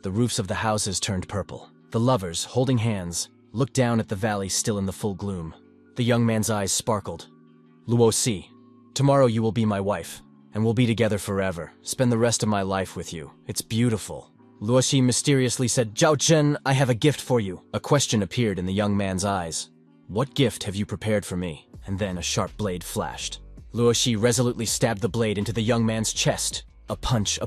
The roofs of the houses turned purple. The lovers, holding hands, looked down at the valley still in the full gloom. The young man's eyes sparkled. Luo Si, tomorrow you will be my wife, and we'll be together forever. Spend the rest of my life with you. It's beautiful. Luo Si mysteriously said, Zhao Zhen, I have a gift for you. A question appeared in the young man's eyes. What gift have you prepared for me? And then a sharp blade flashed. Luo Si resolutely stabbed the blade into the young man's chest. A punch,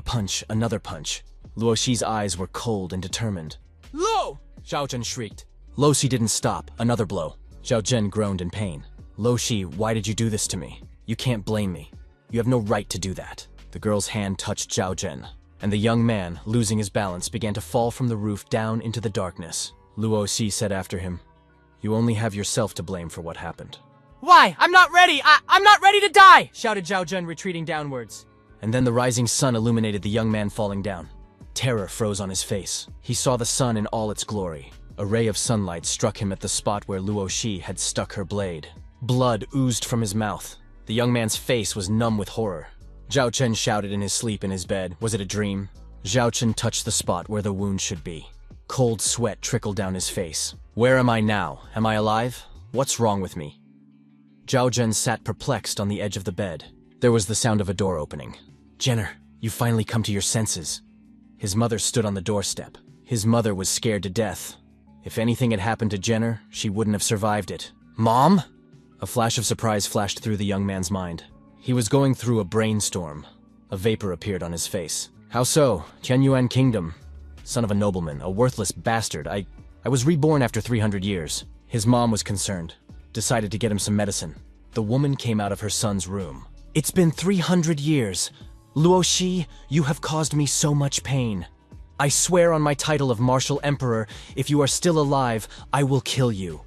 another punch. Luo Xi's eyes were cold and determined. Lo! Zhao Zhen shrieked. Luo Si didn't stop. Another blow. Zhao Zhen groaned in pain. Luo Si, why did you do this to me? You can't blame me. You have no right to do that. The girl's hand touched Zhao Zhen, and the young man, losing his balance, began to fall from the roof down into the darkness. Luo Si said after him, You only have yourself to blame for what happened. Why? I'm not ready! I'm not ready to die! Shouted Zhao Zhen, retreating downwards. And then the rising sun illuminated the young man falling down. Terror froze on his face. He saw the sun in all its glory. A ray of sunlight struck him at the spot where Luo Si had stuck her blade. Blood oozed from his mouth. The young man's face was numb with horror. Zhao Chen shouted in his sleep in his bed. Was it a dream? Zhao Chen touched the spot where the wound should be. Cold sweat trickled down his face. Where am I now? Am I alive? What's wrong with me? Zhao Zhen sat perplexed on the edge of the bed. There was the sound of a door opening. Jenner, you finally come to your senses. His mother stood on the doorstep. His mother was scared to death. If anything had happened to Jenner, she wouldn't have survived it. Mom? A flash of surprise flashed through the young man's mind. He was going through a brainstorm. A vapor appeared on his face. How so? Qianyuan Kingdom. Son of a nobleman, a worthless bastard. I was reborn after 300 years. His mom was concerned. Decided to get him some medicine. The woman came out of her son's room. It's been 300 years. Luo Si, you have caused me so much pain. I swear on my title of Martial Emperor, if you are still alive, I will kill you.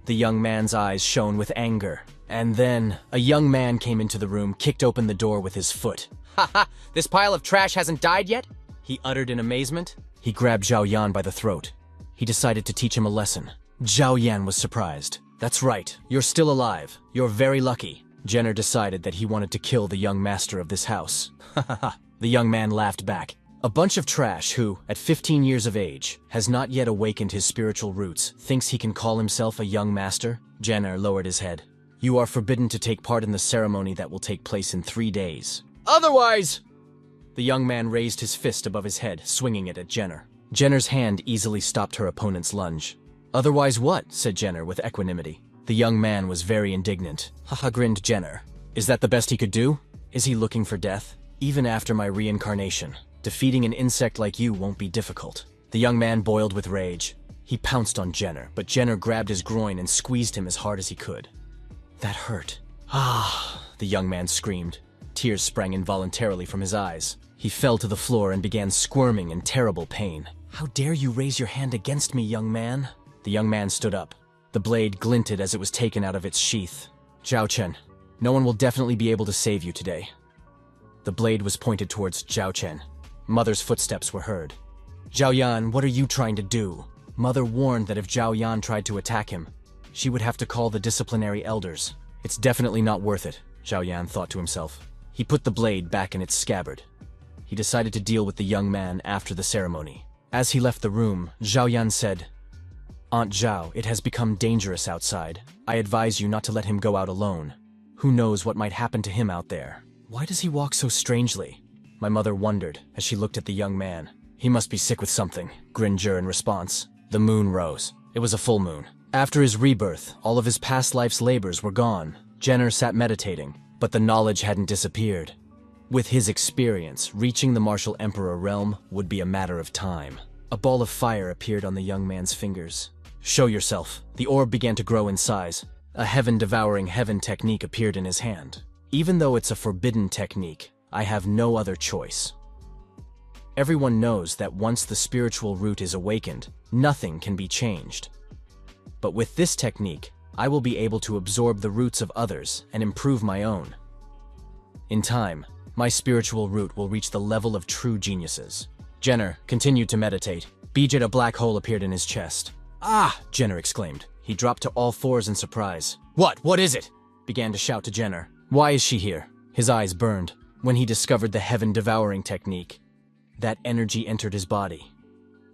The young man's eyes shone with anger. And then, a young man came into the room, kicked open the door with his foot. Ha ha! This pile of trash hasn't died yet? He uttered in amazement. He grabbed Zhao Yan by the throat. He decided to teach him a lesson. Zhao Yan was surprised. That's right, you're still alive. You're very lucky. Jenner decided that he wanted to kill the young master of this house. Ha ha ha. The young man laughed back. A bunch of trash who, at 15 years of age, has not yet awakened his spiritual roots, thinks he can call himself a young master? Jenner lowered his head. You are forbidden to take part in the ceremony that will take place in 3 days. Otherwise! The young man raised his fist above his head, swinging it at Jenner. Jenner's hand easily stopped her opponent's lunge. Otherwise what? Said Jenner with equanimity. The young man was very indignant. Haha, grinned Jenner. Is that the best he could do? Is he looking for death? Even after my reincarnation, defeating an insect like you won't be difficult. The young man boiled with rage. He pounced on Jenner, but Jenner grabbed his groin and squeezed him as hard as he could. That hurt. Ah, the young man screamed. Tears sprang involuntarily from his eyes. He fell to the floor and began squirming in terrible pain. How dare you raise your hand against me, young man? The young man stood up. The blade glinted as it was taken out of its sheath. Zhao Chen, no one will definitely be able to save you today. The blade was pointed towards Zhao Chen. Mother's footsteps were heard. Zhao Yan, what are you trying to do? Mother warned that if Zhao Yan tried to attack him, she would have to call the disciplinary elders. It's definitely not worth it, Zhao Yan thought to himself. He put the blade back in its scabbard. He decided to deal with the young man after the ceremony. As he left the room, Zhao Yan said, Aunt Zhao, it has become dangerous outside. I advise you not to let him go out alone. Who knows what might happen to him out there? Why does he walk so strangely? My mother wondered as she looked at the young man. He must be sick with something, grinned Jur in response. The moon rose. It was a full moon. After his rebirth, all of his past life's labors were gone. Jenner sat meditating, but the knowledge hadn't disappeared. With his experience, reaching the Martial Emperor realm would be a matter of time. A ball of fire appeared on the young man's fingers. Show yourself. The orb began to grow in size. A heaven-devouring heaven technique appeared in his hand. Even though it's a forbidden technique, I have no other choice. Everyone knows that once the spiritual root is awakened, nothing can be changed. But with this technique, I will be able to absorb the roots of others and improve my own. In time, my spiritual root will reach the level of true geniuses. Jenner continued to meditate. A black hole appeared in his chest. Ah! Jenner exclaimed. He dropped to all fours in surprise. What is it? Began to shout to Jenner. Why is she here? His eyes burned. When he discovered the heaven-devouring technique, that energy entered his body.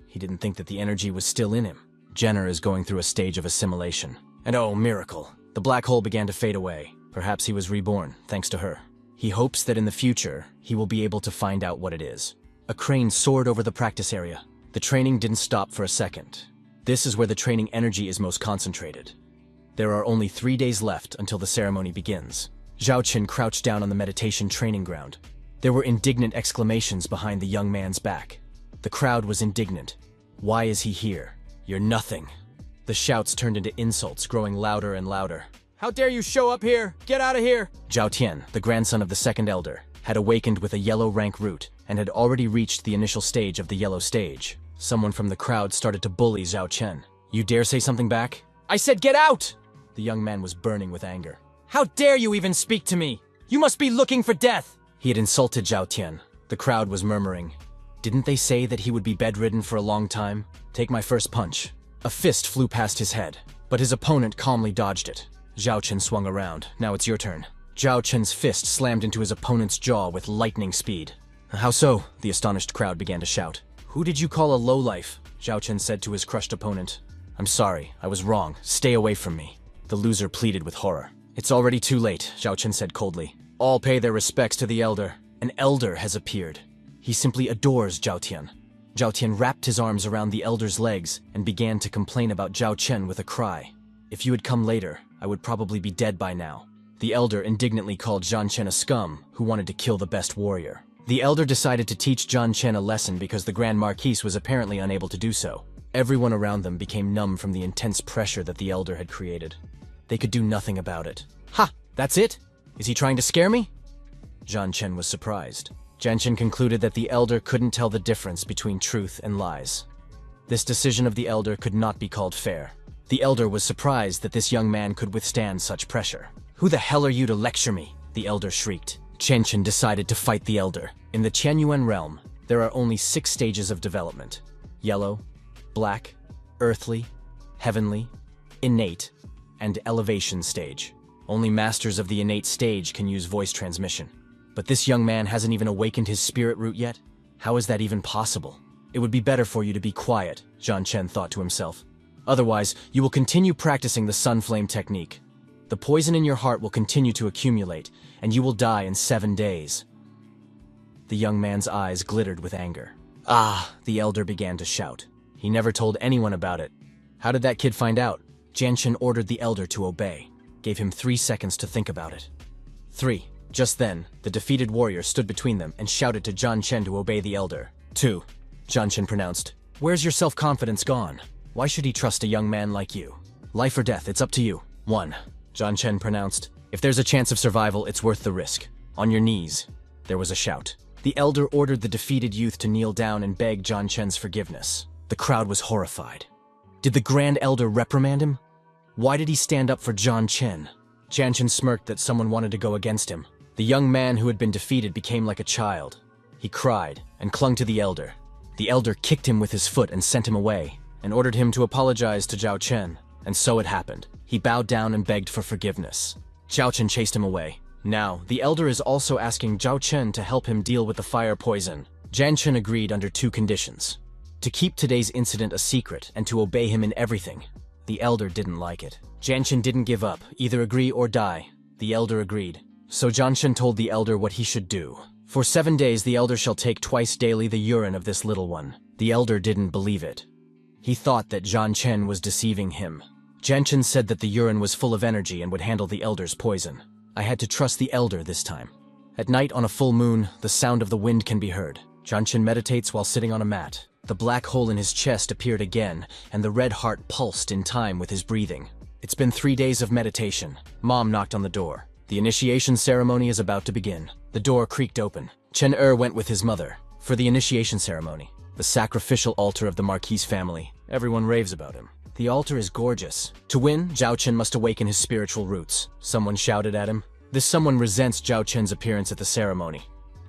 He didn't think that the energy was still in him. Jenner is going through a stage of assimilation. And oh, miracle! The black hole began to fade away. Perhaps he was reborn, thanks to her. He hopes that in the future, he will be able to find out what it is. A crane soared over the practice area. The training didn't stop for a second. This is where the training energy is most concentrated. There are only 3 days left until the ceremony begins. Zhao Qin crouched down on the meditation training ground. There were indignant exclamations behind the young man's back. The crowd was indignant. Why is he here? You're nothing. The shouts turned into insults, growing louder and louder. How dare you show up here? Get out of here! Zhao Tian, the grandson of the second elder, had awakened with a yellow rank root and had already reached the initial stage of the yellow stage. Someone from the crowd started to bully Zhao Chen. You dare say something back? I said get out! The young man was burning with anger. How dare you even speak to me? You must be looking for death! He had insulted Zhao Tian. The crowd was murmuring. Didn't they say that he would be bedridden for a long time? Take my first punch. A fist flew past his head, but his opponent calmly dodged it. Zhao Chen swung around. Now it's your turn. Zhao Chen's fist slammed into his opponent's jaw with lightning speed. How so? The astonished crowd began to shout. Who did you call a lowlife? Zhao Chen said to his crushed opponent. I'm sorry, I was wrong. Stay away from me. The loser pleaded with horror. It's already too late, Zhao Chen said coldly. All pay their respects to the elder. An elder has appeared. He simply adores Zhao Tian. Zhao Tian wrapped his arms around the elder's legs and began to complain about Zhao Chen with a cry. If you had come later, I would probably be dead by now. The elder indignantly called Zhao Chen a scum who wanted to kill the best warrior. The elder decided to teach Zhao Chen a lesson because the Grand Marquise was apparently unable to do so. Everyone around them became numb from the intense pressure that the elder had created. They could do nothing about it. Ha! That's it? Is he trying to scare me? Zhao Chen was surprised. Zhao Chen concluded that the elder couldn't tell the difference between truth and lies. This decision of the elder could not be called fair. The elder was surprised that this young man could withstand such pressure. Who the hell are you to lecture me? The elder shrieked. Zhao Chen decided to fight the elder. In the Qianyuan realm, there are only 6 stages of development. Yellow, black, earthly, heavenly, innate, and elevation stage. Only masters of the innate stage can use voice transmission. But this young man hasn't even awakened his spirit root yet? How is that even possible? It would be better for you to be quiet, Zhao Chen thought to himself. Otherwise, you will continue practicing the sun flame technique. The poison in your heart will continue to accumulate, and you will die in 7 days. The young man's eyes glittered with anger. Ah, the elder began to shout. He never told anyone about it. How did that kid find out? Zhao Chen ordered the elder to obey, gave him 3 seconds to think about it. 3. Just then, the defeated warrior stood between them and shouted to Zhao Chen to obey the elder. 2. Zhao Chen pronounced, Where's your self-confidence gone? Why should he trust a young man like you? Life or death, it's up to you. 1. Zhao Chen pronounced, If there's a chance of survival, it's worth the risk. On your knees. There was a shout. The elder ordered the defeated youth to kneel down and beg Zhao Chen's forgiveness. The crowd was horrified. Did the Grand Elder reprimand him? Why did he stand up for Zhao Chen? Zhao Chen smirked that someone wanted to go against him. The young man who had been defeated became like a child. He cried and clung to the elder. The elder kicked him with his foot and sent him away, and ordered him to apologize to Zhao Chen. And so it happened. He bowed down and begged for forgiveness. Zhao Chen chased him away. Now, the elder is also asking Zhao Chen to help him deal with the fire poison. Zhao Chen agreed under 2 conditions. To keep today's incident a secret and to obey him in everything. The elder didn't like it. Zhao Chen didn't give up, either agree or die. The elder agreed. So Zhao Chen told the elder what he should do. For 7 days the elder shall take twice daily the urine of this little one. The elder didn't believe it. He thought that Zhao Chen was deceiving him. Zhao Chen said that the urine was full of energy and would handle the elder's poison. I had to trust the elder this time. At night on a full moon, the sound of the wind can be heard. Zhao Chen meditates while sitting on a mat. The black hole in his chest appeared again, and the red heart pulsed in time with his breathing. It's been 3 days of meditation. Mom knocked on the door. The initiation ceremony is about to begin. The door creaked open. Chen went with his mother for the initiation ceremony. The sacrificial altar of the Marquise family. Everyone raves about him. The altar is gorgeous. To win, Zhao Chen must awaken his spiritual roots. Someone shouted at him. This someone resents Zhao Chen's appearance at the ceremony.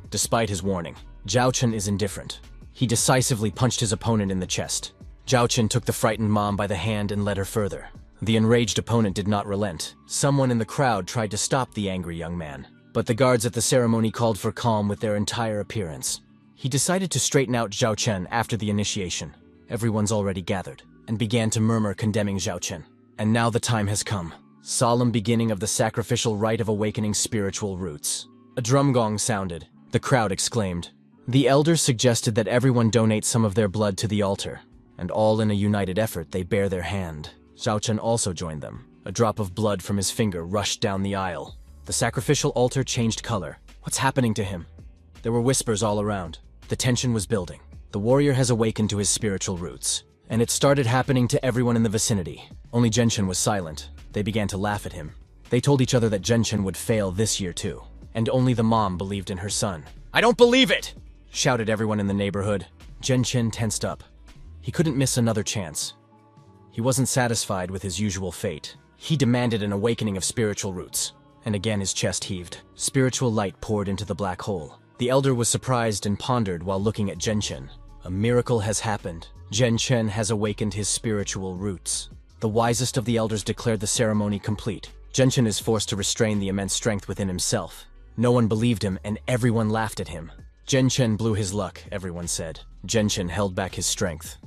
Despite his warning, Zhao Chen is indifferent. He decisively punched his opponent in the chest. Zhao Chen took the frightened mom by the hand and led her further. The enraged opponent did not relent. Someone in the crowd tried to stop the angry young man, but the guards at the ceremony called for calm with their entire appearance. He decided to straighten out Zhao Chen after the initiation. Everyone's already gathered, and began to murmur condemning Zhao Chen. And now the time has come. Solemn beginning of the sacrificial rite of awakening spiritual roots. A drum gong sounded. The crowd exclaimed. The elders suggested that everyone donate some of their blood to the altar, and all in a united effort they bare their hand. Zhao Chen also joined them. A drop of blood from his finger rushed down the aisle. The sacrificial altar changed color. What's happening to him? There were whispers all around. The tension was building. The warrior has awakened to his spiritual roots. And it started happening to everyone in the vicinity. Only Genshin was silent. They began to laugh at him. They told each other that Genshin would fail this year too. And only the mom believed in her son. "I don't believe it!" shouted everyone in the neighborhood. Genshin tensed up. He couldn't miss another chance. He wasn't satisfied with his usual fate. He demanded an awakening of spiritual roots. And again his chest heaved. Spiritual light poured into the black hole. The elder was surprised and pondered while looking at Genshin. A miracle has happened. Genshin has awakened his spiritual roots. The wisest of the elders declared the ceremony complete. Genshin is forced to restrain the immense strength within himself. No one believed him, and everyone laughed at him. Genshin blew his luck, everyone said. Genshin held back his strength.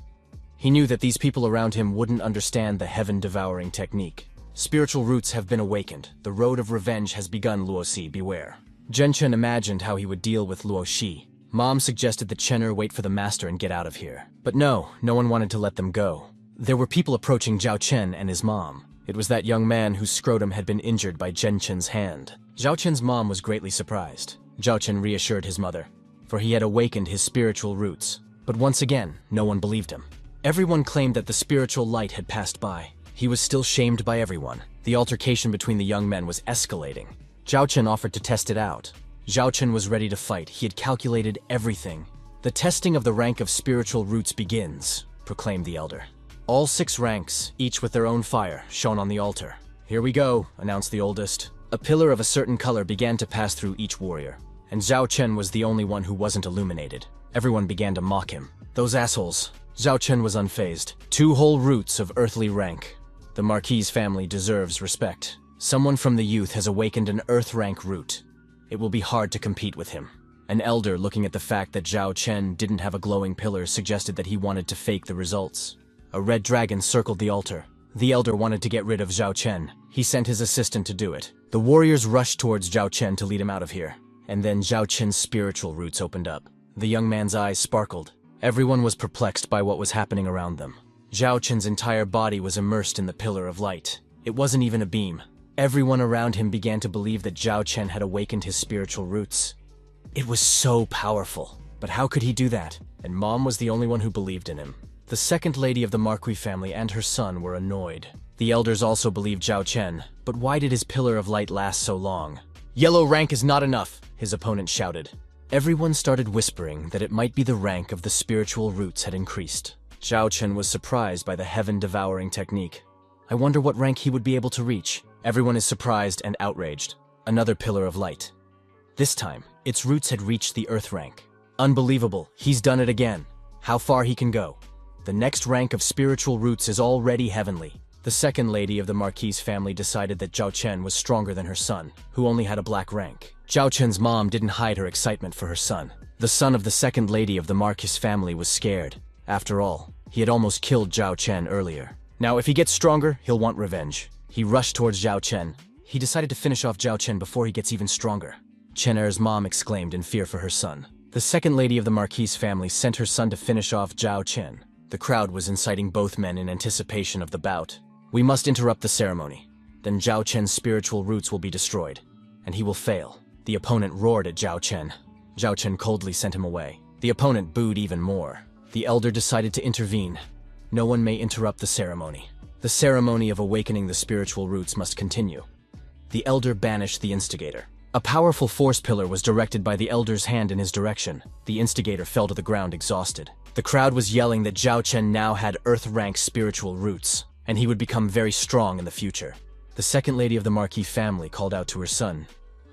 He knew that these people around him wouldn't understand the heaven-devouring technique. Spiritual roots have been awakened. The road of revenge has begun, Luoxi, beware. Genshin imagined how he would deal with Luoxi. Mom suggested that Chen'er wait for the master and get out of here. But no one wanted to let them go. There were people approaching Zhao Chen and his mom. It was that young man whose scrotum had been injured by Genshin's hand. Zhao Chen's mom was greatly surprised. Zhao Chen reassured his mother, for he had awakened his spiritual roots. But once again, no one believed him. Everyone claimed that the spiritual light had passed by. He was still shamed by everyone. The altercation between the young men was escalating. Zhao Chen offered to test it out. Zhao Chen was ready to fight. He had calculated everything. The testing of the rank of spiritual roots begins, proclaimed the elder. All 6 ranks, each with their own fire, shone on the altar. Here we go, announced the oldest. A pillar of a certain color began to pass through each warrior, and Zhao Chen was the only one who wasn't illuminated. Everyone began to mock him. Those assholes. Zhao Chen was unfazed. 2 whole roots of earthly rank. The Marquis family deserves respect. Someone from the youth has awakened an earth rank root. It will be hard to compete with him. An elder, looking at the fact that Zhao Chen didn't have a glowing pillar, suggested that he wanted to fake the results. A red dragon circled the altar. The elder wanted to get rid of Zhao Chen. He sent his assistant to do it. The warriors rushed towards Zhao Chen to lead him out of here. And then Zhao Chen's spiritual roots opened up. The young man's eyes sparkled. Everyone was perplexed by what was happening around them. Zhao Chen's entire body was immersed in the pillar of light. It wasn't even a beam. Everyone around him began to believe that Zhao Chen had awakened his spiritual roots. It was so powerful. But how could he do that? And Mom was the only one who believed in him. The second lady of the Marquis family and her son were annoyed. The elders also believed Zhao Chen, but why did his pillar of light last so long? Yellow rank is not enough, his opponent shouted. Everyone started whispering that it might be the rank of the spiritual roots had increased. Zhao Chen was surprised by the heaven-devouring technique. I wonder what rank he would be able to reach. Everyone is surprised and outraged. Another pillar of light. This time, its roots had reached the earth rank. Unbelievable, he's done it again. How far he can go. The next rank of spiritual roots is already heavenly. The second lady of the Marquis family decided that Zhao Chen was stronger than her son, who only had a black rank. Zhao Chen's mom didn't hide her excitement for her son. The son of the second lady of the Marquis family was scared. After all, he had almost killed Zhao Chen earlier. Now, if he gets stronger, he'll want revenge. He rushed towards Zhao Chen. He decided to finish off Zhao Chen before he gets even stronger. Chen'er's mom exclaimed in fear for her son. The second lady of the Marquis family sent her son to finish off Zhao Chen. The crowd was inciting both men in anticipation of the bout. We must interrupt the ceremony. Then Zhao Chen's spiritual roots will be destroyed, and he will fail. The opponent roared at Zhao Chen. Zhao Chen coldly sent him away. The opponent booed even more. The elder decided to intervene. No one may interrupt the ceremony. The ceremony of awakening the spiritual roots must continue. The elder banished the instigator. A powerful force pillar was directed by the elder's hand in his direction. The instigator fell to the ground exhausted. The crowd was yelling that Zhao Chen now had earth-rank spiritual roots, and he would become very strong in the future. The second lady of the Marquis family called out to her son.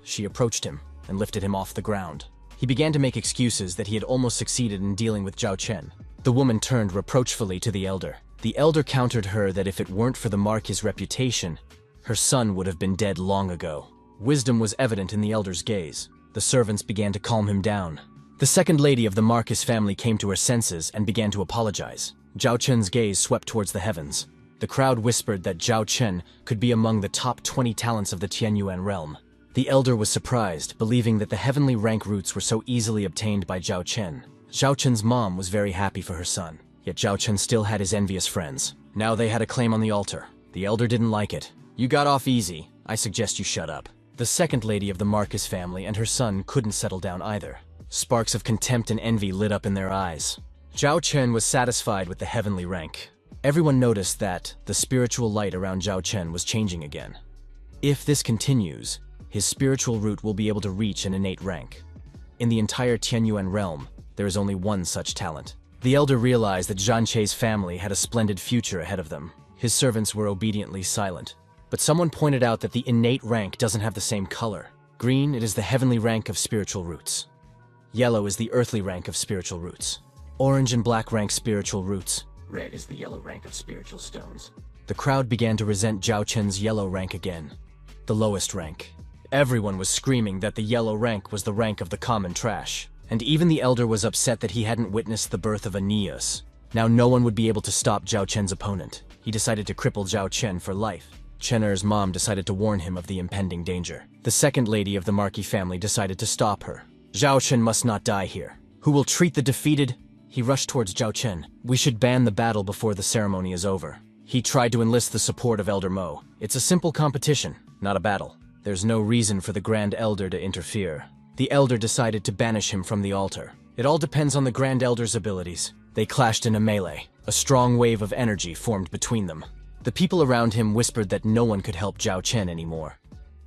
She approached him and lifted him off the ground. He began to make excuses that he had almost succeeded in dealing with Zhao Chen. The woman turned reproachfully to the elder. The elder countered her that if it weren't for the Marquis' reputation, her son would have been dead long ago. Wisdom was evident in the elder's gaze. The servants began to calm him down. The second lady of the Marquis family came to her senses and began to apologize. Zhao Chen's gaze swept towards the heavens. The crowd whispered that Zhao Chen could be among the top 20 talents of the Tianyuan realm. The elder was surprised, believing that the heavenly rank roots were so easily obtained by Zhao Chen. Zhao Chen's mom was very happy for her son, yet Zhao Chen still had his envious friends. Now they had a claim on the altar. The elder didn't like it. "You got off easy. I suggest you shut up." The second lady of the Marcus family and her son couldn't settle down either. Sparks of contempt and envy lit up in their eyes. Zhao Chen was satisfied with the heavenly rank. Everyone noticed that the spiritual light around Zhao Chen was changing again. If this continues, his spiritual root will be able to reach an innate rank. In the entire Tianyuan realm, there is only one such talent. The elder realized that Zhan Che's family had a splendid future ahead of them. His servants were obediently silent. But someone pointed out that the innate rank doesn't have the same color. Green, it is the heavenly rank of spiritual roots. Yellow is the earthly rank of spiritual roots. Orange and black rank spiritual roots. Red is the yellow rank of spiritual stones. The crowd began to resent Zhao Chen's yellow rank again, the lowest rank. Everyone was screaming that the yellow rank was the rank of the common trash, and even the elder was upset that he hadn't witnessed the birth of Aeneas. Now no one would be able to stop Zhao Chen's opponent. He decided to cripple Zhao Chen for life. Chen Er's mom decided to warn him of the impending danger. The second lady of the Marquis family decided to stop her. "Zhao Chen must not die here. Who will treat the defeated?" He rushed towards Zhao Chen. "We should ban the battle before the ceremony is over." He tried to enlist the support of Elder Mo. "It's a simple competition, not a battle. There's no reason for the Grand Elder to interfere." The Elder decided to banish him from the altar. "It all depends on the Grand Elder's abilities." They clashed in a melee. A strong wave of energy formed between them. The people around him whispered that no one could help Zhao Chen anymore.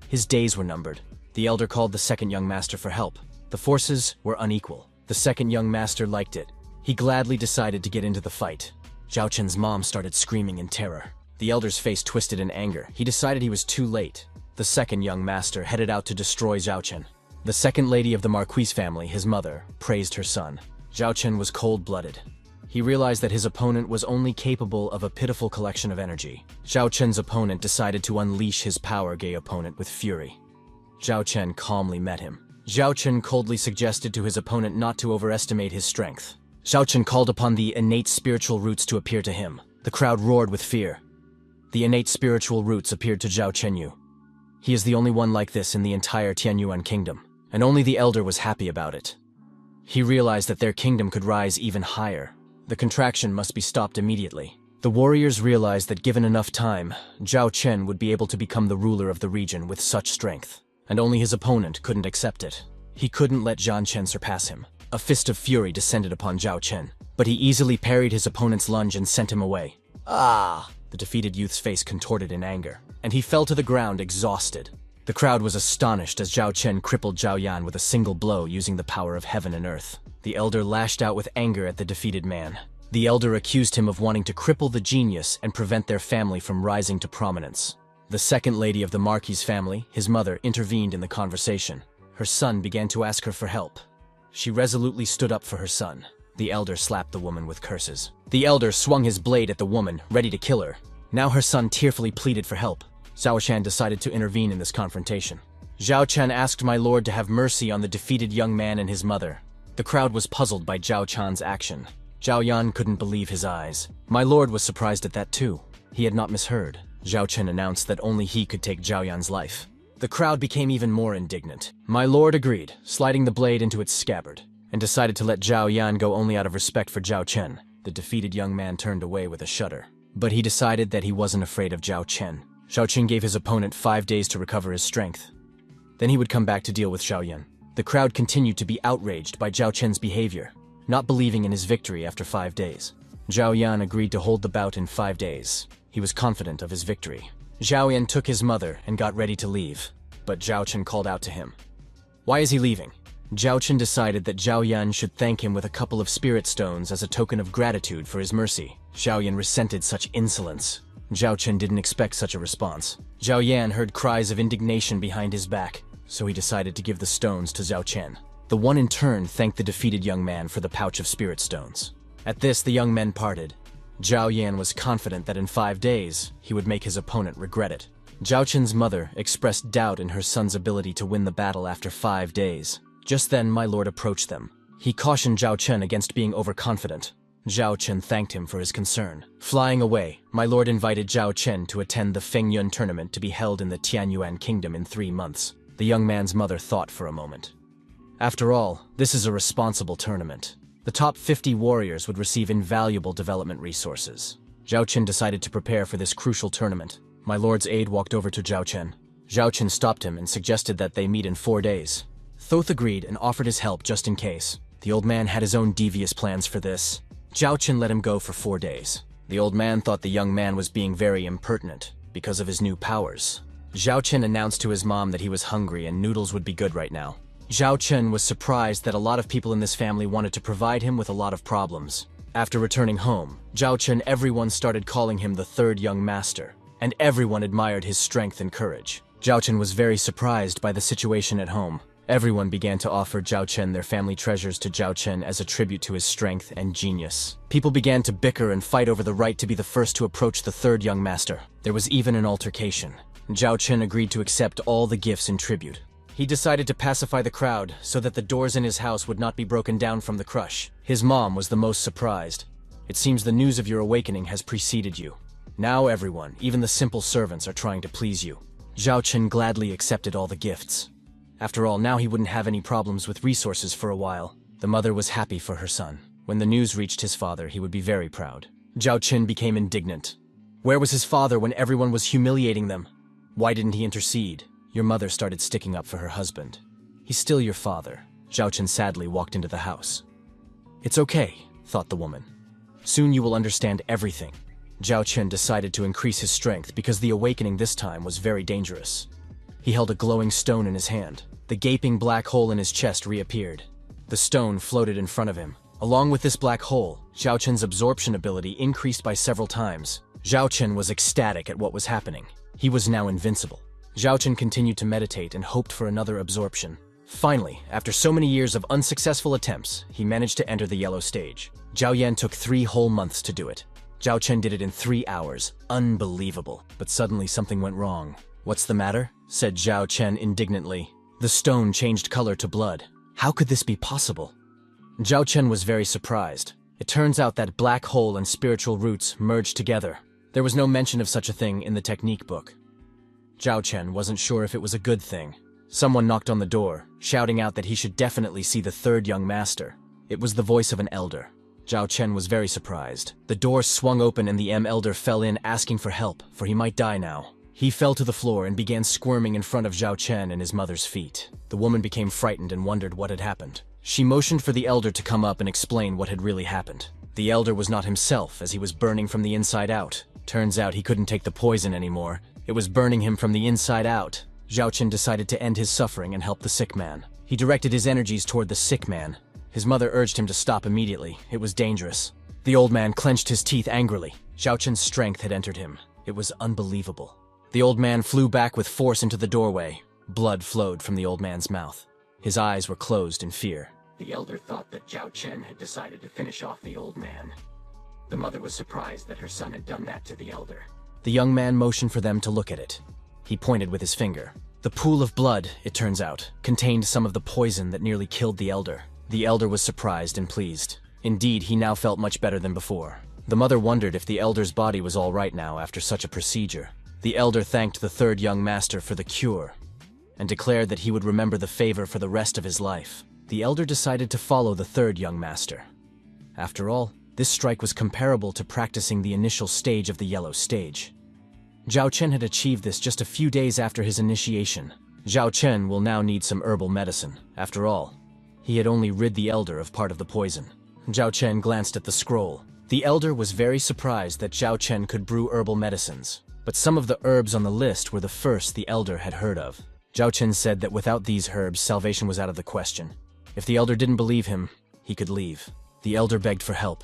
His days were numbered. The Elder called the second young master for help. The forces were unequal. The second young master liked it. He gladly decided to get into the fight. Zhao Chen's mom started screaming in terror. The elder's face twisted in anger. He decided he was too late. The second young master headed out to destroy Zhao Chen. The second lady of the Marquis family, his mother, praised her son. Zhao Chen was cold-blooded. He realized that his opponent was only capable of a pitiful collection of energy. Zhao Chen's opponent decided to unleash his power-gay opponent with fury. Zhao Chen calmly met him. Zhao Chen coldly suggested to his opponent not to overestimate his strength. Zhao Chen called upon the innate spiritual roots to appear to him. The crowd roared with fear. The innate spiritual roots appeared to Zhao Chenyu. He is the only one like this in the entire Tianyuan kingdom, and only the elder was happy about it. He realized that their kingdom could rise even higher. The contraction must be stopped immediately. The warriors realized that given enough time, Zhao Chen would be able to become the ruler of the region with such strength, and only his opponent couldn't accept it. He couldn't let Zhao Chen surpass him. A fist of fury descended upon Zhao Chen, but he easily parried his opponent's lunge and sent him away. "Ah!" The defeated youth's face contorted in anger, and he fell to the ground exhausted. The crowd was astonished as Zhao Chen crippled Zhao Yan with a single blow using the power of heaven and earth. The elder lashed out with anger at the defeated man. The elder accused him of wanting to cripple the genius and prevent their family from rising to prominence. The second lady of the Marquis family, his mother, intervened in the conversation. Her son began to ask her for help. She resolutely stood up for her son. The elder slapped the woman with curses. The elder swung his blade at the woman, ready to kill her. Now her son tearfully pleaded for help. Zhao Chen decided to intervene in this confrontation. Zhao Chen asked my lord to have mercy on the defeated young man and his mother. The crowd was puzzled by Zhao Chan's action. Zhao Yan couldn't believe his eyes. My lord was surprised at that too. He had not misheard. Zhao Chen announced that only he could take Zhao Yan's life. The crowd became even more indignant. My lord agreed, sliding the blade into its scabbard, and decided to let Zhao Yan go only out of respect for Zhao Chen. The defeated young man turned away with a shudder. But he decided that he wasn't afraid of Zhao Chen. Zhao Chen gave his opponent 5 days to recover his strength. Then he would come back to deal with Zhao Yan. The crowd continued to be outraged by Zhao Chen's behavior, not believing in his victory after 5 days. Zhao Yan agreed to hold the bout in 5 days. He was confident of his victory. Zhao Yan took his mother and got ready to leave, but Zhao Chen called out to him. Why is he leaving? Zhao Chen decided that Zhao Yan should thank him with a couple of spirit stones as a token of gratitude for his mercy. Zhao Yan resented such insolence. Zhao Chen didn't expect such a response. Zhao Yan heard cries of indignation behind his back, so he decided to give the stones to Zhao Chen. The one in turn thanked the defeated young man for the pouch of spirit stones. At this, the young men parted. Zhao Yan was confident that in 5 days, he would make his opponent regret it. Zhao Chen's mother expressed doubt in her son's ability to win the battle after 5 days. Just then, my lord approached them. He cautioned Zhao Chen against being overconfident. Zhao Chen thanked him for his concern. Flying away, my lord invited Zhao Chen to attend the Fengyun tournament to be held in the Tianyuan Kingdom in 3 months. The young man's mother thought for a moment. After all, this is a responsible tournament. The top 50 warriors would receive invaluable development resources. Zhao Chen decided to prepare for this crucial tournament. My lord's aide walked over to Zhao Chen. Zhao Chen stopped him and suggested that they meet in 4 days. Thoth agreed and offered his help just in case. The old man had his own devious plans for this. Zhao Chen let him go for 4 days. The old man thought the young man was being very impertinent because of his new powers. Zhao Chen announced to his mom that he was hungry and noodles would be good right now. Zhao Chen was surprised that a lot of people in this family wanted to provide him with a lot of problems. After returning home, Zhao Chen, everyone started calling him the third young master, and everyone admired his strength and courage. Zhao Chen was very surprised by the situation at home. Everyone began to offer Zhao Chen their family treasures to Zhao Chen as a tribute to his strength and genius. People began to bicker and fight over the right to be the first to approach the third young master. There was even an altercation. Zhao Chen agreed to accept all the gifts in tribute. He decided to pacify the crowd so that the doors in his house would not be broken down from the crush. His mom was the most surprised. It seems the news of your awakening has preceded you. Now everyone, even the simple servants, are trying to please you. Zhao Chen gladly accepted all the gifts. After all, now he wouldn't have any problems with resources for a while. The mother was happy for her son. When the news reached his father, he would be very proud. Zhao Chen became indignant. Where was his father when everyone was humiliating them? Why didn't he intercede? Your mother started sticking up for her husband. He's still your father. Zhao Chen sadly walked into the house. It's okay, thought the woman. Soon you will understand everything. Zhao Chen decided to increase his strength because the awakening this time was very dangerous. He held a glowing stone in his hand. The gaping black hole in his chest reappeared. The stone floated in front of him. Along with this black hole, Zhao Chen's absorption ability increased by several times. Zhao Chen was ecstatic at what was happening. He was now invincible. Zhao Chen continued to meditate and hoped for another absorption. Finally, after so many years of unsuccessful attempts, he managed to enter the yellow stage. Zhao Yan took 3 whole months to do it. Zhao Chen did it in 3 hours. Unbelievable. But suddenly something went wrong. What's the matter? Said Zhao Chen indignantly. The stone changed color to blood. How could this be possible? Zhao Chen was very surprised. It turns out that black hole and spiritual roots merged together. There was no mention of such a thing in the technique book. Zhao Chen wasn't sure if it was a good thing. Someone knocked on the door, shouting out that he should definitely see the third young master. It was the voice of an elder. Zhao Chen was very surprised. The door swung open and the elder fell in asking for help, for he might die now. He fell to the floor and began squirming in front of Zhao Chen and his mother's feet. The woman became frightened and wondered what had happened. She motioned for the elder to come up and explain what had really happened. The elder was not himself, as he was burning from the inside out. Turns out he couldn't take the poison anymore. It was burning him from the inside out. Zhao Chen decided to end his suffering and help the sick man. He directed his energies toward the sick man. His mother urged him to stop immediately. It was dangerous. The old man clenched his teeth angrily. Zhao Chen's strength had entered him. It was unbelievable. The old man flew back with force into the doorway. Blood flowed from the old man's mouth. His eyes were closed in fear. The elder thought that Zhao Chen had decided to finish off the old man. The mother was surprised that her son had done that to the elder. The young man motioned for them to look at it. He pointed with his finger. The pool of blood, it turns out, contained some of the poison that nearly killed the elder. The elder was surprised and pleased. Indeed, he now felt much better than before. The mother wondered if the elder's body was all right now after such a procedure. The elder thanked the third young master for the cure and declared that he would remember the favor for the rest of his life. The elder decided to follow the third young master. After all, this strike was comparable to practicing the initial stage of the yellow stage. Zhao Chen had achieved this just a few days after his initiation. Zhao Chen will now need some herbal medicine. After all, he had only rid the elder of part of the poison. Zhao Chen glanced at the scroll. The elder was very surprised that Zhao Chen could brew herbal medicines. But some of the herbs on the list were the first the elder had heard of. Zhao Chen said that without these herbs, salvation was out of the question. If the elder didn't believe him, he could leave. The elder begged for help.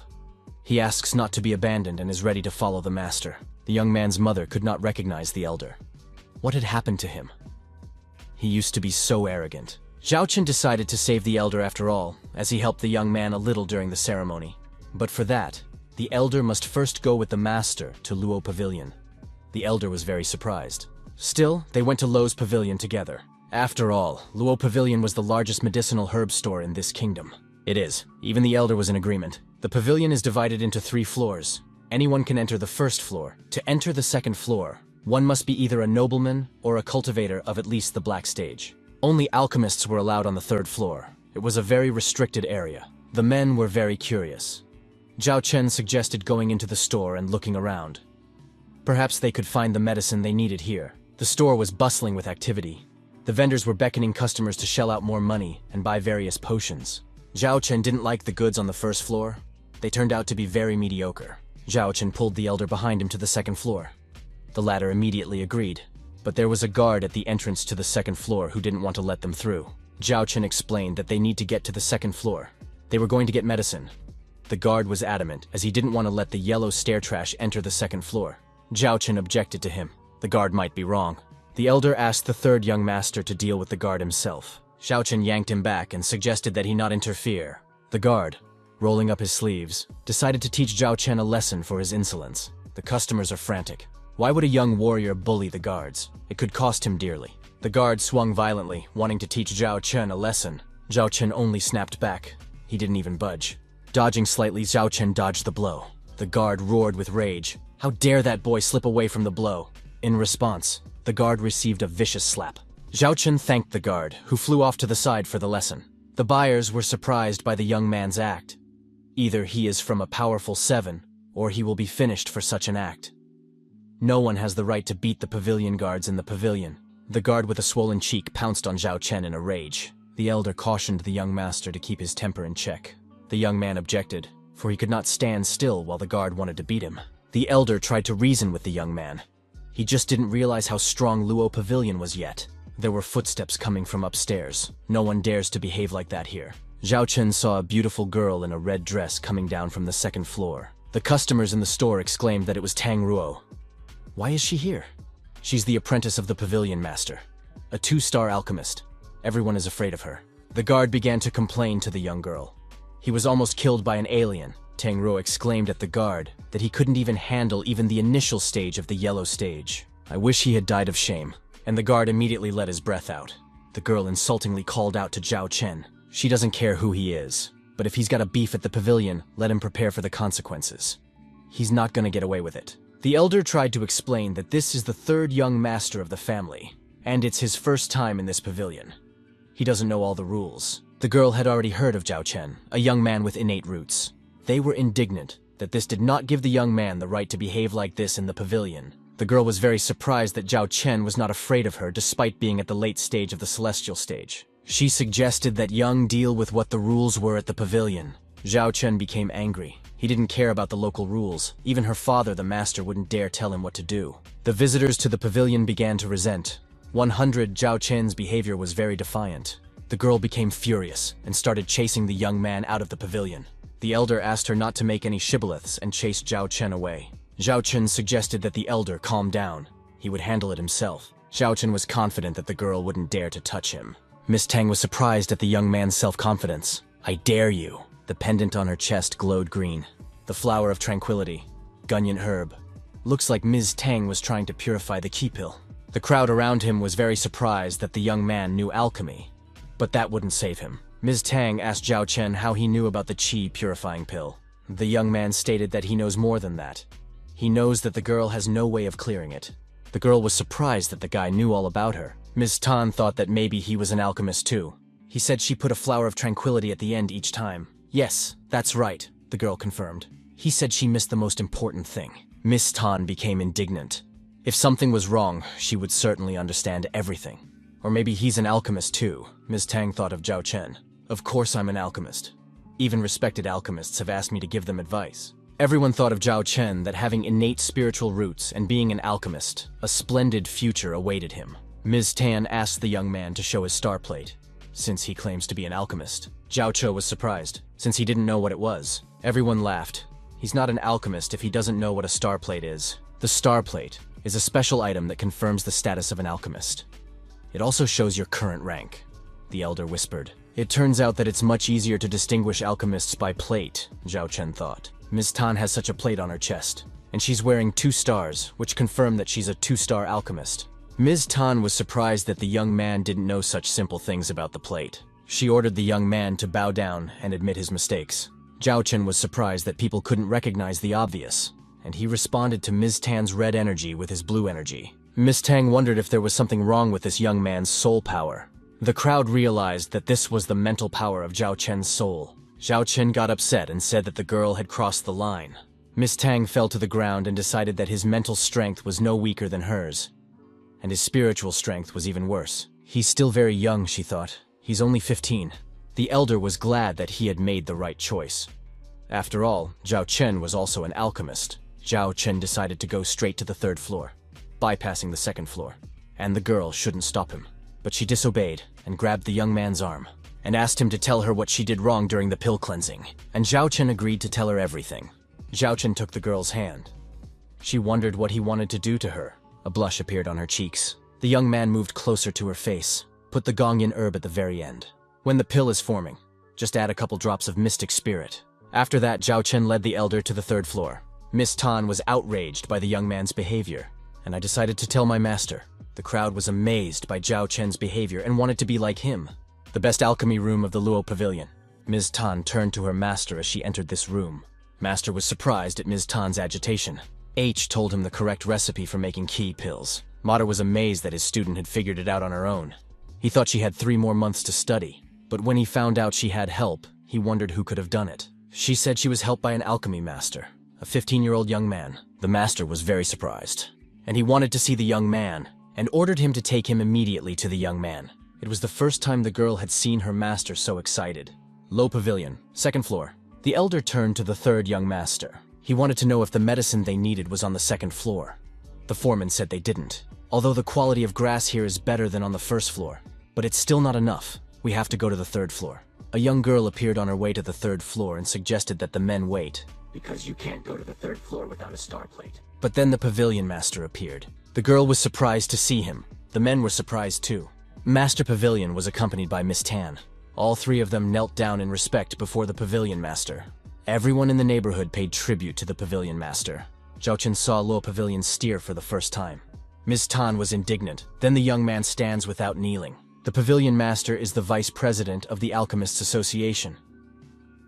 He asks not to be abandoned and is ready to follow the master. The young man's mother could not recognize the elder. What had happened to him? He used to be so arrogant. Zhao Chen decided to save the elder after all, as he helped the young man a little during the ceremony. But for that, the elder must first go with the master to Luo Pavilion. The elder was very surprised. Still, they went to Luo's pavilion together. After all, Luo Pavilion was the largest medicinal herb store in this kingdom. It is. Even the elder was in agreement. The pavilion is divided into 3 floors. Anyone can enter the first floor. To enter the second floor, one must be either a nobleman or a cultivator of at least the black stage. Only alchemists were allowed on the 3rd floor. It was a very restricted area. The men were very curious. Zhao Chen suggested going into the store and looking around. Perhaps they could find the medicine they needed here. The store was bustling with activity. The vendors were beckoning customers to shell out more money and buy various potions. Zhao Chen didn't like the goods on the 1st floor. They turned out to be very mediocre. Zhao Chen pulled the elder behind him to the 2nd floor. The latter immediately agreed, but there was a guard at the entrance to the 2nd floor who didn't want to let them through. Zhao Chen explained that they need to get to the 2nd floor. They were going to get medicine. The guard was adamant, as he didn't want to let the yellow stair trash enter the 2nd floor. Zhao Chen objected to him. The guard might be wrong. The elder asked the 3rd young master to deal with the guard himself. Zhao Chen yanked him back and suggested that he not interfere. The guard, rolling up his sleeves, decided to teach Zhao Chen a lesson for his insolence. The customers are frantic. Why would a young warrior bully the guards? It could cost him dearly. The guard swung violently, wanting to teach Zhao Chen a lesson. Zhao Chen only snapped back. He didn't even budge. Dodging slightly, Zhao Chen dodged the blow. The guard roared with rage. How dare that boy slip away from the blow? In response, the guard received a vicious slap. Zhao Chen thanked the guard, who flew off to the side for the lesson. The buyers were surprised by the young man's act. Either he is from a powerful 7, or he will be finished for such an act. No one has the right to beat the pavilion guards in the pavilion. The guard with a swollen cheek pounced on Zhao Chen in a rage. The elder cautioned the young master to keep his temper in check. The young man objected, for he could not stand still while the guard wanted to beat him. The elder tried to reason with the young man. He just didn't realize how strong Luo Pavilion was yet. There were footsteps coming from upstairs. No one dares to behave like that here. Zhao Chen saw a beautiful girl in a red dress coming down from the 2nd floor. The customers in the store exclaimed that it was Tang Ruo. Why is she here? She's the apprentice of the pavilion master. A 2-star alchemist. Everyone is afraid of her. The guard began to complain to the young girl. He was almost killed by an alien. Tang Ruo exclaimed at the guard that he couldn't even handle even the initial stage of the yellow stage. I wish he had died of shame. And the guard immediately let his breath out. The girl insultingly called out to Zhao Chen. She doesn't care who he is, but if he's got a beef at the pavilion, let him prepare for the consequences. He's not gonna get away with it. The elder tried to explain that this is the 3rd young master of the family, and it's his first time in this pavilion. He doesn't know all the rules. The girl had already heard of Zhao Chen, a young man with innate roots. They were indignant that this did not give the young man the right to behave like this in the pavilion. The girl was very surprised that Zhao Chen was not afraid of her despite being at the late stage of the celestial stage. She suggested that Young deal with what the rules were at the pavilion. Zhao Chen became angry. He didn't care about the local rules. Even her father, the master, wouldn't dare tell him what to do. The visitors to the pavilion began to resent. 100 Zhao Chen's behavior was very defiant. The girl became furious and started chasing the young man out of the pavilion. The elder asked her not to make any shibboleths and chased Zhao Chen away. Zhao Chen suggested that the elder calm down. He would handle it himself. Zhao Chen was confident that the girl wouldn't dare to touch him. Miss Tang was surprised at the young man's self-confidence. I dare you. The pendant on her chest glowed green. The flower of tranquility. Gunyan herb. Looks like Ms. Tang was trying to purify the qi pill. The crowd around him was very surprised that the young man knew alchemy. But that wouldn't save him. Ms. Tang asked Zhao Chen how he knew about the qi purifying pill. The young man stated that he knows more than that. He knows that the girl has no way of clearing it. The girl was surprised that the guy knew all about her. Ms. Tan thought that maybe he was an alchemist too. He said she put a flower of tranquility at the end each time. Yes, that's right, the girl confirmed. He said she missed the most important thing. Miss Tan became indignant. If something was wrong, she would certainly understand everything. Or maybe he's an alchemist too, Ms. Tang thought of Zhao Chen. Of course I'm an alchemist. Even respected alchemists have asked me to give them advice. Everyone thought of Zhao Chen that having innate spiritual roots and being an alchemist, a splendid future awaited him. Ms. Tan asked the young man to show his star plate, since he claims to be an alchemist. Zhao Cho was surprised, since he didn't know what it was. Everyone laughed. He's not an alchemist if he doesn't know what a star plate is. The star plate is a special item that confirms the status of an alchemist. It also shows your current rank, the elder whispered. It turns out that it's much easier to distinguish alchemists by plate, Zhao Chen thought. Ms. Tan has such a plate on her chest, and she's wearing 2 stars, which confirm that she's a 2-star alchemist. Ms. Tan was surprised that the young man didn't know such simple things about the plate. She ordered the young man to bow down and admit his mistakes. Zhao Chen was surprised that people couldn't recognize the obvious, and he responded to Ms. Tan's red energy with his blue energy. Ms. Tang wondered if there was something wrong with this young man's soul power. The crowd realized that this was the mental power of Zhao Chen's soul. Zhao Chen got upset and said that the girl had crossed the line. Ms. Tang fell to the ground and decided that his mental strength was no weaker than hers, and his spiritual strength was even worse. He's still very young, she thought. He's only 15. The elder was glad that he had made the right choice. After all, Zhao Chen was also an alchemist. Zhao Chen decided to go straight to the 3rd floor, bypassing the 2nd floor. And the girl shouldn't stop him. But she disobeyed and grabbed the young man's arm and asked him to tell her what she did wrong during the pill cleansing. And Zhao Chen agreed to tell her everything. Zhao Chen took the girl's hand. She wondered what he wanted to do to her. A blush appeared on her cheeks. The young man moved closer to her face. Put the Gongyin herb at the very end. When the pill is forming, just add a couple drops of mystic spirit. After that, Zhao Chen led the elder to the 3rd floor. Miss Tan was outraged by the young man's behavior, and I decided to tell my master. The crowd was amazed by Zhao Chen's behavior and wanted to be like him. The best alchemy room of the Luo Pavilion. Ms. Tan turned to her master as she entered this room. Master was surprised at Ms. Tan's agitation. H told him the correct recipe for making key pills. Mata was amazed that his student had figured it out on her own. He thought she had 3 more months to study, but when he found out she had help, he wondered who could have done it. She said she was helped by an alchemy master, a 15-year-old young man. The master was very surprised, and he wanted to see the young man, and ordered him to take him immediately to the young man. It was the first time the girl had seen her master so excited. Low Pavilion, 2nd floor. The elder turned to the 3rd young master. He wanted to know if the medicine they needed was on the 2nd floor. The foreman said they didn't. Although the quality of grass here is better than on the 1st floor, but it's still not enough. We have to go to the 3rd floor. A young girl appeared on her way to the 3rd floor and suggested that the men wait, because you can't go to the 3rd floor without a star plate. But then the pavilion master appeared. The girl was surprised to see him. The men were surprised too. Master Pavilion was accompanied by Miss Tan. All 3 of them knelt down in respect before the pavilion master. Everyone in the neighborhood paid tribute to the pavilion master. Zhao Chen saw Luo Pavilion steer for the first time. Ms. Tan was indignant. Then the young man stands without kneeling. The pavilion master is the vice president of the Alchemists Association.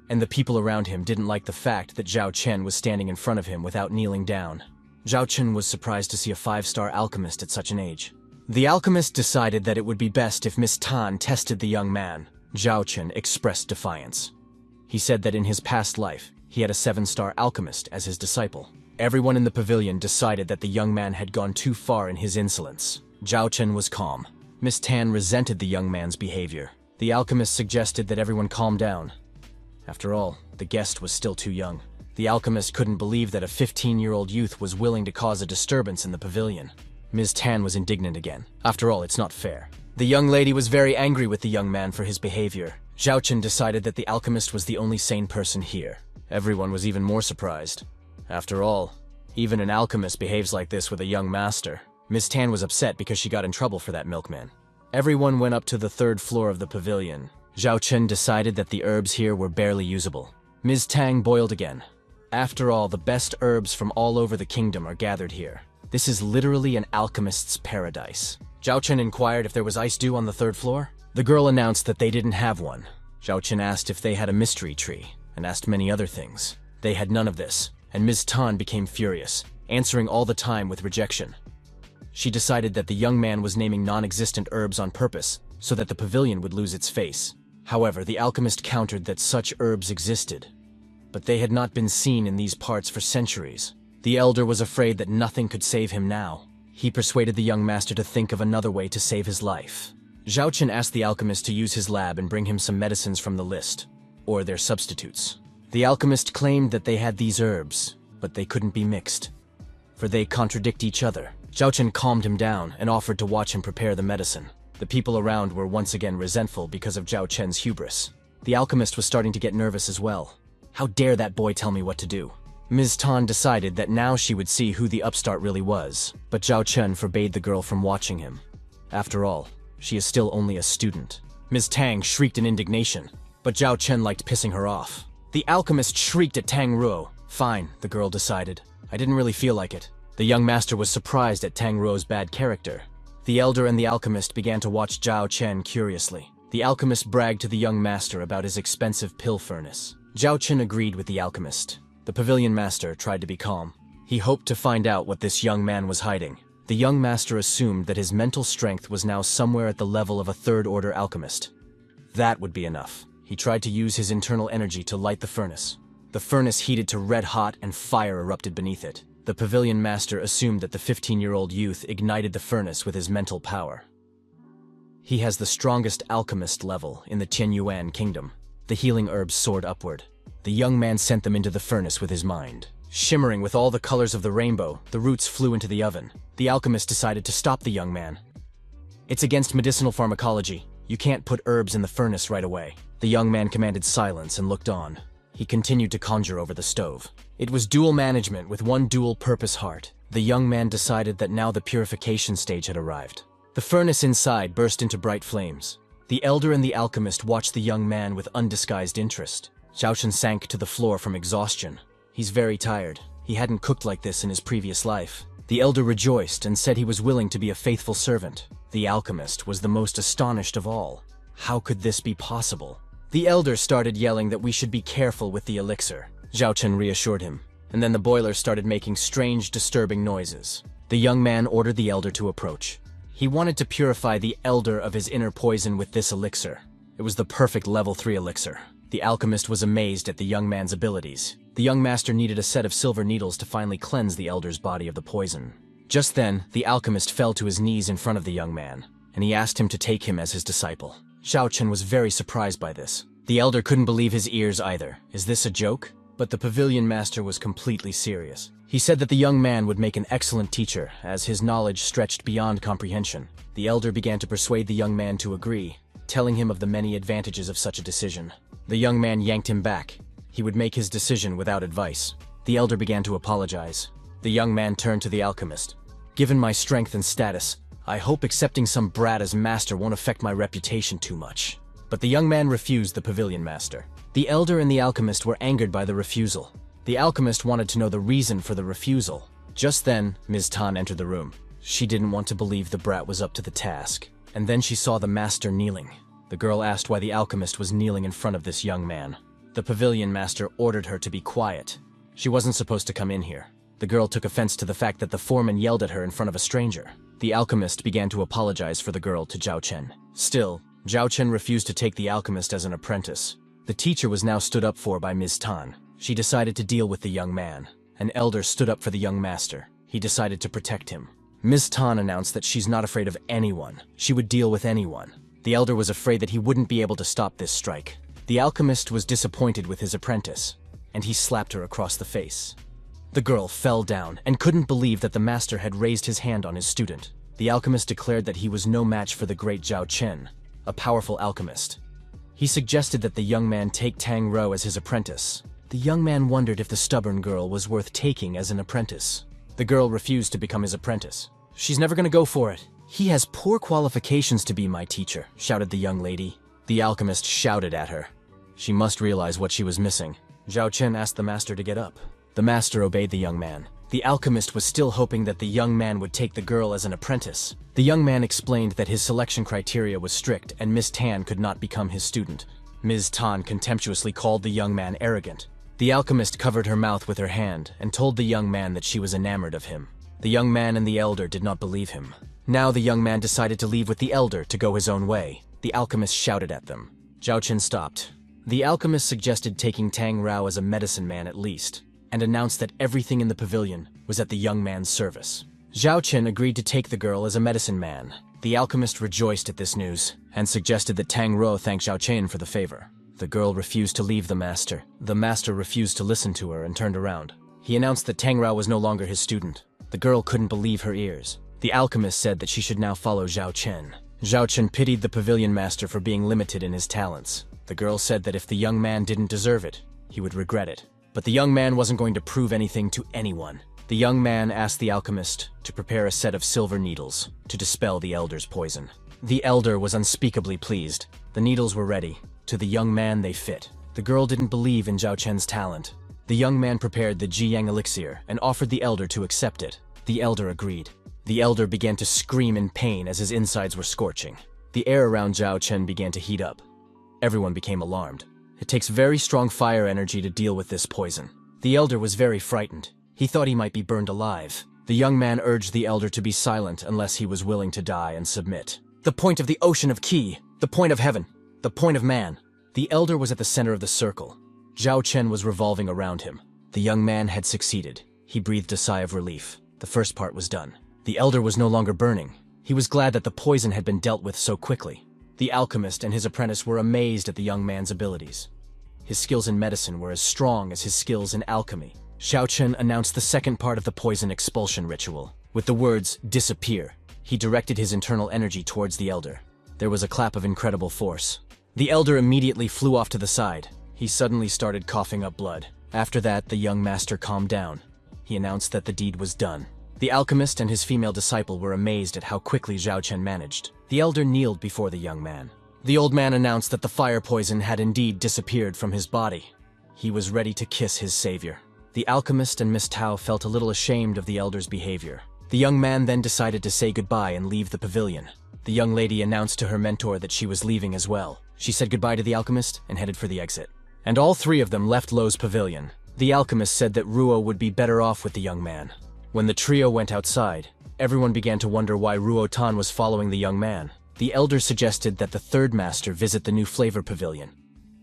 And the people around him didn't like the fact that Zhao Chen was standing in front of him without kneeling down. Zhao Chen was surprised to see a 5-star alchemist at such an age. The alchemist decided that it would be best if Miss Tan tested the young man. Zhao Chen expressed defiance. He said that in his past life, he had a 7-star alchemist as his disciple. Everyone in the pavilion decided that the young man had gone too far in his insolence. Zhao Chen was calm. Miss Tan resented the young man's behavior. The alchemist suggested that everyone calm down. After all, the guest was still too young. The alchemist couldn't believe that a 15-year-old youth was willing to cause a disturbance in the pavilion. Ms. Tan was indignant again. After all, it's not fair. The young lady was very angry with the young man for his behavior. Zhao Chen decided that the alchemist was the only sane person here. Everyone was even more surprised. After all, even an alchemist behaves like this with a young master. Ms. Tan was upset because she got in trouble for that milkman. Everyone went up to the 3rd floor of the pavilion. Zhao Chen decided that the herbs here were barely usable. Ms. Tang boiled again. After all, the best herbs from all over the kingdom are gathered here. This is literally an alchemist's paradise. Zhao Chen inquired if there was ice dew on the 3rd floor. The girl announced that they didn't have one. Zhao Chen asked if they had a mystery tree, and asked many other things. They had none of this, and Ms. Tan became furious, answering all the time with rejection. She decided that the young man was naming non-existent herbs on purpose, so that the pavilion would lose its face. However, the alchemist countered that such herbs existed, but they had not been seen in these parts for centuries. The elder was afraid that nothing could save him now. He persuaded the young master to think of another way to save his life. Zhao Chen asked the alchemist to use his lab and bring him some medicines from the list, or their substitutes. The alchemist claimed that they had these herbs, but they couldn't be mixed, for they contradict each other. Zhao Chen calmed him down and offered to watch him prepare the medicine. The people around were once again resentful because of Zhao Chen's hubris. The alchemist was starting to get nervous as well. How dare that boy tell me what to do? Ms. Tan decided that now she would see who the upstart really was, but Zhao Chen forbade the girl from watching him. After all, she is still only a student. Ms. Tang shrieked in indignation, but Zhao Chen liked pissing her off. The alchemist shrieked at Tang Ruo. Fine, the girl decided. I didn't really feel like it. The young master was surprised at Tang Ruo's bad character. The elder and the alchemist began to watch Zhao Chen curiously. The alchemist bragged to the young master about his expensive pill furnace. Zhao Chen agreed with the alchemist. The pavilion master tried to be calm. He hoped to find out what this young man was hiding. The young master assumed that his mental strength was now somewhere at the level of a third-order alchemist. That would be enough. He tried to use his internal energy to light the furnace. The furnace heated to red hot and fire erupted beneath it. The pavilion master assumed that the 15-year-old youth ignited the furnace with his mental power. He has the strongest alchemist level in the Qianyuan kingdom. The healing herbs soared upward. The young man sent them into the furnace with his mind. Shimmering with all the colors of the rainbow, the roots flew into the oven. The alchemist decided to stop the young man. It's against medicinal pharmacology. You can't put herbs in the furnace right away. The young man commanded silence and looked on. He continued to conjure over the stove. It was dual management with one dual-purpose heart. The young man decided that now the purification stage had arrived. The furnace inside burst into bright flames. The elder and the alchemist watched the young man with undisguised interest. Zhao Chen sank to the floor from exhaustion. He's very tired. He hadn't cooked like this in his previous life. The elder rejoiced and said he was willing to be a faithful servant. The alchemist was the most astonished of all. How could this be possible? The elder started yelling that we should be careful with the elixir. Zhao Chen reassured him, and then the boiler started making strange, disturbing noises. The young man ordered the elder to approach. He wanted to purify the elder of his inner poison with this elixir. It was the perfect level 3 elixir. The alchemist was amazed at the young man's abilities. The young master needed a set of silver needles to finally cleanse the elder's body of the poison. Just then, the alchemist fell to his knees in front of the young man, and he asked him to take him as his disciple. Zhao Chen was very surprised by this. The elder couldn't believe his ears either. Is this a joke? But the pavilion master was completely serious. He said that the young man would make an excellent teacher, as his knowledge stretched beyond comprehension. The elder began to persuade the young man to agree, telling him of the many advantages of such a decision. The young man yanked him back. He would make his decision without advice. The elder began to apologize. The young man turned to the alchemist. Given my strength and status, I hope accepting some brat as master won't affect my reputation too much. But the young man refused the pavilion master. The elder and the alchemist were angered by the refusal. The alchemist wanted to know the reason for the refusal. Just then, Ms. Tan entered the room. She didn't want to believe the brat was up to the task. And then she saw the master kneeling. The girl asked why the alchemist was kneeling in front of this young man. The pavilion master ordered her to be quiet. She wasn't supposed to come in here. The girl took offense to the fact that the foreman yelled at her in front of a stranger. The alchemist began to apologize for the girl to Zhao Chen. Still, Zhao Chen refused to take the alchemist as an apprentice. The teacher was now stood up for by Ms. Tan. She decided to deal with the young man. An elder stood up for the young master. He decided to protect him. Ms. Tan announced that she's not afraid of anyone. She would deal with anyone. The elder was afraid that he wouldn't be able to stop this strike. The alchemist was disappointed with his apprentice, and he slapped her across the face. The girl fell down and couldn't believe that the master had raised his hand on his student. The alchemist declared that he was no match for the great Zhao Chen, a powerful alchemist. He suggested that the young man take Tang Rou as his apprentice. The young man wondered if the stubborn girl was worth taking as an apprentice. The girl refused to become his apprentice. She's never gonna go for it. He has poor qualifications to be my teacher, shouted the young lady. The alchemist shouted at her. She must realize what she was missing. Zhao Chen asked the master to get up. The master obeyed the young man. The alchemist was still hoping that the young man would take the girl as an apprentice. The young man explained that his selection criteria was strict and Miss Tan could not become his student. Ms. Tan contemptuously called the young man arrogant. The alchemist covered her mouth with her hand and told the young man that she was enamored of him. The young man and the elder did not believe him. Now the young man decided to leave with the elder to go his own way. The alchemist shouted at them. Zhao Chen stopped. The alchemist suggested taking Tang Rou as a medicine man at least, and announced that everything in the pavilion was at the young man's service. Zhao Chen agreed to take the girl as a medicine man. The alchemist rejoiced at this news, and suggested that Tang Rou thank Zhao Chen for the favor. The girl refused to leave the master. The master refused to listen to her and turned around. He announced that Tang Rou was no longer his student. The girl couldn't believe her ears. The alchemist said that she should now follow Zhao Chen. Zhao Chen pitied the pavilion master for being limited in his talents. The girl said that if the young man didn't deserve it, he would regret it. But the young man wasn't going to prove anything to anyone. The young man asked the alchemist to prepare a set of silver needles to dispel the elder's poison. The elder was unspeakably pleased. The needles were ready. To the young man they fit. The girl didn't believe in Zhao Chen's talent. The young man prepared the Jiyang elixir and offered the elder to accept it. The elder agreed. The elder began to scream in pain as his insides were scorching. The air around Zhao Chen began to heat up. Everyone became alarmed. It takes very strong fire energy to deal with this poison. The elder was very frightened. He thought he might be burned alive. The young man urged the elder to be silent unless he was willing to die and submit. The point of the ocean of Qi, the point of heaven, the point of man. The elder was at the center of the circle. Zhao Chen was revolving around him. The young man had succeeded. He breathed a sigh of relief. The first part was done. The elder was no longer burning. He was glad that the poison had been dealt with so quickly. The alchemist and his apprentice were amazed at the young man's abilities. His skills in medicine were as strong as his skills in alchemy. Zhao Chen announced the second part of the poison expulsion ritual. With the words, "disappear," he directed his internal energy towards the elder. There was a clap of incredible force. The elder immediately flew off to the side. He suddenly started coughing up blood. After that, the young master calmed down. He announced that the deed was done. The alchemist and his female disciple were amazed at how quickly Zhao Chen managed. The elder kneeled before the young man. The old man announced that the fire poison had indeed disappeared from his body. He was ready to kiss his savior. The alchemist and Miss Tao felt a little ashamed of the elder's behavior. The young man then decided to say goodbye and leave the pavilion. The young lady announced to her mentor that she was leaving as well. She said goodbye to the alchemist and headed for the exit. And all three of them left Lo's pavilion. The alchemist said that Ruo would be better off with the young man. When the trio went outside, everyone began to wonder why Ruo Tan was following the young man. The elder suggested that the third master visit the new flavor pavilion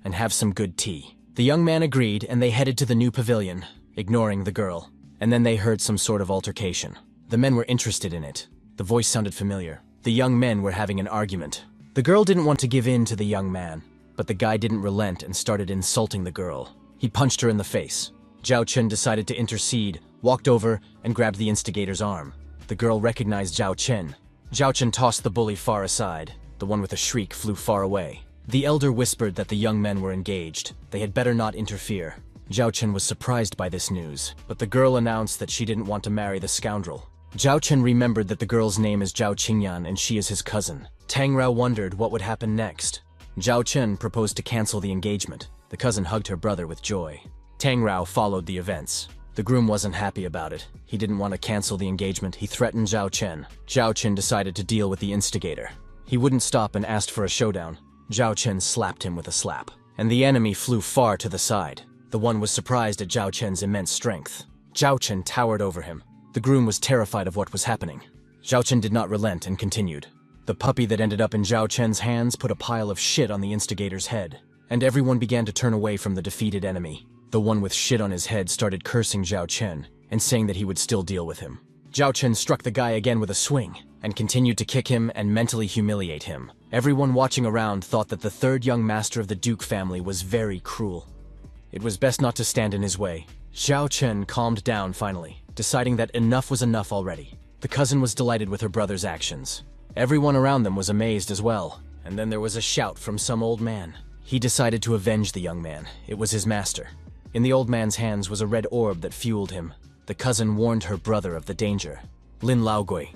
and have some good tea. The young man agreed and they headed to the new pavilion, ignoring the girl. And then they heard some sort of altercation. The men were interested in it. The voice sounded familiar. The young men were having an argument. The girl didn't want to give in to the young man, but the guy didn't relent and started insulting the girl. He punched her in the face. Zhao Chen decided to intercede, walked over, and grabbed the instigator's arm. The girl recognized Zhao Chen. Zhao Chen tossed the bully far aside. The one with a shriek flew far away. The elder whispered that the young men were engaged. They had better not interfere. Zhao Chen was surprised by this news, but the girl announced that she didn't want to marry the scoundrel. Zhao Chen remembered that the girl's name is Zhao Qingyan and she is his cousin. Tang Rao wondered what would happen next. Zhao Chen proposed to cancel the engagement. The cousin hugged her brother with joy. Tang Rao followed the events. The groom wasn't happy about it. He didn't want to cancel the engagement. He threatened Zhao Chen. Zhao Chen decided to deal with the instigator. He wouldn't stop and asked for a showdown. Zhao Chen slapped him with a slap, and the enemy flew far to the side. The one was surprised at Zhao Chen's immense strength. Zhao Chen towered over him. The groom was terrified of what was happening. Zhao Chen did not relent and continued. The puppy that ended up in Zhao Chen's hands put a pile of shit on the instigator's head, and everyone began to turn away from the defeated enemy. The one with shit on his head started cursing Zhao Chen and saying that he would still deal with him. Zhao Chen struck the guy again with a swing and continued to kick him and mentally humiliate him. Everyone watching around thought that the third young master of the Duke family was very cruel. It was best not to stand in his way. Zhao Chen calmed down finally, deciding that enough was enough already. The cousin was delighted with her brother's actions. Everyone around them was amazed as well. And then there was a shout from some old man. He decided to avenge the young man. It was his master. In the old man's hands was a red orb that fueled him. The cousin warned her brother of the danger. Lin Laogui.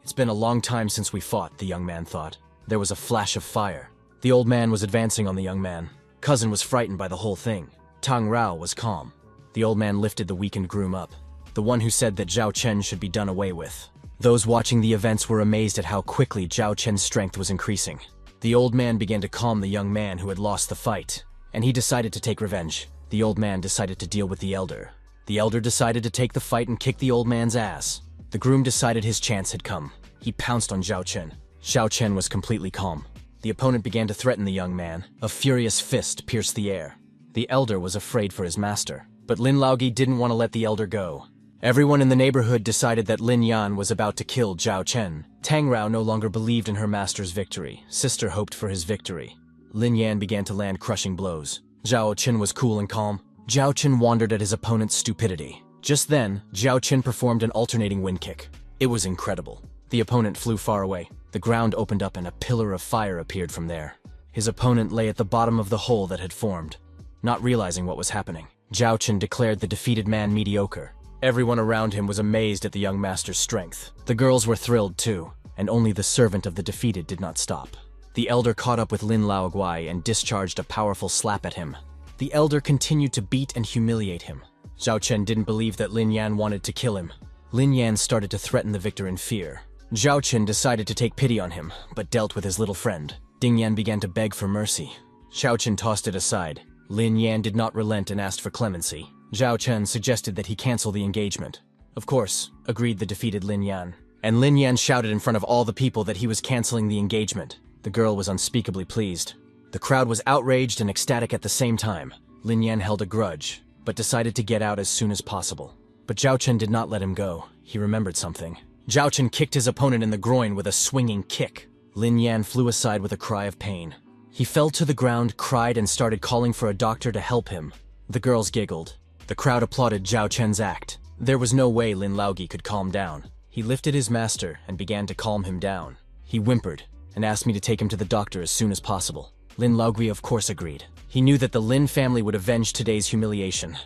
It's been a long time since we fought, the young man thought. There was a flash of fire. The old man was advancing on the young man. Cousin was frightened by the whole thing. Tang Rao was calm. The old man lifted the weakened groom up, the one who said that Zhao Chen should be done away with. Those watching the events were amazed at how quickly Zhao Chen's strength was increasing. The old man began to calm the young man who had lost the fight, and he decided to take revenge. The old man decided to deal with the elder. The elder decided to take the fight and kick the old man's ass. The groom decided his chance had come. He pounced on Zhao Chen. Zhao Chen was completely calm. The opponent began to threaten the young man. A furious fist pierced the air. The elder was afraid for his master, but Lin Laogi didn't want to let the elder go. Everyone in the neighborhood decided that Lin Yan was about to kill Zhao Chen. Tang Rao no longer believed in her master's victory. Sister hoped for his victory. Lin Yan began to land crushing blows. Zhao Chen was cool and calm. Zhao Chen wondered at his opponent's stupidity. Just then, Zhao Chen performed an alternating wind kick. It was incredible. The opponent flew far away. The ground opened up and a pillar of fire appeared from there. His opponent lay at the bottom of the hole that had formed. Not realizing what was happening, Zhao Chen declared the defeated man mediocre. Everyone around him was amazed at the young master's strength. The girls were thrilled too, and only the servant of the defeated did not stop. The elder caught up with Lin Laoguai and discharged a powerful slap at him. The elder continued to beat and humiliate him. Zhao Chen didn't believe that Lin Yan wanted to kill him. Lin Yan started to threaten the victor in fear. Zhao Chen decided to take pity on him, but dealt with his little friend. Ding Yan began to beg for mercy. Xiao Chen tossed it aside. Lin Yan did not relent and asked for clemency. Zhao Chen suggested that he cancel the engagement. Of course, agreed the defeated Lin Yan. And Lin Yan shouted in front of all the people that he was canceling the engagement. The girl was unspeakably pleased. The crowd was outraged and ecstatic at the same time. Lin Yan held a grudge, but decided to get out as soon as possible. But Zhao Chen did not let him go. He remembered something. Zhao Chen kicked his opponent in the groin with a swinging kick. Lin Yan flew aside with a cry of pain. He fell to the ground, cried, and started calling for a doctor to help him. The girls giggled. The crowd applauded Zhao Chen's act. There was no way Lin Laogi could calm down. He lifted his master and began to calm him down. He whimpered and asked me to take him to the doctor as soon as possible. Lin Laogi of course agreed. He knew that the Lin family would avenge today's humiliation.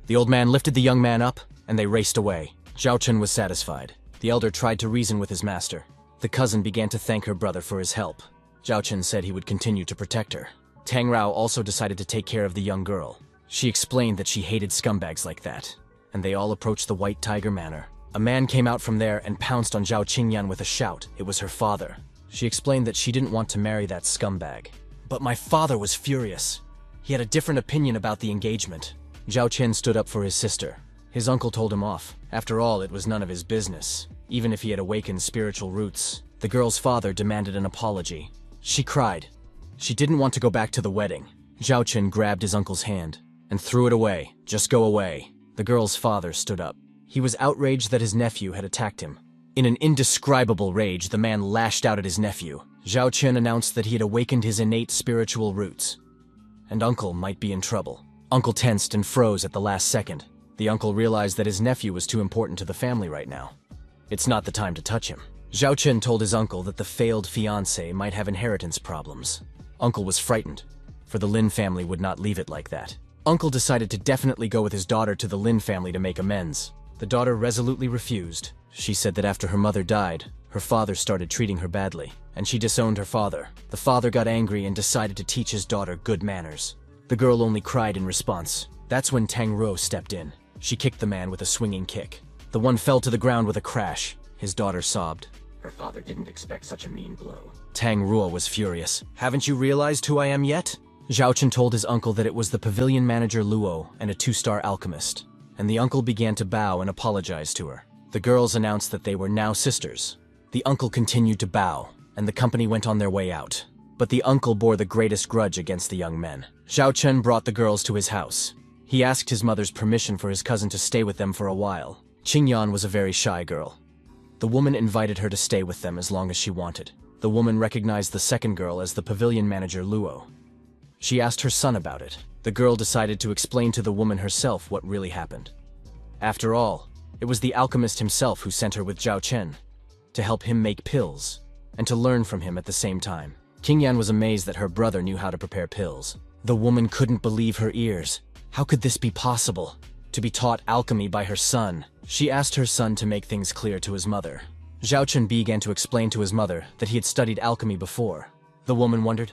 The old man lifted the young man up, and they raced away. Zhao Chen was satisfied. The elder tried to reason with his master. The cousin began to thank her brother for his help. Zhao Chen said he would continue to protect her. Tang Rao also decided to take care of the young girl. She explained that she hated scumbags like that, and they all approached the White Tiger Manor. A man came out from there and pounced on Zhao Qingyan with a shout. It was her father. She explained that she didn't want to marry that scumbag. But my father was furious. He had a different opinion about the engagement. Zhao Chen stood up for his sister. His uncle told him off. After all, it was none of his business. Even if he had awakened spiritual roots, the girl's father demanded an apology. She cried. She didn't want to go back to the wedding. Zhao Chen grabbed his uncle's hand and threw it away. Just go away. The girl's father stood up. He was outraged that his nephew had attacked him. In an indescribable rage, the man lashed out at his nephew. Zhao Chen announced that he had awakened his innate spiritual roots, and Uncle might be in trouble. Uncle tensed and froze at the last second. The uncle realized that his nephew was too important to the family right now. It's not the time to touch him. Zhao Chen told his uncle that the failed fiancé might have inheritance problems. Uncle was frightened, for the Lin family would not leave it like that. Uncle decided to definitely go with his daughter to the Lin family to make amends. The daughter resolutely refused. She said that after her mother died, her father started treating her badly, and she disowned her father. The father got angry and decided to teach his daughter good manners. The girl only cried in response. That's when Tang Ruo stepped in. She kicked the man with a swinging kick. The one fell to the ground with a crash. His daughter sobbed. Her father didn't expect such a mean blow. Tang Ruo was furious. Haven't you realized who I am yet? Zhao Chen told his uncle that it was the pavilion manager Luo and a 2-star alchemist, and the uncle began to bow and apologize to her. The girls announced that they were now sisters. The uncle continued to bow, and the company went on their way out. But the uncle bore the greatest grudge against the young men. Zhao Chen brought the girls to his house. He asked his mother's permission for his cousin to stay with them for a while. Qingyan was a very shy girl. The woman invited her to stay with them as long as she wanted. The woman recognized the second girl as the pavilion manager Luo. She asked her son about it. The girl decided to explain to the woman herself what really happened. After all, it was the alchemist himself who sent her with Zhao Chen, to help him make pills, and to learn from him at the same time. Qingyan was amazed that her brother knew how to prepare pills. The woman couldn't believe her ears. How could this be possible? To be taught alchemy by her son. She asked her son to make things clear to his mother. Zhao Chen began to explain to his mother that he had studied alchemy before. The woman wondered,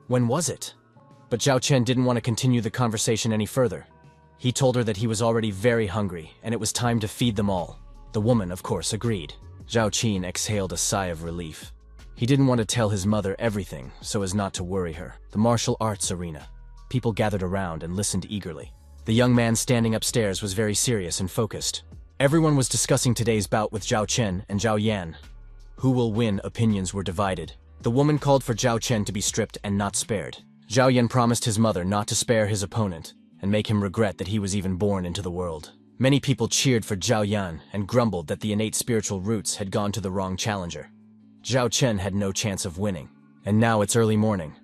when was it? But Zhao Chen didn't want to continue the conversation any further. He told her that he was already very hungry and it was time to feed them all. The woman, of course, agreed. Zhao Qin exhaled a sigh of relief. He didn't want to tell his mother everything so as not to worry her. The martial arts arena. People gathered around and listened eagerly. The young man standing upstairs was very serious and focused. Everyone was discussing today's bout with Zhao Chen and Zhao Yan. Who will win? Opinions were divided. The woman called for Zhao Chen to be stripped and not spared. Zhao Yan promised his mother not to spare his opponent and make him regret that he was even born into the world. Many people cheered for Zhao Yan and grumbled that the innate spiritual roots had gone to the wrong challenger. Zhao Chen had no chance of winning. And now it's early morning.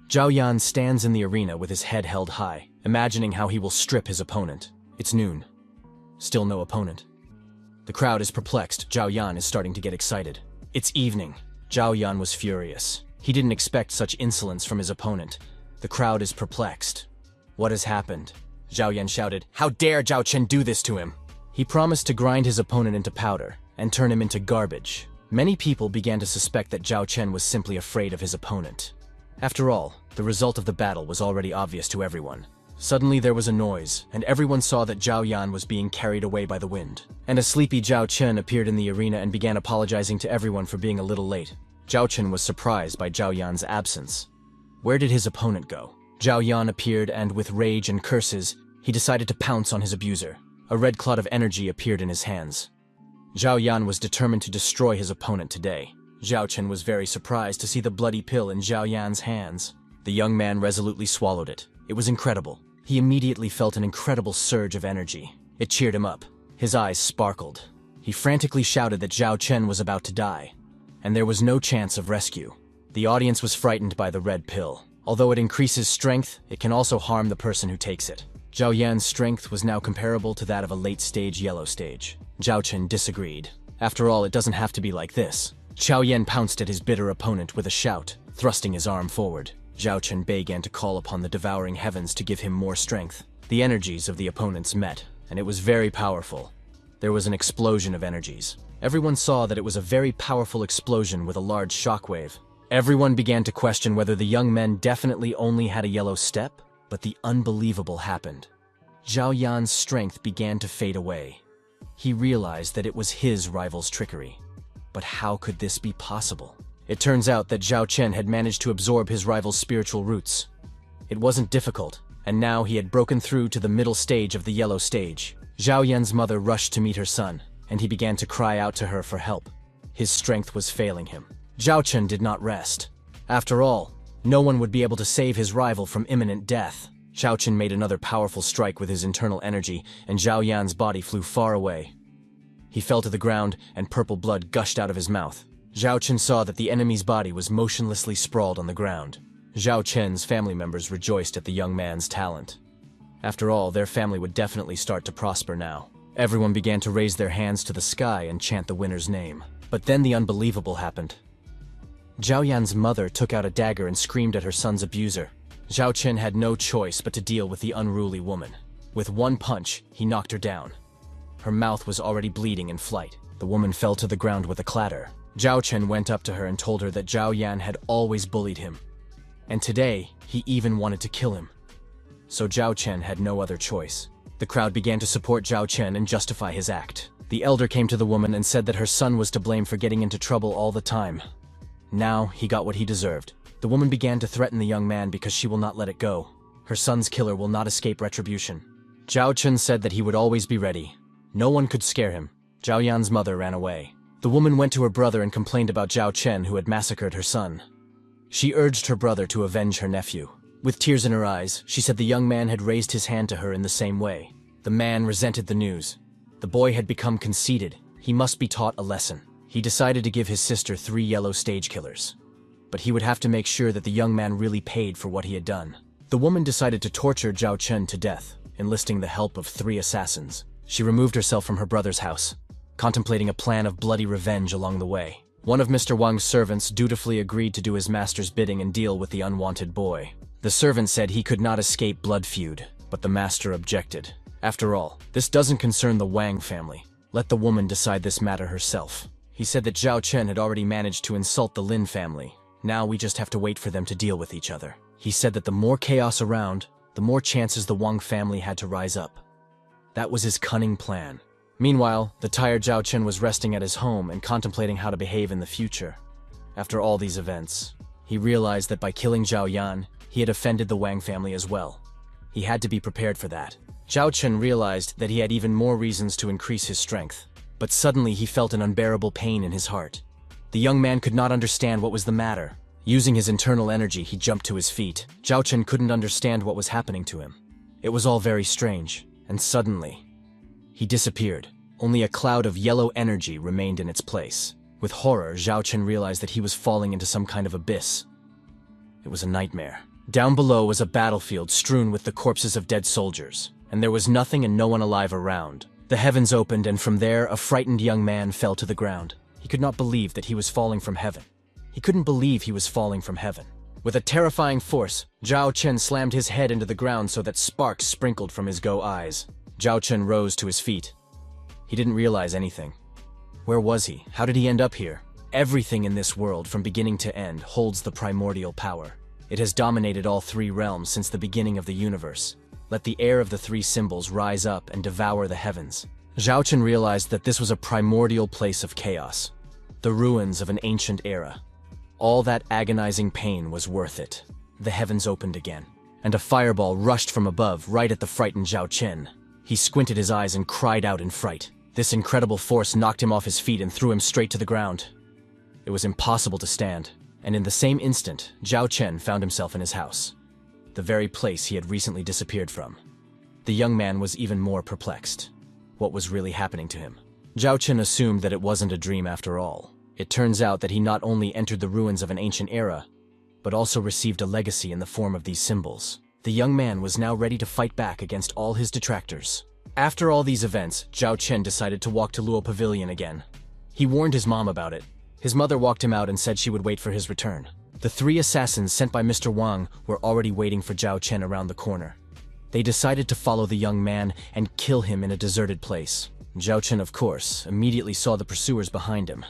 Zhao Yan stands in the arena with his head held high, imagining how he will strip his opponent. It's noon. Still no opponent. The crowd is perplexed. Zhao Yan is starting to get excited. It's evening. Zhao Yan was furious. He didn't expect such insolence from his opponent. The crowd is perplexed. What has happened? Zhao Yan shouted, "How dare Zhao Chen do this to him?" He promised to grind his opponent into powder and turn him into garbage. Many people began to suspect that Zhao Chen was simply afraid of his opponent. After all, the result of the battle was already obvious to everyone. Suddenly there was a noise, and everyone saw that Zhao Yan was being carried away by the wind. And a sleepy Zhao Chen appeared in the arena and began apologizing to everyone for being a little late. Zhao Chen was surprised by Zhao Yan's absence. Where did his opponent go? Zhao Yan appeared and, with rage and curses, he decided to pounce on his abuser. A red cloud of energy appeared in his hands. Zhao Yan was determined to destroy his opponent today. Zhao Chen was very surprised to see the bloody pill in Zhao Yan's hands. The young man resolutely swallowed it. It was incredible. He immediately felt an incredible surge of energy. It cheered him up. His eyes sparkled. He frantically shouted that Zhao Chen was about to die, and there was no chance of rescue. The audience was frightened by the red pill. Although it increases strength, it can also harm the person who takes it. Zhao Yan's strength was now comparable to that of a late-stage yellow stage. Zhao Chen disagreed. After all, it doesn't have to be like this. Zhao Yan pounced at his bitter opponent with a shout, thrusting his arm forward. Zhao Chen began to call upon the devouring heavens to give him more strength. The energies of the opponents met, and it was very powerful. There was an explosion of energies. Everyone saw that it was a very powerful explosion with a large shockwave. Everyone began to question whether the young men definitely only had a yellow step, but the unbelievable happened. Zhao Yan's strength began to fade away. He realized that it was his rival's trickery. But how could this be possible? It turns out that Zhao Chen had managed to absorb his rival's spiritual roots. It wasn't difficult, and now he had broken through to the middle stage of the yellow stage. Zhao Yan's mother rushed to meet her son, and he began to cry out to her for help. His strength was failing him. Zhao Chen did not rest. After all, no one would be able to save his rival from imminent death. Zhao Chen made another powerful strike with his internal energy, and Zhao Yan's body flew far away. He fell to the ground, and purple blood gushed out of his mouth. Zhao Chen saw that the enemy's body was motionlessly sprawled on the ground. Zhao Chen's family members rejoiced at the young man's talent. After all, their family would definitely start to prosper now. Everyone began to raise their hands to the sky and chant the winner's name. But then the unbelievable happened. Zhao Yan's mother took out a dagger and screamed at her son's abuser. Zhao Chen had no choice but to deal with the unruly woman. With one punch, he knocked her down. Her mouth was already bleeding in flight. The woman fell to the ground with a clatter. Zhao Chen went up to her and told her that Zhao Yan had always bullied him. And today, he even wanted to kill him. So Zhao Chen had no other choice. The crowd began to support Zhao Chen and justify his act. The elder came to the woman and said that her son was to blame for getting into trouble all the time. Now, he got what he deserved. The woman began to threaten the young man because she will not let it go. Her son's killer will not escape retribution. Zhao Chen said that he would always be ready. No one could scare him. Zhao Yan's mother ran away. The woman went to her brother and complained about Zhao Chen, who had massacred her son. She urged her brother to avenge her nephew. With tears in her eyes, she said the young man had raised his hand to her in the same way. The man resented the news. The boy had become conceited. He must be taught a lesson. He decided to give his sister 3 yellow stage killers. But he would have to make sure that the young man really paid for what he had done. The woman decided to torture Zhao Chen to death, enlisting the help of 3 assassins. She removed herself from her brother's house, contemplating a plan of bloody revenge along the way. One of Mr. Wang's servants dutifully agreed to do his master's bidding and deal with the unwanted boy. The servant said he could not escape blood feud, but the master objected. After all, this doesn't concern the Wang family. Let the woman decide this matter herself. He said that Zhao Chen had already managed to insult the Lin family. Now we just have to wait for them to deal with each other. He said that the more chaos around, the more chances the Wang family had to rise up. That was his cunning plan. Meanwhile, the tired Zhao Chen was resting at his home and contemplating how to behave in the future. After all these events, he realized that by killing Zhao Yan, he had offended the Wang family as well. He had to be prepared for that. Zhao Chen realized that he had even more reasons to increase his strength. But suddenly he felt an unbearable pain in his heart. The young man could not understand what was the matter. Using his internal energy, he jumped to his feet. Zhao Chen couldn't understand what was happening to him. It was all very strange, and suddenly, he disappeared. Only a cloud of yellow energy remained in its place. With horror, Zhao Chen realized that he was falling into some kind of abyss. It was a nightmare. Down below was a battlefield strewn with the corpses of dead soldiers, and there was nothing and no one alive around. The heavens opened, and from there, a frightened young man fell to the ground. He could not believe that he was falling from heaven. He couldn't believe he was falling from heaven. With a terrifying force, Zhao Chen slammed his head into the ground so that sparks sprinkled from his eyes. Zhao Chen rose to his feet. He didn't realize anything. Where was he? How did he end up here? Everything in this world, from beginning to end, holds the primordial power. It has dominated all 3 realms since the beginning of the universe. Let the air of the 3 symbols rise up and devour the heavens. Zhao Chen realized that this was a primordial place of chaos, the ruins of an ancient era. All that agonizing pain was worth it. The heavens opened again. and a fireball rushed from above right at the frightened Zhao Chen. He squinted his eyes and cried out in fright. This incredible force knocked him off his feet and threw him straight to the ground. It was impossible to stand, and in the same instant, Zhao Chen found himself in his house, the very place he had recently disappeared from. The young man was even more perplexed. What was really happening to him? Zhao Chen assumed that it wasn't a dream after all. It turns out that he not only entered the ruins of an ancient era, but also received a legacy in the form of these symbols. The young man was now ready to fight back against all his detractors. After all these events, Zhao Chen decided to walk to Luo Pavilion again. He warned his mom about it. His mother walked him out and said she would wait for his return. The 3 assassins sent by Mr. Wang were already waiting for Zhao Chen around the corner. They decided to follow the young man and kill him in a deserted place. Zhao Chen, of course, immediately saw the pursuers behind him.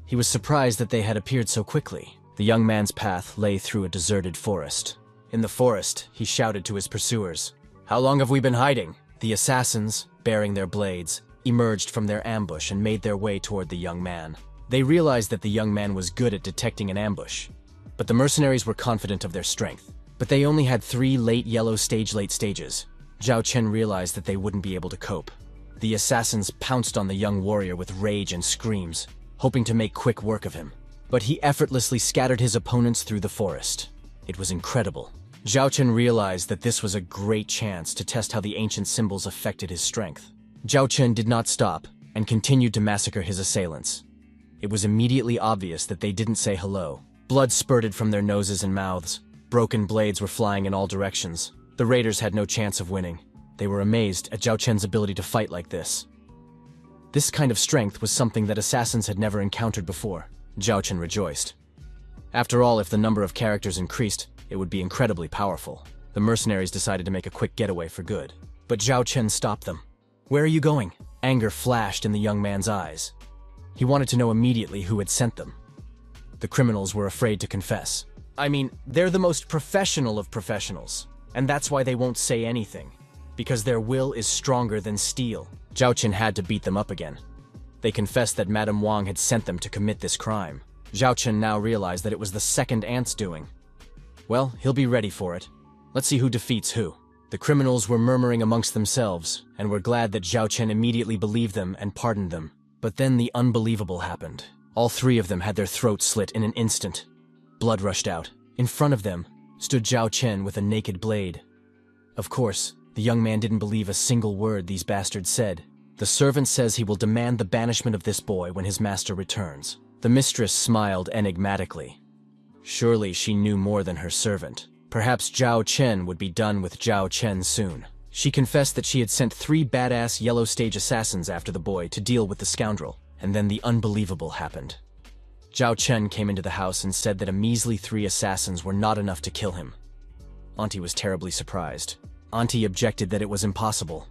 He was surprised that they had appeared so quickly. The young man's path lay through a deserted forest. In the forest, he shouted to his pursuers, "How long have we been hiding?" The assassins, bearing their blades, emerged from their ambush and made their way toward the young man. They realized that the young man was good at detecting an ambush, but the mercenaries were confident of their strength. But they only had 3 late stages. Zhao Chen realized that they wouldn't be able to cope. The assassins pounced on the young warrior with rage and screams, hoping to make quick work of him. But he effortlessly scattered his opponents through the forest. It was incredible. Zhao Chen realized that this was a great chance to test how the ancient symbols affected his strength. Zhao Chen did not stop and continued to massacre his assailants. It was immediately obvious that they didn't say hello. Blood spurted from their noses and mouths. Broken blades were flying in all directions. The raiders had no chance of winning. They were amazed at Zhao Chen's ability to fight like this. This kind of strength was something that assassins had never encountered before. Zhao Chen rejoiced. After all, if the number of characters increased, it would be incredibly powerful. The mercenaries decided to make a quick getaway for good. But Zhao Chen stopped them. "Where are you going?" Anger flashed in the young man's eyes. He wanted to know immediately who had sent them. The criminals were afraid to confess. I mean, they're the most professional of professionals, and that's why they won't say anything, because their will is stronger than steel. Zhao Chen had to beat them up again. They confessed that Madame Wang had sent them to commit this crime. Zhao Chen now realized that it was the second aunt's doing. Well, he'll be ready for it. Let's see who defeats who. The criminals were murmuring amongst themselves, and were glad that Zhao Chen immediately believed them and pardoned them. But then the unbelievable happened. All 3 of them had their throats slit in an instant. Blood rushed out. In front of them stood Zhao Chen with a naked blade. Of course, the young man didn't believe a single word these bastards said. The servant says he will demand the banishment of this boy when his master returns. The mistress smiled enigmatically. Surely she knew more than her servant. Perhaps Zhao Chen would be done with Zhao Chen soon. She confessed that she had sent 3 badass yellow stage assassins after the boy to deal with the scoundrel, and then the unbelievable happened. Zhao Chen came into the house and said that a measly 3 assassins were not enough to kill him. Auntie was terribly surprised. Auntie objected that it was impossible.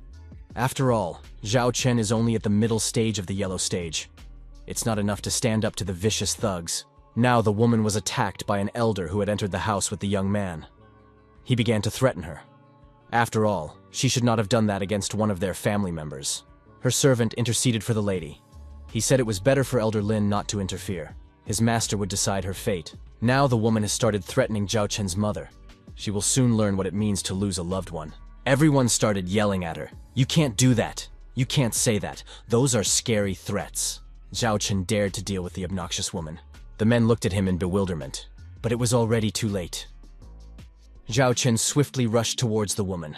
After all, Zhao Chen is only at the middle stage of the yellow stage. It's not enough to stand up to the vicious thugs. Now the woman was attacked by an elder who had entered the house with the young man. He began to threaten her. After all, she should not have done that against one of their family members. Her servant interceded for the lady. He said it was better for Elder Lin not to interfere. His master would decide her fate. Now the woman has started threatening Zhao Chen's mother. She will soon learn what it means to lose a loved one. Everyone started yelling at her. "You can't do that. You can't say that. Those are scary threats." Zhao Chen dared to deal with the obnoxious woman. The men looked at him in bewilderment, but it was already too late. Zhao Chen swiftly rushed towards the woman.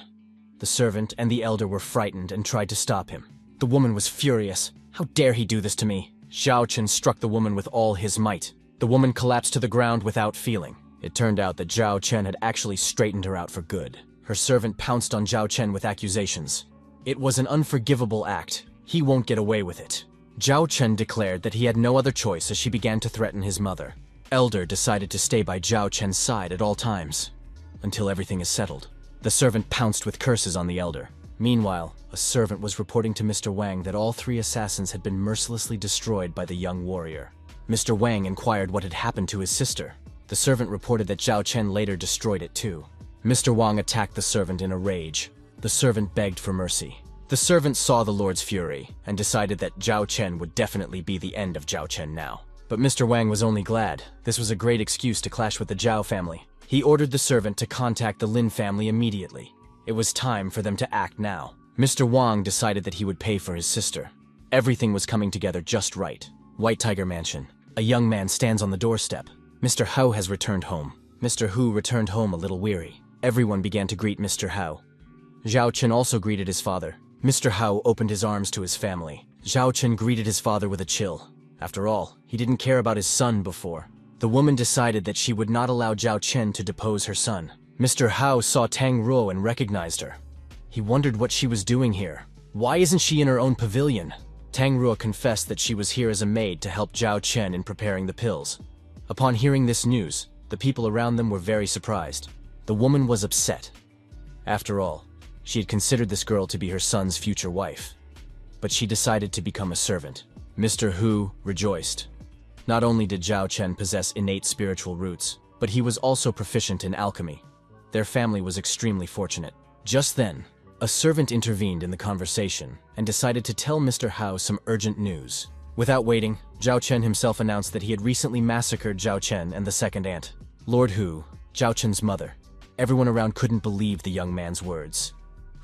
The servant and the elder were frightened and tried to stop him. The woman was furious. "How dare he do this to me?" Zhao Chen struck the woman with all his might. The woman collapsed to the ground without feeling. It turned out that Zhao Chen had actually straightened her out for good. Her servant pounced on Zhao Chen with accusations. It was an unforgivable act. He won't get away with it. Zhao Chen declared that he had no other choice as she began to threaten his mother. Elder decided to stay by Zhao Chen's side at all times, until everything is settled. The servant pounced with curses on the elder. Meanwhile, a servant was reporting to Mr. Wang that all 3 assassins had been mercilessly destroyed by the young warrior. Mr. Wang inquired what had happened to his sister. The servant reported that Zhao Chen later destroyed it too. Mr. Wang attacked the servant in a rage. The servant begged for mercy. The servant saw the Lord's fury and decided that Zhao Chen would definitely be the end of Zhao Chen now. But Mr. Wang was only glad. This was a great excuse to clash with the Zhao family. He ordered the servant to contact the Lin family immediately. It was time for them to act now. Mr. Wang decided that he would pay for his sister. Everything was coming together just right. White Tiger Mansion. A young man stands on the doorstep. Mr. Hao has returned home. Mr. Hu returned home a little weary. Everyone began to greet Mr. Hao. Zhao Chen also greeted his father. Mr. Hao opened his arms to his family. Zhao Chen greeted his father with a chill. After all, he didn't care about his son before. The woman decided that she would not allow Zhao Chen to depose her son. Mr. Hao saw Tang Ruo and recognized her. He wondered what she was doing here. Why isn't she in her own pavilion? Tang Ruo confessed that she was here as a maid to help Zhao Chen in preparing the pills. Upon hearing this news, the people around them were very surprised. The woman was upset. After all, she had considered this girl to be her son's future wife. But she decided to become a servant. Mr. Hu rejoiced. Not only did Zhao Chen possess innate spiritual roots, but he was also proficient in alchemy. Their family was extremely fortunate. Just then, a servant intervened in the conversation and decided to tell Mr. Hao some urgent news. Without waiting, Zhao Chen himself announced that he had recently massacred Zhao Chen and the second aunt, Lord Hu, Zhao Chen's mother. Everyone around couldn't believe the young man's words.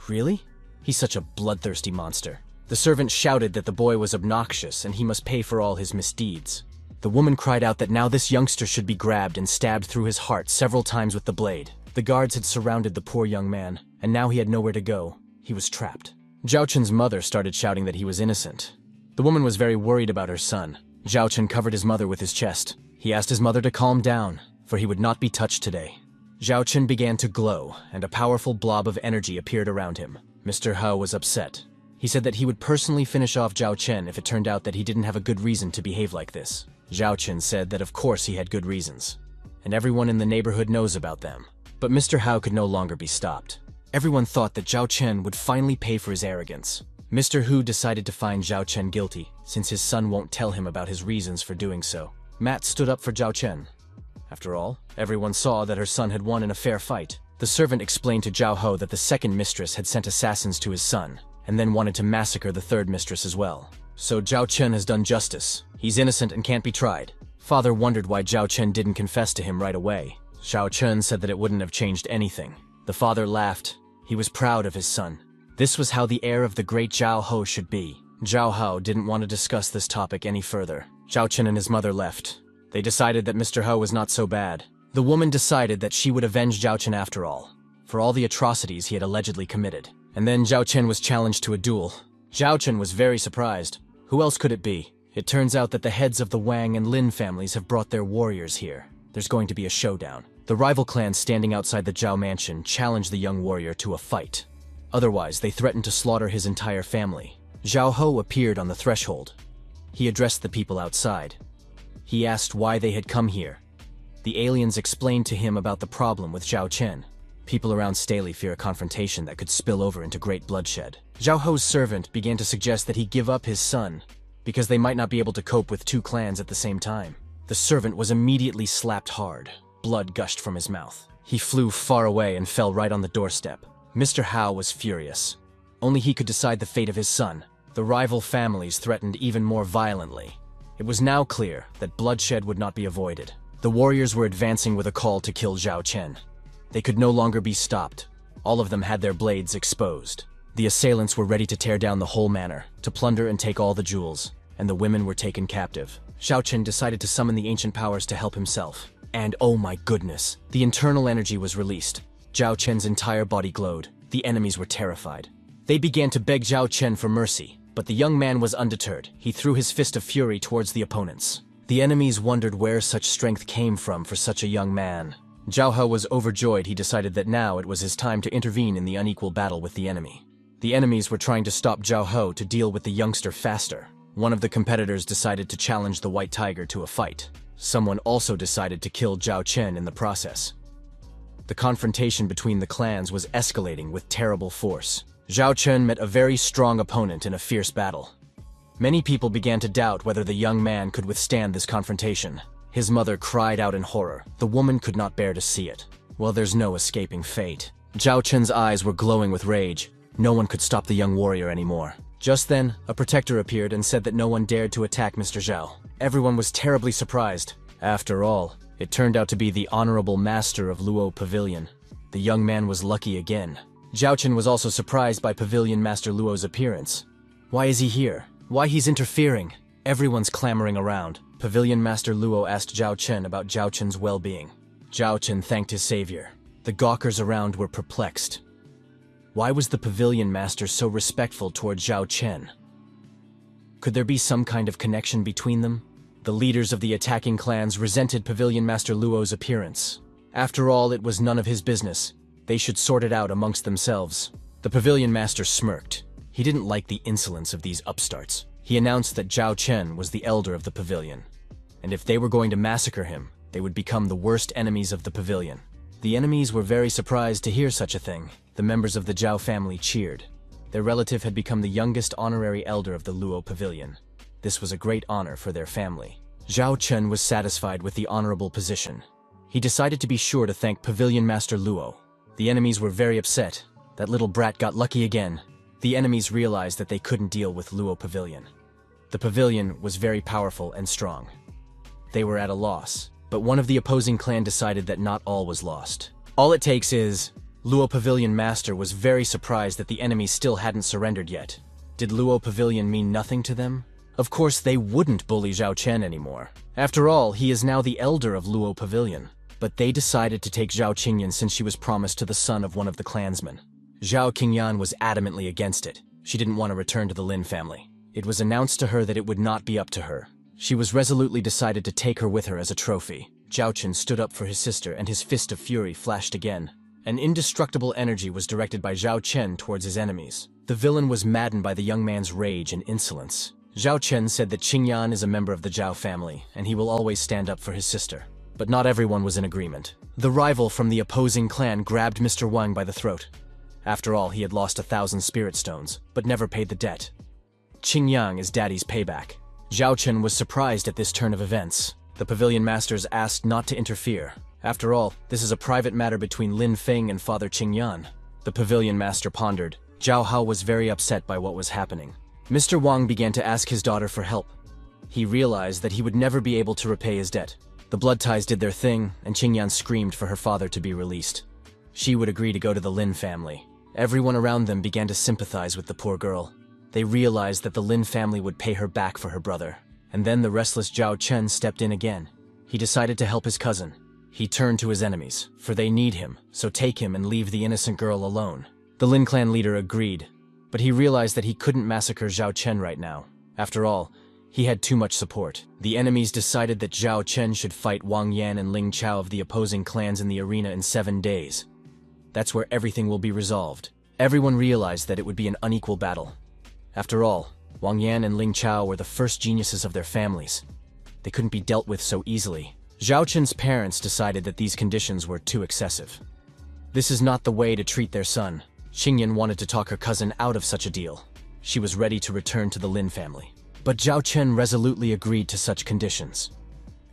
Really? He's such a bloodthirsty monster. The servant shouted that the boy was obnoxious and he must pay for all his misdeeds. The woman cried out that now this youngster should be grabbed and stabbed through his heart several times with the blade. The guards had surrounded the poor young man, and now he had nowhere to go. He was trapped. Zhao Chen's mother started shouting that he was innocent. The woman was very worried about her son. Zhao Chen covered his mother with his chest. He asked his mother to calm down, for he would not be touched today. Zhao Chen began to glow, and a powerful blob of energy appeared around him. Mr. Hao was upset. He said that he would personally finish off Zhao Chen if it turned out that he didn't have a good reason to behave like this. Zhao Chen said that of course he had good reasons, and everyone in the neighborhood knows about them. But Mr. Hao could no longer be stopped. Everyone thought that Zhao Chen would finally pay for his arrogance. Mr. Hu decided to find Zhao Chen guilty, since his son won't tell him about his reasons for doing so. Matt stood up for Zhao Chen. After all, everyone saw that her son had won in a fair fight. The servant explained to Zhao Ho that the second mistress had sent assassins to his son, and then wanted to massacre the third mistress as well. So Zhao Chen has done justice. He's innocent and can't be tried. Father wondered why Zhao Chen didn't confess to him right away. Zhao Chen said that it wouldn't have changed anything. The father laughed. He was proud of his son. This was how the heir of the great Zhao Ho should be. Zhao Hao didn't want to discuss this topic any further. Zhao Chen and his mother left. They decided that Mr. Ho was not so bad. The woman decided that she would avenge Zhao Chen after all, for all the atrocities he had allegedly committed. And then Zhao Chen was challenged to a duel. Zhao Chen was very surprised. Who else could it be? It turns out that the heads of the Wang and Lin families have brought their warriors here. There's going to be a showdown. The rival clans standing outside the Zhao mansion challenged the young warrior to a fight. Otherwise, they threatened to slaughter his entire family. Zhao Ho appeared on the threshold. He addressed the people outside. He asked why they had come here. The aliens explained to him about the problem with Zhao Chen. People around Staley fear a confrontation that could spill over into great bloodshed. Zhao Ho's servant began to suggest that he give up his son, because they might not be able to cope with two clans at the same time. The servant was immediately slapped hard. Blood gushed from his mouth. He flew far away and fell right on the doorstep. Mr. Hao was furious. Only he could decide the fate of his son. The rival families threatened even more violently. It was now clear that bloodshed would not be avoided. The warriors were advancing with a call to kill Zhao Chen. They could no longer be stopped. All of them had their blades exposed. The assailants were ready to tear down the whole manor, to plunder and take all the jewels, and the women were taken captive. Zhao Chen decided to summon the ancient powers to help himself. And oh my goodness, the internal energy was released. Zhao Chen's entire body glowed. The enemies were terrified. They began to beg Zhao Chen for mercy, but the young man was undeterred. He threw his fist of fury towards the opponents. The enemies wondered where such strength came from for such a young man. Zhao He was overjoyed. He decided that now it was his time to intervene in the unequal battle with the enemy. The enemies were trying to stop Zhao He to deal with the youngster faster. One of the competitors decided to challenge the White Tiger to a fight. Someone also decided to kill Zhao Chen in the process. The confrontation between the clans was escalating with terrible force. Zhao Chen met a very strong opponent in a fierce battle. Many people began to doubt whether the young man could withstand this confrontation. His mother cried out in horror. The woman could not bear to see it. Well, there's no escaping fate. Zhao Chen's eyes were glowing with rage. No one could stop the young warrior anymore. Just then, a protector appeared and said that no one dared to attack Mr. Zhao. Everyone was terribly surprised. After all, it turned out to be the honorable master of Luo Pavilion. The young man was lucky again. Zhao Chen was also surprised by Pavilion Master Luo's appearance. Why is he here? Why he's interfering? Everyone's clamoring around. Pavilion Master Luo asked Zhao Chen about Zhao Chen's well-being. Zhao Chen thanked his savior. The gawkers around were perplexed. Why was the Pavilion Master so respectful toward Zhao Chen? Could there be some kind of connection between them? The leaders of the attacking clans resented Pavilion Master Luo's appearance. After all, it was none of his business. They should sort it out amongst themselves. The Pavilion Master smirked. He didn't like the insolence of these upstarts. He announced that Zhao Chen was the elder of the pavilion, and if they were going to massacre him, they would become the worst enemies of the pavilion. The enemies were very surprised to hear such a thing. The members of the Zhao family cheered. Their relative had become the youngest honorary elder of the Luo Pavilion. This was a great honor for their family. Zhao Chen was satisfied with the honorable position. He decided to be sure to thank Pavilion Master Luo. The enemies were very upset. That little brat got lucky again. The enemies realized that they couldn't deal with Luo Pavilion. The pavilion was very powerful and strong. They were at a loss, but one of the opposing clan decided that not all was lost. All it takes is... Luo Pavilion Master was very surprised that the enemies still hadn't surrendered yet. Did Luo Pavilion mean nothing to them? Of course, they wouldn't bully Zhao Chen anymore. After all, he is now the elder of Luo Pavilion. But they decided to take Zhao Qingyan since she was promised to the son of one of the clansmen. Zhao Qingyan was adamantly against it. She didn't want to return to the Lin family. It was announced to her that it would not be up to her. She was resolutely decided to take her with her as a trophy. Zhao Chen stood up for his sister and his fist of fury flashed again. An indestructible energy was directed by Zhao Chen towards his enemies. The villain was maddened by the young man's rage and insolence. Zhao Chen said that Qingyan is a member of the Zhao family, and he will always stand up for his sister. But not everyone was in agreement. The rival from the opposing clan grabbed Mr. Wang by the throat. After all, he had lost 1,000 spirit stones, but never paid the debt. Qingyang is daddy's payback. Zhao Chen was surprised at this turn of events. The pavilion masters asked not to interfere. After all, this is a private matter between Lin Feng and Father Qingyan. The pavilion master pondered. Zhao Hao was very upset by what was happening. Mr. Wang began to ask his daughter for help. He realized that he would never be able to repay his debt. The blood ties did their thing, and Qingyan screamed for her father to be released. She would agree to go to the Lin family. Everyone around them began to sympathize with the poor girl. They realized that the Lin family would pay her back for her brother. And then the restless Zhao Chen stepped in again. He decided to help his cousin. He turned to his enemies, for they need him, so take him and leave the innocent girl alone. The Lin clan leader agreed, but he realized that he couldn't massacre Zhao Chen right now. After all, he had too much support. The enemies decided that Zhao Chen should fight Wang Yan and Ling Chao of the opposing clans in the arena in 7 days. That's where everything will be resolved. Everyone realized that it would be an unequal battle. After all, Wang Yan and Ling Chao were the first geniuses of their families. They couldn't be dealt with so easily. Zhao Chen's parents decided that these conditions were too excessive. This is not the way to treat their son. Qingyan wanted to talk her cousin out of such a deal. She was ready to return to the Lin family. But Zhao Chen resolutely agreed to such conditions.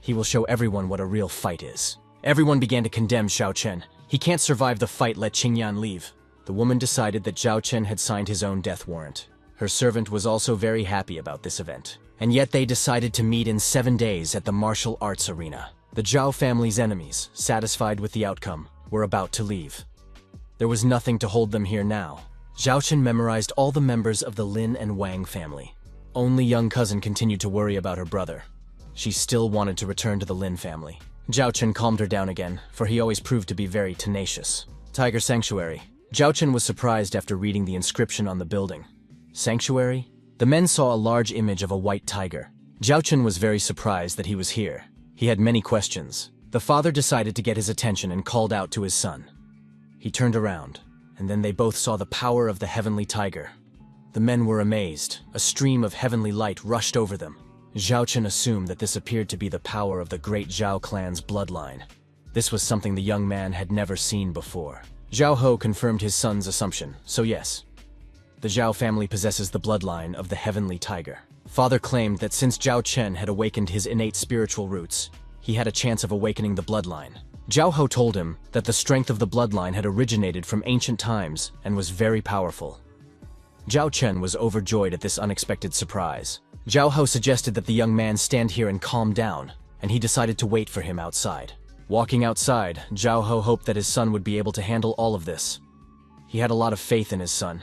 He will show everyone what a real fight is. Everyone began to condemn Zhao Chen. He can't survive the fight, let Qingyan leave. The woman decided that Zhao Chen had signed his own death warrant. Her servant was also very happy about this event. And yet they decided to meet in 7 days at the martial arts arena. The Zhao family's enemies, satisfied with the outcome, were about to leave. There was nothing to hold them here now. Zhao Chen memorized all the members of the Lin and Wang family. Only young cousin continued to worry about her brother. She still wanted to return to the Lin family. Zhao Chen calmed her down again, for he always proved to be very tenacious. Tiger Sanctuary. Zhao Chen was surprised after reading the inscription on the building. Sanctuary? The men saw a large image of a white tiger. Zhao Chen was very surprised that he was here. He had many questions. The father decided to get his attention and called out to his son. He turned around, and then they both saw the power of the heavenly tiger. The men were amazed. A stream of heavenly light rushed over them. Zhao Chen assumed that this appeared to be the power of the great Zhao clan's bloodline. This was something the young man had never seen before. Zhao Ho confirmed his son's assumption, so yes. The Zhao family possesses the bloodline of the heavenly tiger. Father claimed that since Zhao Chen had awakened his innate spiritual roots, he had a chance of awakening the bloodline. Zhao Ho told him that the strength of the bloodline had originated from ancient times and was very powerful. Zhao Chen was overjoyed at this unexpected surprise. Zhao Ho suggested that the young man stand here and calm down, and he decided to wait for him outside. Walking outside, Zhao Ho hoped that his son would be able to handle all of this. He had a lot of faith in his son.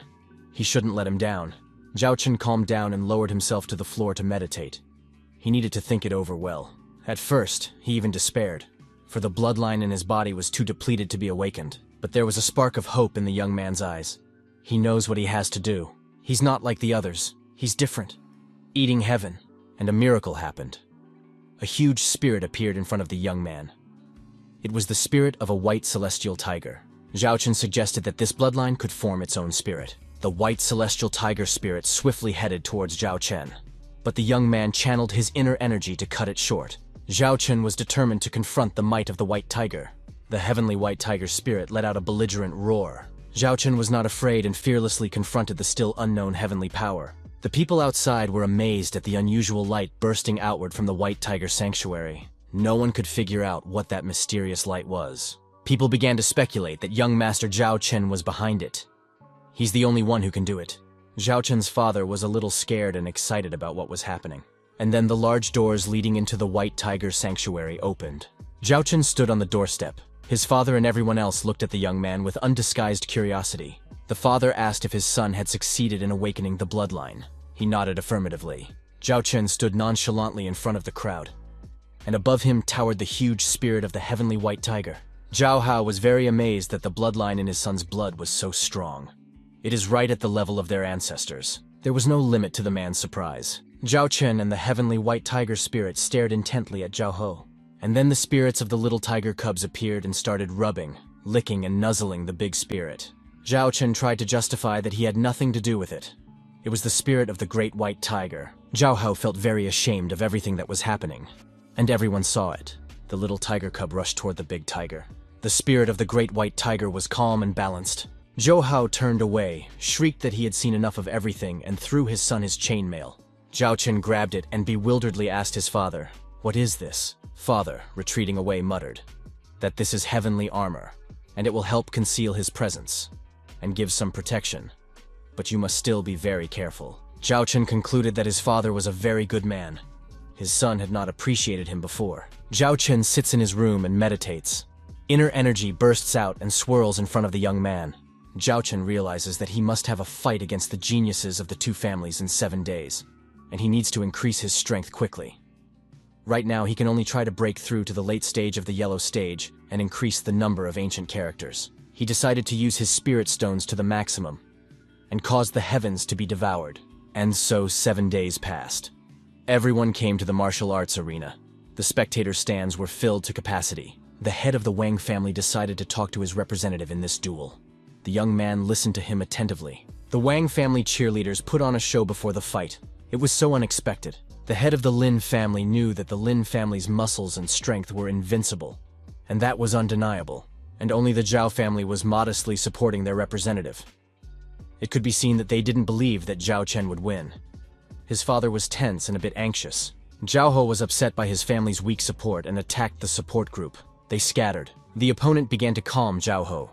He shouldn't let him down. Zhao Chen calmed down and lowered himself to the floor to meditate. He needed to think it over well. At first, he even despaired, for the bloodline in his body was too depleted to be awakened. But there was a spark of hope in the young man's eyes. He knows what he has to do. He's not like the others. He's different. Eating heaven, and a miracle happened. A huge spirit appeared in front of the young man. It was the spirit of a white celestial tiger. Zhao Chen suggested that this bloodline could form its own spirit. The white celestial tiger spirit swiftly headed towards Zhao Chen, but the young man channeled his inner energy to cut it short. Zhao Chen was determined to confront the might of the white tiger. The heavenly white tiger spirit let out a belligerent roar. Zhao Chen was not afraid and fearlessly confronted the still unknown heavenly power. The people outside were amazed at the unusual light bursting outward from the white tiger sanctuary. No one could figure out what that mysterious light was. People began to speculate that young Master Zhao Chen was behind it. He's the only one who can do it. Zhao Chen's father was a little scared and excited about what was happening. And then the large doors leading into the white tiger sanctuary opened. Zhao Chen stood on the doorstep. His father and everyone else looked at the young man with undisguised curiosity. The father asked if his son had succeeded in awakening the bloodline. He nodded affirmatively. Zhao Chen stood nonchalantly in front of the crowd, and above him towered the huge spirit of the heavenly white tiger. Zhao Hao was very amazed that the bloodline in his son's blood was so strong. It is right at the level of their ancestors. There was no limit to the man's surprise. Zhao Chen and the heavenly white tiger spirit stared intently at Zhao Ho. And then the spirits of the little tiger cubs appeared and started rubbing, licking and nuzzling the big spirit. Zhao Chen tried to justify that he had nothing to do with it. It was the spirit of the great white tiger. Zhao Ho felt very ashamed of everything that was happening. And everyone saw it. The little tiger cub rushed toward the big tiger. The spirit of the great white tiger was calm and balanced. Zhao Hao turned away, shrieked that he had seen enough of everything, and threw his son his chainmail. Zhao Chen grabbed it and bewilderedly asked his father, "What is this?" Father, retreating away, muttered that this is heavenly armor, and it will help conceal his presence and give some protection. But you must still be very careful. Zhao Chen concluded that his father was a very good man. His son had not appreciated him before. Zhao Chen sits in his room and meditates. Inner energy bursts out and swirls in front of the young man. Zhao Chen realizes that he must have a fight against the geniuses of the two families in 7 days, and he needs to increase his strength quickly. Right now, he can only try to break through to the late stage of the yellow stage and increase the number of ancient characters. He decided to use his spirit stones to the maximum and cause the heavens to be devoured. And so 7 days passed. Everyone came to the martial arts arena. The spectator stands were filled to capacity. The head of the Wang family decided to talk to his representative in this duel. The young man listened to him attentively. The Wang family cheerleaders put on a show before the fight. It was so unexpected. The head of the Lin family knew that the Lin family's muscles and strength were invincible, and that was undeniable, and only the Zhao family was modestly supporting their representative. It could be seen that they didn't believe that Zhao Chen would win. His father was tense and a bit anxious. Zhao Ho was upset by his family's weak support and attacked the support group. They scattered. The opponent began to calm Zhao Ho.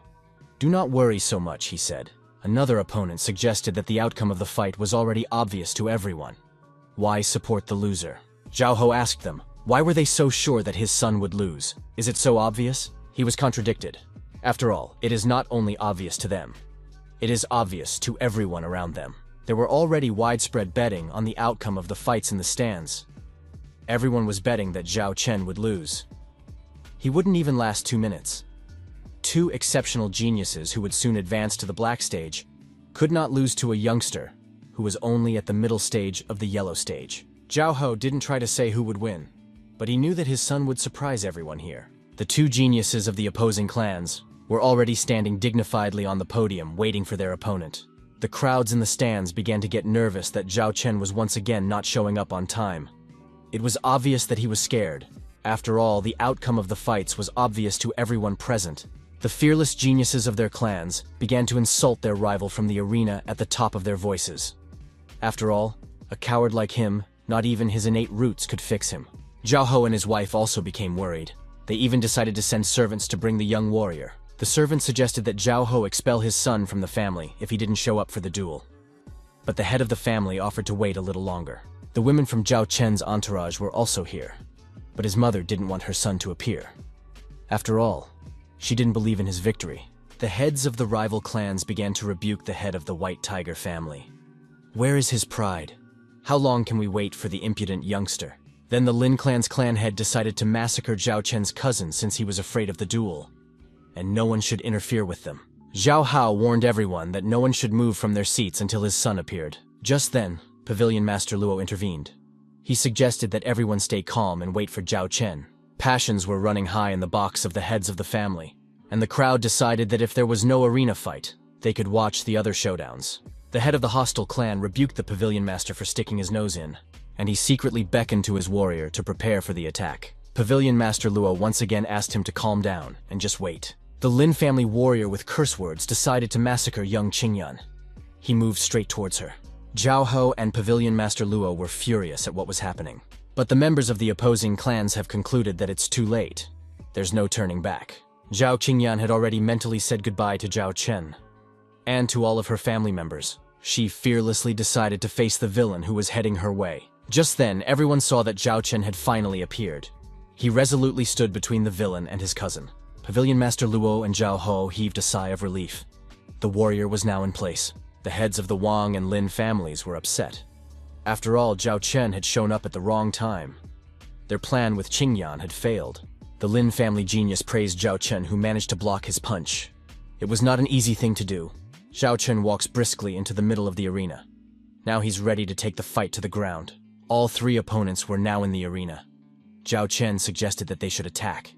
"Do not worry so much," he said. Another opponent suggested that the outcome of the fight was already obvious to everyone. Why support the loser? Zhao Ho asked them, why were they so sure that his son would lose? Is it so obvious? He was contradicted. After all, it is not only obvious to them. It is obvious to everyone around them. There were already widespread betting on the outcome of the fights in the stands. Everyone was betting that Zhao Chen would lose. He wouldn't even last 2 minutes. 2 exceptional geniuses who would soon advance to the black stage could not lose to a youngster who was only at the middle stage of the yellow stage. Zhao Ho didn't try to say who would win, but he knew that his son would surprise everyone here. The 2 geniuses of the opposing clans were already standing dignifiedly on the podium waiting for their opponent. The crowds in the stands began to get nervous that Zhao Chen was once again not showing up on time. It was obvious that he was scared. After all, the outcome of the fights was obvious to everyone present. The fearless geniuses of their clans began to insult their rival from the arena at the top of their voices. After all, a coward like him, not even his innate roots could fix him. Zhao Ho and his wife also became worried. They even decided to send servants to bring the young warrior. The servants suggested that Zhao Ho expel his son from the family if he didn't show up for the duel. But the head of the family offered to wait a little longer. The women from Zhao Chen's entourage were also here, but his mother didn't want her son to appear. After all, she didn't believe in his victory. The heads of the rival clans began to rebuke the head of the White Tiger family. Where is his pride? How long can we wait for the impudent youngster? Then the Lin clan's clan head decided to massacre Zhao Chen's cousin since he was afraid of the duel, and no one should interfere with them. Zhao Hao warned everyone that no one should move from their seats until his son appeared. Just then, Pavilion Master Luo intervened. He suggested that everyone stay calm and wait for Zhao Chen. Passions were running high in the box of the heads of the family, and the crowd decided that if there was no arena fight, they could watch the other showdowns. The head of the hostile clan rebuked the Pavilion Master for sticking his nose in, and he secretly beckoned to his warrior to prepare for the attack. Pavilion Master Luo once again asked him to calm down and just wait. The Lin family warrior with curse words decided to massacre young Qingyan. He moved straight towards her. Zhao Ho and Pavilion Master Luo were furious at what was happening. But the members of the opposing clans have concluded that it's too late. There's no turning back. Zhao Qingyan had already mentally said goodbye to Zhao Chen, and to all of her family members. She fearlessly decided to face the villain who was heading her way. Just then, everyone saw that Zhao Chen had finally appeared. He resolutely stood between the villain and his cousin. Pavilion Master Luo and Zhao Ho heaved a sigh of relief. The warrior was now in place. The heads of the Wang and Lin families were upset. After all, Zhao Chen had shown up at the wrong time. Their plan with Qingyan had failed. The Lin family genius praised Zhao Chen, who managed to block his punch. It was not an easy thing to do. Zhao Chen walks briskly into the middle of the arena. Now he's ready to take the fight to the ground. All three opponents were now in the arena. Zhao Chen suggested that they should attack.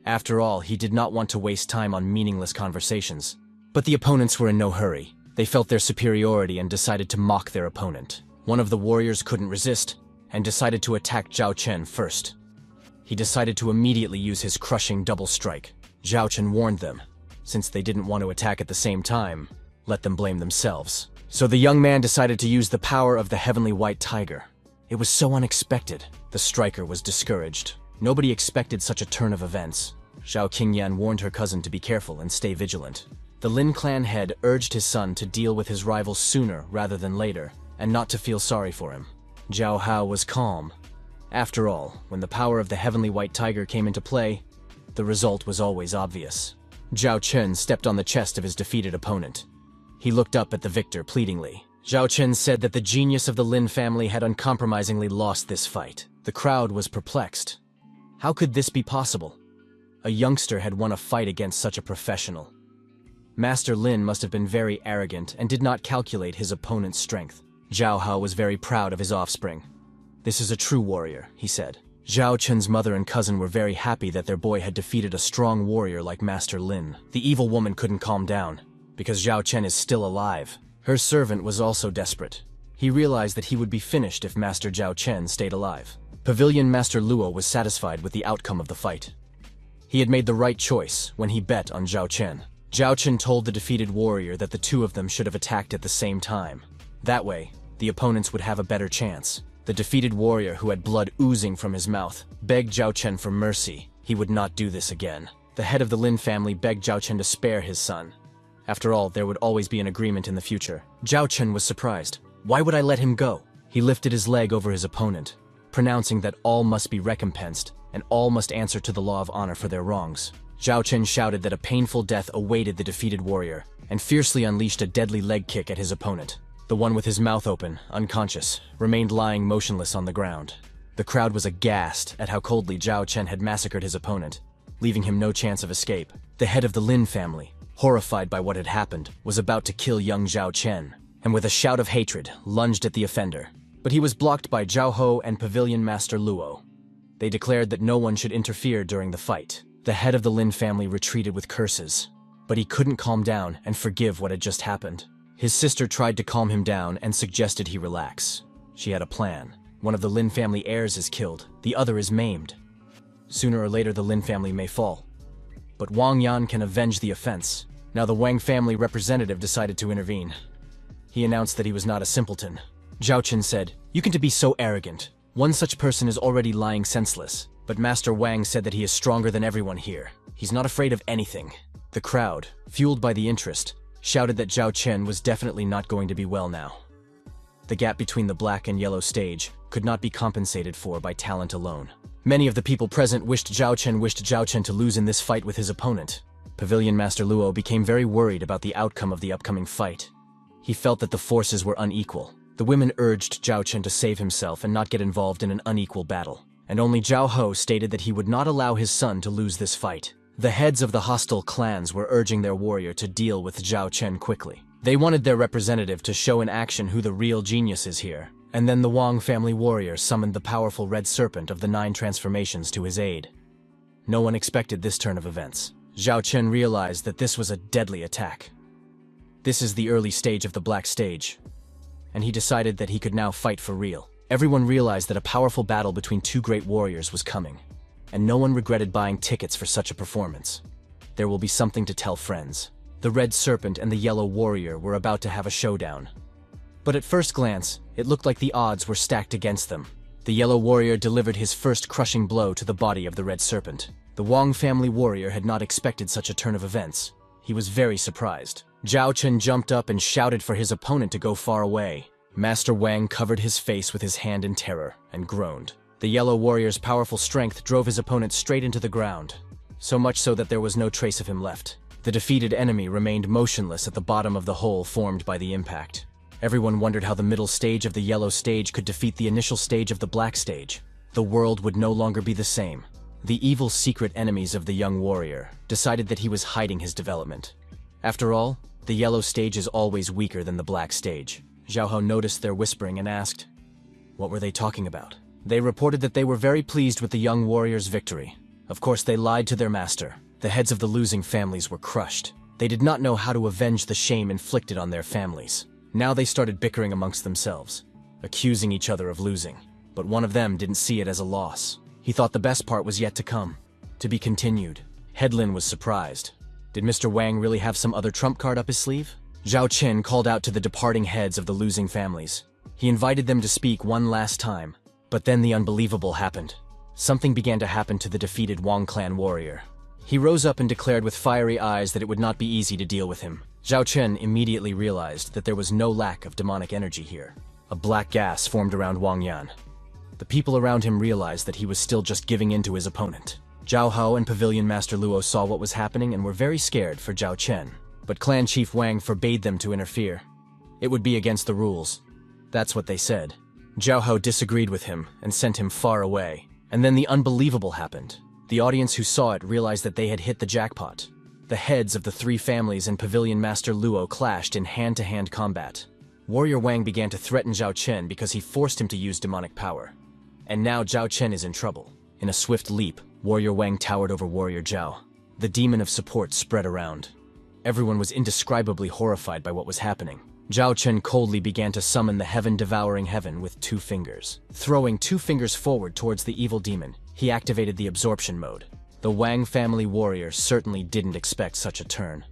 After all, he did not want to waste time on meaningless conversations. But the opponents were in no hurry. They felt their superiority and decided to mock their opponent. One of the warriors couldn't resist and decided to attack Zhao Chen first. He decided to immediately use his crushing double strike. Zhao Chen warned them. Since they didn't want to attack at the same time, let them blame themselves. So the young man decided to use the power of the Heavenly White Tiger. It was so unexpected. The striker was discouraged. Nobody expected such a turn of events. Zhao Qingyan warned her cousin to be careful and stay vigilant. The Lin clan head urged his son to deal with his rival sooner rather than later, and not to feel sorry for him. Zhao Hao was calm. After all, when the power of the Heavenly White Tiger came into play, the result was always obvious. Zhao Chen stepped on the chest of his defeated opponent. He looked up at the victor pleadingly. Zhao Chen said that the genius of the Lin family had uncompromisingly lost this fight. The crowd was perplexed. How could this be possible? A youngster had won a fight against such a professional. Master Lin must have been very arrogant and did not calculate his opponent's strength. Zhao Hao was very proud of his offspring. "This is a true warrior," he said. Zhao Chen's mother and cousin were very happy that their boy had defeated a strong warrior like Master Lin. The evil woman couldn't calm down, because Zhao Chen is still alive. Her servant was also desperate. He realized that he would be finished if Master Zhao Chen stayed alive. Pavilion Master Luo was satisfied with the outcome of the fight. He had made the right choice when he bet on Zhao Chen. Zhao Chen told the defeated warrior that the two of them should have attacked at the same time. That way, the opponents would have a better chance. The defeated warrior, who had blood oozing from his mouth, begged Zhao Chen for mercy. He would not do this again. The head of the Lin family begged Zhao Chen to spare his son. After all, there would always be an agreement in the future. Zhao Chen was surprised. Why would I let him go? He lifted his leg over his opponent, pronouncing that all must be recompensed and all must answer to the law of honor for their wrongs. Zhao Chen shouted that a painful death awaited the defeated warrior and fiercely unleashed a deadly leg kick at his opponent. The one with his mouth open, unconscious, remained lying motionless on the ground. The crowd was aghast at how coldly Zhao Chen had massacred his opponent, leaving him no chance of escape. The head of the Lin family, horrified by what had happened, was about to kill young Zhao Chen, and with a shout of hatred, lunged at the offender. But he was blocked by Zhao Ho and Pavilion Master Luo. They declared that no one should interfere during the fight. The head of the Lin family retreated with curses, but he couldn't calm down and forgive what had just happened. His sister tried to calm him down and suggested he relax. She had a plan. One of the Lin family heirs is killed, the other is maimed. Sooner or later the Lin family may fall. But Wang Yan can avenge the offense. Now the Wang family representative decided to intervene. He announced that he was not a simpleton. Zhao Chen said, "You can be so arrogant. One such person is already lying senseless." But Master Wang said that he is stronger than everyone here. He's not afraid of anything. The crowd, fueled by the interest, shouted that Zhao Chen was definitely not going to be well now. The gap between the black and yellow stage could not be compensated for by talent alone. Many of the people present wished Zhao Chen to lose in this fight with his opponent. Pavilion Master Luo became very worried about the outcome of the upcoming fight. He felt that the forces were unequal. The women urged Zhao Chen to save himself and not get involved in an unequal battle. And only Zhao Ho stated that he would not allow his son to lose this fight. The heads of the hostile clans were urging their warrior to deal with Zhao Chen quickly. They wanted their representative to show in action who the real genius is here. And then the Wang family warrior summoned the powerful red serpent of the 9 transformations to his aid. No one expected this turn of events. Zhao Chen realized that this was a deadly attack. This is the early stage of the black stage, and he decided that he could now fight for real. Everyone realized that a powerful battle between 2 great warriors was coming, and no one regretted buying tickets for such a performance. There will be something to tell friends. The red serpent and the yellow warrior were about to have a showdown. But at first glance, it looked like the odds were stacked against them. The yellow warrior delivered his first crushing blow to the body of the red serpent. The Wang family warrior had not expected such a turn of events. He was very surprised. Zhao Chen jumped up and shouted for his opponent to go far away. Master Wang covered his face with his hand in terror and groaned. The yellow warrior's powerful strength drove his opponent straight into the ground, so much so that there was no trace of him left. The defeated enemy remained motionless at the bottom of the hole formed by the impact. Everyone wondered how the middle stage of the yellow stage could defeat the initial stage of the black stage. The world would no longer be the same. The evil secret enemies of the young warrior decided that he was hiding his development. After all, the yellow stage is always weaker than the black stage. Zhao Ho noticed their whispering and asked, what were they talking about? They reported that they were very pleased with the young warrior's victory. Of course, they lied to their master. The heads of the losing families were crushed. They did not know how to avenge the shame inflicted on their families. Now they started bickering amongst themselves, accusing each other of losing. But one of them didn't see it as a loss. He thought the best part was yet to come. To be continued. Headlin was surprised. Did Mr. Wang really have some other trump card up his sleeve? Zhao Chen called out to the departing heads of the losing families. He invited them to speak one last time. But then the unbelievable happened. Something began to happen to the defeated Wang clan warrior. He rose up and declared with fiery eyes that it would not be easy to deal with him. Zhao Chen immediately realized that there was no lack of demonic energy here. A black gas formed around Wang Yan. The people around him realized that he was still just giving in to his opponent. Zhao Ho and Pavilion Master Luo saw what was happening and were very scared for Zhao Chen. But Clan Chief Wang forbade them to interfere. It would be against the rules. That's what they said. Zhao Ho disagreed with him and sent him far away. And then the unbelievable happened. The audience who saw it realized that they had hit the jackpot. The heads of the 3 families and Pavilion Master Luo clashed in hand-to-hand combat. Warrior Wang began to threaten Zhao Chen because he forced him to use demonic power. And now Zhao Chen is in trouble. In a swift leap, Warrior Wang towered over Warrior Zhao. The demon of support spread around. Everyone was indescribably horrified by what was happening. Zhao Chen coldly began to summon the heaven-devouring heaven with 2 fingers. Throwing 2 fingers forward towards the evil demon, he activated the absorption mode. The Wang family warrior certainly didn't expect such a turn.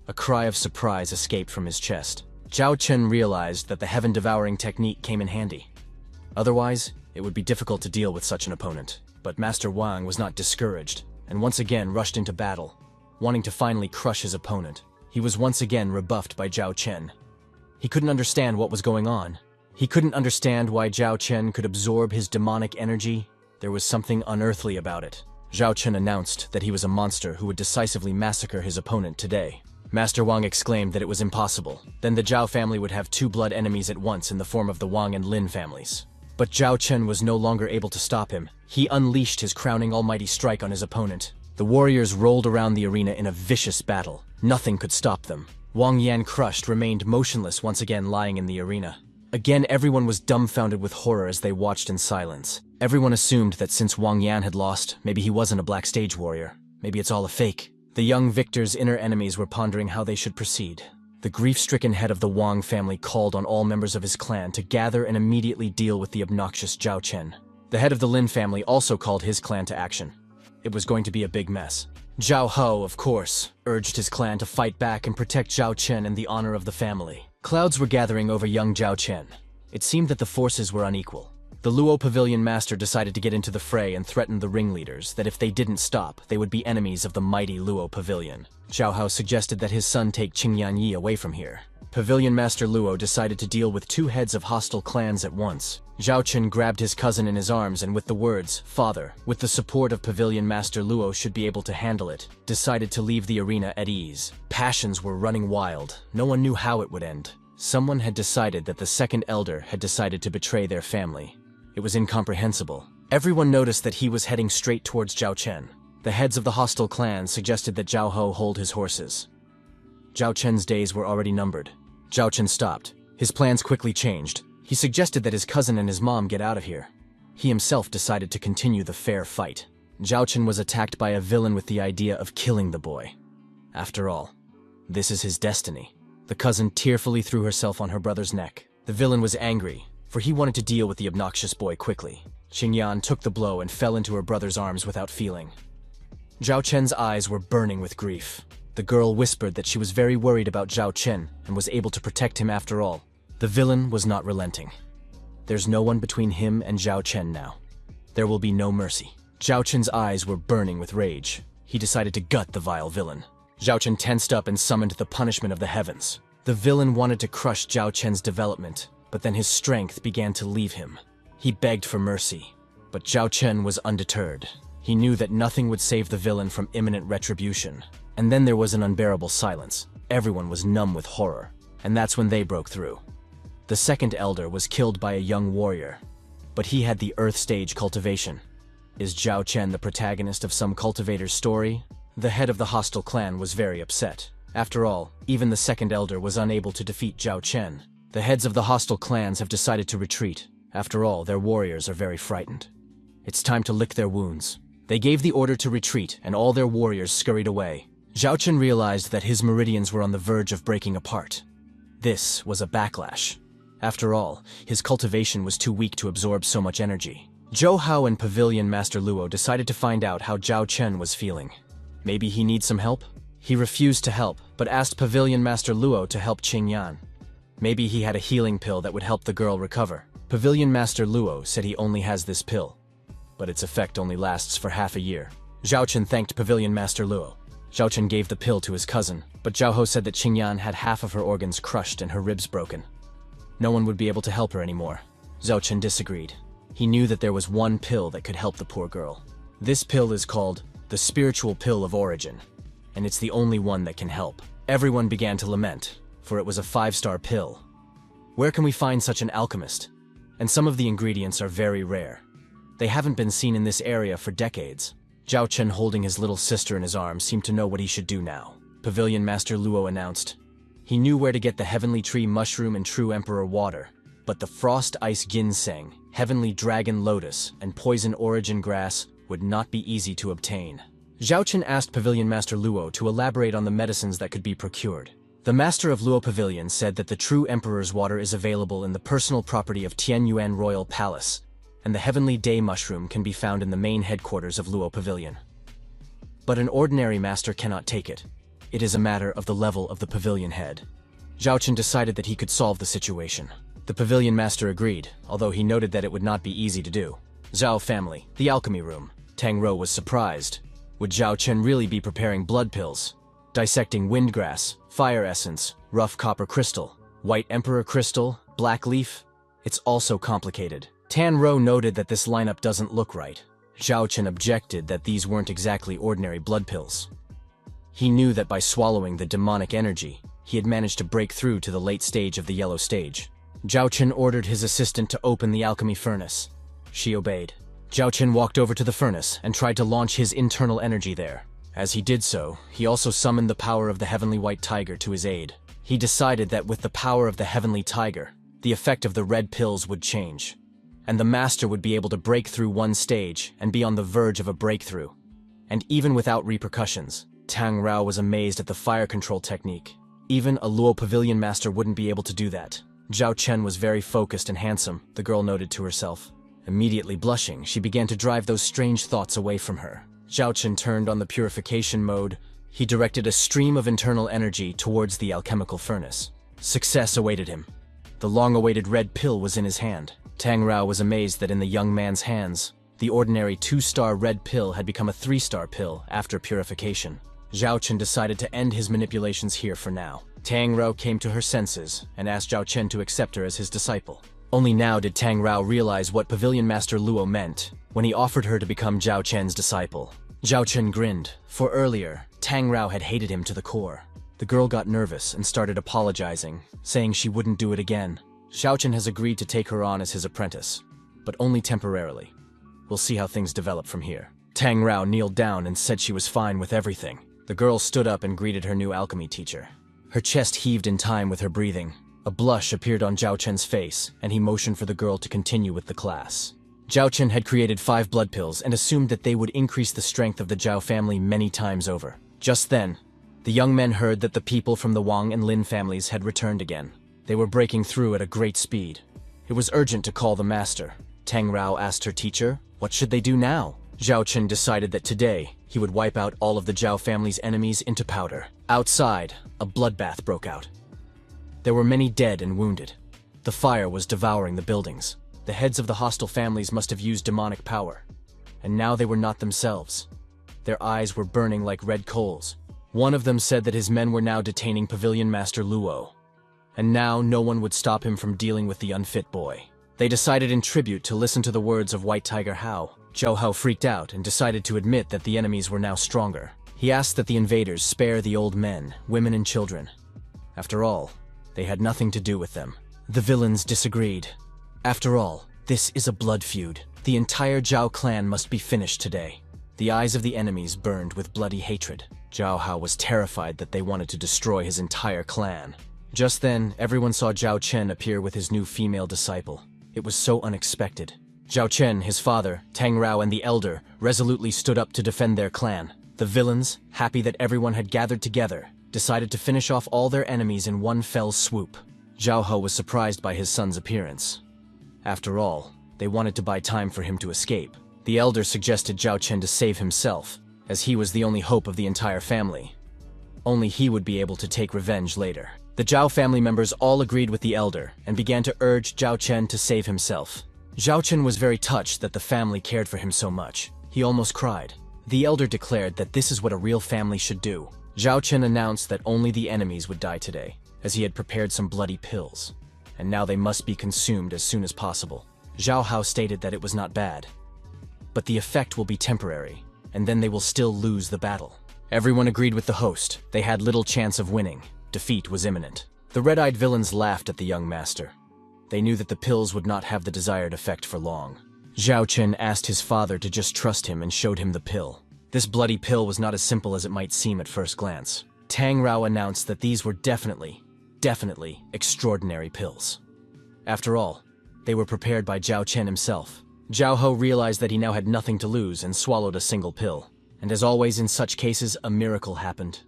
A cry of surprise escaped from his chest. Zhao Chen realized that the heaven-devouring technique came in handy. Otherwise, it would be difficult to deal with such an opponent. But Master Wang was not discouraged, and once again rushed into battle, wanting to finally crush his opponent. He was once again rebuffed by Zhao Chen. He couldn't understand what was going on. He couldn't understand why Zhao Chen could absorb his demonic energy. There was something unearthly about it. Zhao Chen announced that he was a monster who would decisively massacre his opponent today. Master Wang exclaimed that it was impossible. Then the Zhao family would have 2 blood enemies at once in the form of the Wang and Lin families. But Zhao Chen was no longer able to stop him. He unleashed his crowning almighty strike on his opponent. The warriors rolled around the arena in a vicious battle. Nothing could stop them. Wang Yan, crushed, remained motionless, once again lying in the arena. Again, everyone was dumbfounded with horror as they watched in silence. Everyone assumed that since Wang Yan had lost, maybe he wasn't a black stage warrior. Maybe it's all a fake. The young victor's inner enemies were pondering how they should proceed. The grief-stricken head of the Wang family called on all members of his clan to gather and immediately deal with the obnoxious Zhao Chen. The head of the Lin family also called his clan to action. It was going to be a big mess. Zhao Ho, of course, urged his clan to fight back and protect Zhao Chen and the honor of the family. Clouds were gathering over young Zhao Chen. It seemed that the forces were unequal. The The Luo Pavilion Master decided to get into the fray and threatened the ringleaders that if they didn't stop, they would be enemies of the mighty Luo Pavilion. Zhao Hao suggested that his son take Qingyan Yi away from here. Pavilion Master Luo decided to deal with two heads of hostile clans at once. Zhao Chen grabbed his cousin in his arms and with the words, "Father," with the support of Pavilion Master Luo should be able to handle it, decided to leave the arena at ease. Passions were running wild. No one knew how it would end. Someone had decided that the second elder had decided to betray their family. It was incomprehensible. Everyone noticed that he was heading straight towards Zhao Chen. The heads of the hostile clans suggested that Zhao Ho hold his horses. Zhao Chen's days were already numbered. Zhao Chen stopped. His plans quickly changed. He suggested that his cousin and his mom get out of here. He himself decided to continue the fair fight. Zhao Chen was attacked by a villain with the idea of killing the boy. After all, this is his destiny. The cousin tearfully threw herself on her brother's neck. The villain was angry, for he wanted to deal with the obnoxious boy quickly. Qingyan took the blow and fell into her brother's arms without feeling. Zhao Chen's eyes were burning with grief. The girl whispered that she was very worried about Zhao Chen and was able to protect him after all. The villain was not relenting. There's no one between him and Zhao Chen now. There will be no mercy. Zhao Chen's eyes were burning with rage. He decided to gut the vile villain. Zhao Chen tensed up and summoned the punishment of the heavens. The villain wanted to crush Zhao Chen's development, but then his strength began to leave him. He begged for mercy, but Zhao Chen was undeterred. He knew that nothing would save the villain from imminent retribution. And then there was an unbearable silence. Everyone was numb with horror, and that's when they broke through. The second elder was killed by a young warrior, but he had the Earth Stage cultivation. Is Zhao Chen the protagonist of some cultivator's story? The head of the hostile clan was very upset. After all, even the second elder was unable to defeat Zhao Chen. The heads of the hostile clans have decided to retreat. After all, their warriors are very frightened. It's time to lick their wounds. They gave the order to retreat, and all their warriors scurried away. Zhao Chen realized that his meridians were on the verge of breaking apart. This was a backlash. After all, his cultivation was too weak to absorb so much energy. Zhou Hao and Pavilion Master Luo decided to find out how Zhao Chen was feeling. Maybe he needs some help? He refused to help, but asked Pavilion Master Luo to help Qingyan. Maybe he had a healing pill that would help the girl recover. Pavilion Master Luo said he only has this pill, but its effect only lasts for half a year. Zhao Chen thanked Pavilion Master Luo. Zhao Chen gave the pill to his cousin, but Zhao Ho said that Qingyan had half of her organs crushed and her ribs broken. No one would be able to help her anymore. Zhao Chen disagreed. He knew that there was one pill that could help the poor girl. This pill is called the Spiritual Pill of Origin, and it's the only one that can help. Everyone began to lament, for it was a 5-star pill. Where can we find such an alchemist? And some of the ingredients are very rare. They haven't been seen in this area for decades. Zhao Chen, holding his little sister in his arms, seemed to know what he should do now. Pavilion Master Luo announced. He knew where to get the Heavenly Tree Mushroom and True Emperor Water, but the Frost Ice Ginseng, Heavenly Dragon Lotus, and Poison Origin Grass would not be easy to obtain. Zhao Chen asked Pavilion Master Luo to elaborate on the medicines that could be procured. The Master of Luo Pavilion said that the True Emperor's Water is available in the personal property of Tianyuan Royal Palace, and the Heavenly Day Mushroom can be found in the main headquarters of Luo Pavilion. But an ordinary master cannot take it. It is a matter of the level of the pavilion head. Zhao Chen decided that he could solve the situation. The pavilion master agreed, although he noted that it would not be easy to do. Zhao family, the alchemy room. Tang Rou was surprised. Would Zhao Chen really be preparing blood pills? Dissecting windgrass, fire essence, rough copper crystal, white emperor crystal, black leaf? It's also complicated. Tan Rou noted that this lineup doesn't look right. Zhao Chen objected that these weren't exactly ordinary blood pills. He knew that by swallowing the demonic energy, he had managed to break through to the late stage of the yellow stage. Zhao Chen ordered his assistant to open the alchemy furnace. She obeyed. Zhao Chen walked over to the furnace and tried to launch his internal energy there. As he did so, he also summoned the power of the Heavenly White Tiger to his aid. He decided that with the power of the Heavenly Tiger, the effect of the red pills would change, and the master would be able to break through one stage and be on the verge of a breakthrough. And even without repercussions, Tang Rou was amazed at the fire control technique. Even a Luo Pavilion master wouldn't be able to do that. Zhao Chen was very focused and handsome, the girl noted to herself. Immediately blushing, she began to drive those strange thoughts away from her. Zhao Chen turned on the purification mode. He directed a stream of internal energy towards the alchemical furnace. Success awaited him. The long-awaited red pill was in his hand. Tang Rao was amazed that in the young man's hands, the ordinary 2-star red pill had become a 3-star pill after purification. Zhao Chen decided to end his manipulations here for now. Tang Rao came to her senses and asked Zhao Chen to accept her as his disciple. Only now did Tang Rao realize what Pavilion Master Luo meant when he offered her to become Zhao Chen's disciple. Zhao Chen grinned, for earlier, Tang Rao had hated him to the core. The girl got nervous and started apologizing, saying she wouldn't do it again. Zhao Chen has agreed to take her on as his apprentice, but only temporarily. We'll see how things develop from here. Tang Rao kneeled down and said she was fine with everything. The girl stood up and greeted her new alchemy teacher. Her chest heaved in time with her breathing. A blush appeared on Zhao Chen's face, and he motioned for the girl to continue with the class. Zhao Chen had created 5 blood pills and assumed that they would increase the strength of the Zhao family many times over. Just then, the young men heard that the people from the Wang and Lin families had returned again. They were breaking through at a great speed. It was urgent to call the master. Tang Rao asked her teacher, what should they do now? Zhao Chen decided that today, he would wipe out all of the Zhao family's enemies into powder. Outside, a bloodbath broke out. There were many dead and wounded. The fire was devouring the buildings. The heads of the hostile families must have used demonic power. And now they were not themselves. Their eyes were burning like red coals. One of them said that his men were now detaining Pavilion Master Luo. And now no one would stop him from dealing with the unfit boy. They decided in tribute to listen to the words of White Tiger Hao. Zhou Hao freaked out and decided to admit that the enemies were now stronger. He asked that the invaders spare the old men, women and children. After all, they had nothing to do with them. The villains disagreed. After all, this is a blood feud. The entire Zhao clan must be finished today. The eyes of the enemies burned with bloody hatred. Zhao Hao was terrified that they wanted to destroy his entire clan. Just then, everyone saw Zhao Chen appear with his new female disciple. It was so unexpected. Zhao Chen, his father, Tang Rao, and the elder resolutely stood up to defend their clan. The villains, happy that everyone had gathered together, decided to finish off all their enemies in one fell swoop. Zhao Hao was surprised by his son's appearance. After all, they wanted to buy time for him to escape. The elder suggested Zhao Chen to save himself, as he was the only hope of the entire family. Only he would be able to take revenge later. The Zhao family members all agreed with the elder and began to urge Zhao Chen to save himself. Zhao Chen was very touched that the family cared for him so much. He almost cried. The elder declared that this is what a real family should do. Zhao Chen announced that only the enemies would die today, as he had prepared some bloody pills, and now they must be consumed as soon as possible. Zhao Hao stated that it was not bad, but the effect will be temporary, and then they will still lose the battle. Everyone agreed with the host. They had little chance of winning. Defeat was imminent. The red-eyed villains laughed at the young master. They knew that the pills would not have the desired effect for long. Zhao Chen asked his father to just trust him and showed him the pill. This bloody pill was not as simple as it might seem at first glance. Tang Rao announced that these were definitely extraordinary pills. After all, they were prepared by Zhao Chen himself. Zhao Hao realized that he now had nothing to lose and swallowed a single pill. And as always in such cases, a miracle happened.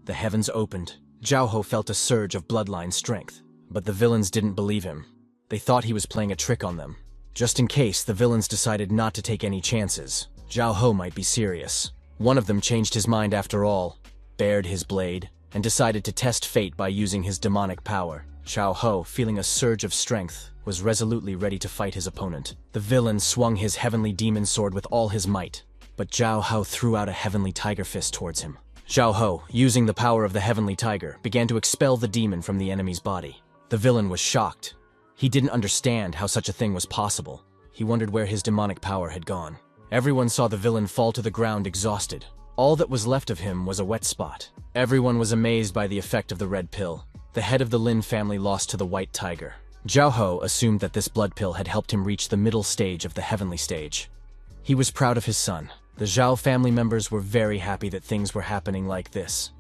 The heavens opened. Zhao Hao felt a surge of bloodline strength. But the villains didn't believe him. They thought he was playing a trick on them. Just in case, the villains decided not to take any chances. Zhao Hao might be serious. One of them changed his mind after all, bared his blade, and decided to test fate by using his demonic power. Zhao Hao, feeling a surge of strength, was resolutely ready to fight his opponent. The villain swung his heavenly demon sword with all his might, but Zhao Hao threw out a heavenly tiger fist towards him. Zhao Hao, using the power of the heavenly tiger, began to expel the demon from the enemy's body. The villain was shocked. He didn't understand how such a thing was possible. He wondered where his demonic power had gone. Everyone saw the villain fall to the ground exhausted. All that was left of him was a wet spot. Everyone was amazed by the effect of the red pill. The head of the Lin family lost to the white tiger. Zhao Hao assumed that this blood pill had helped him reach the middle stage of the heavenly stage. He was proud of his son. The Zhao family members were very happy that things were happening like this.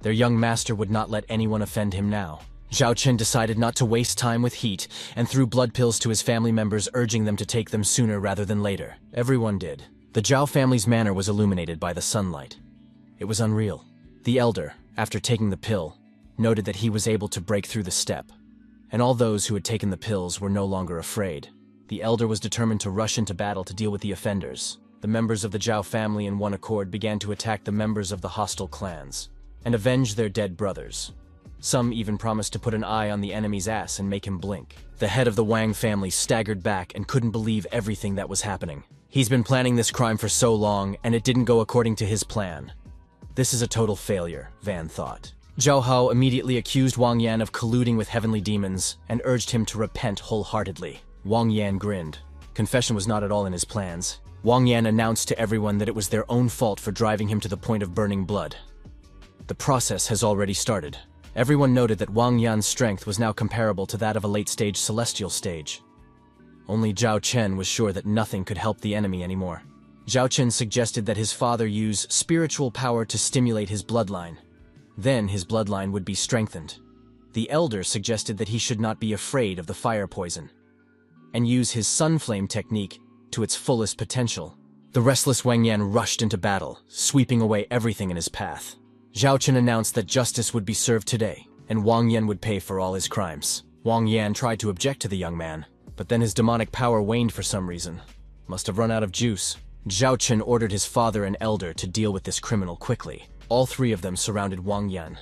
Their young master would not let anyone offend him now. Zhao Chen decided not to waste time with heat and threw blood pills to his family members, urging them to take them sooner rather than later. Everyone did. The Zhao family's manor was illuminated by the sunlight. It was unreal. The elder, after taking the pill, noted that he was able to break through the step, and all those who had taken the pills were no longer afraid. The elder was determined to rush into battle to deal with the offenders. The members of the Zhao family in one accord began to attack the members of the hostile clans and avenge their dead brothers. Some even promised to put an eye on the enemy's ass and make him blink. The head of the Wang family staggered back and couldn't believe everything that was happening. He's been planning this crime for so long, and it didn't go according to his plan. This is a total failure, Van thought. Zhao Hao immediately accused Wang Yan of colluding with heavenly demons and urged him to repent wholeheartedly. Wang Yan grinned. Confession was not at all in his plans. Wang Yan announced to everyone that it was their own fault for driving him to the point of burning blood. The process has already started. Everyone noted that Wang Yan's strength was now comparable to that of a late-stage celestial stage. Only Zhao Chen was sure that nothing could help the enemy anymore. Zhao Chen suggested that his father use spiritual power to stimulate his bloodline. Then his bloodline would be strengthened. The elder suggested that he should not be afraid of the fire poison, and use his sun flame technique to its fullest potential. The restless Wang Yan rushed into battle, sweeping away everything in his path. Zhao Chen announced that justice would be served today, and Wang Yan would pay for all his crimes. Wang Yan tried to object to the young man, but then his demonic power waned for some reason. Must have run out of juice. Zhao Chen ordered his father and elder to deal with this criminal quickly. All three of them surrounded Wang Yan.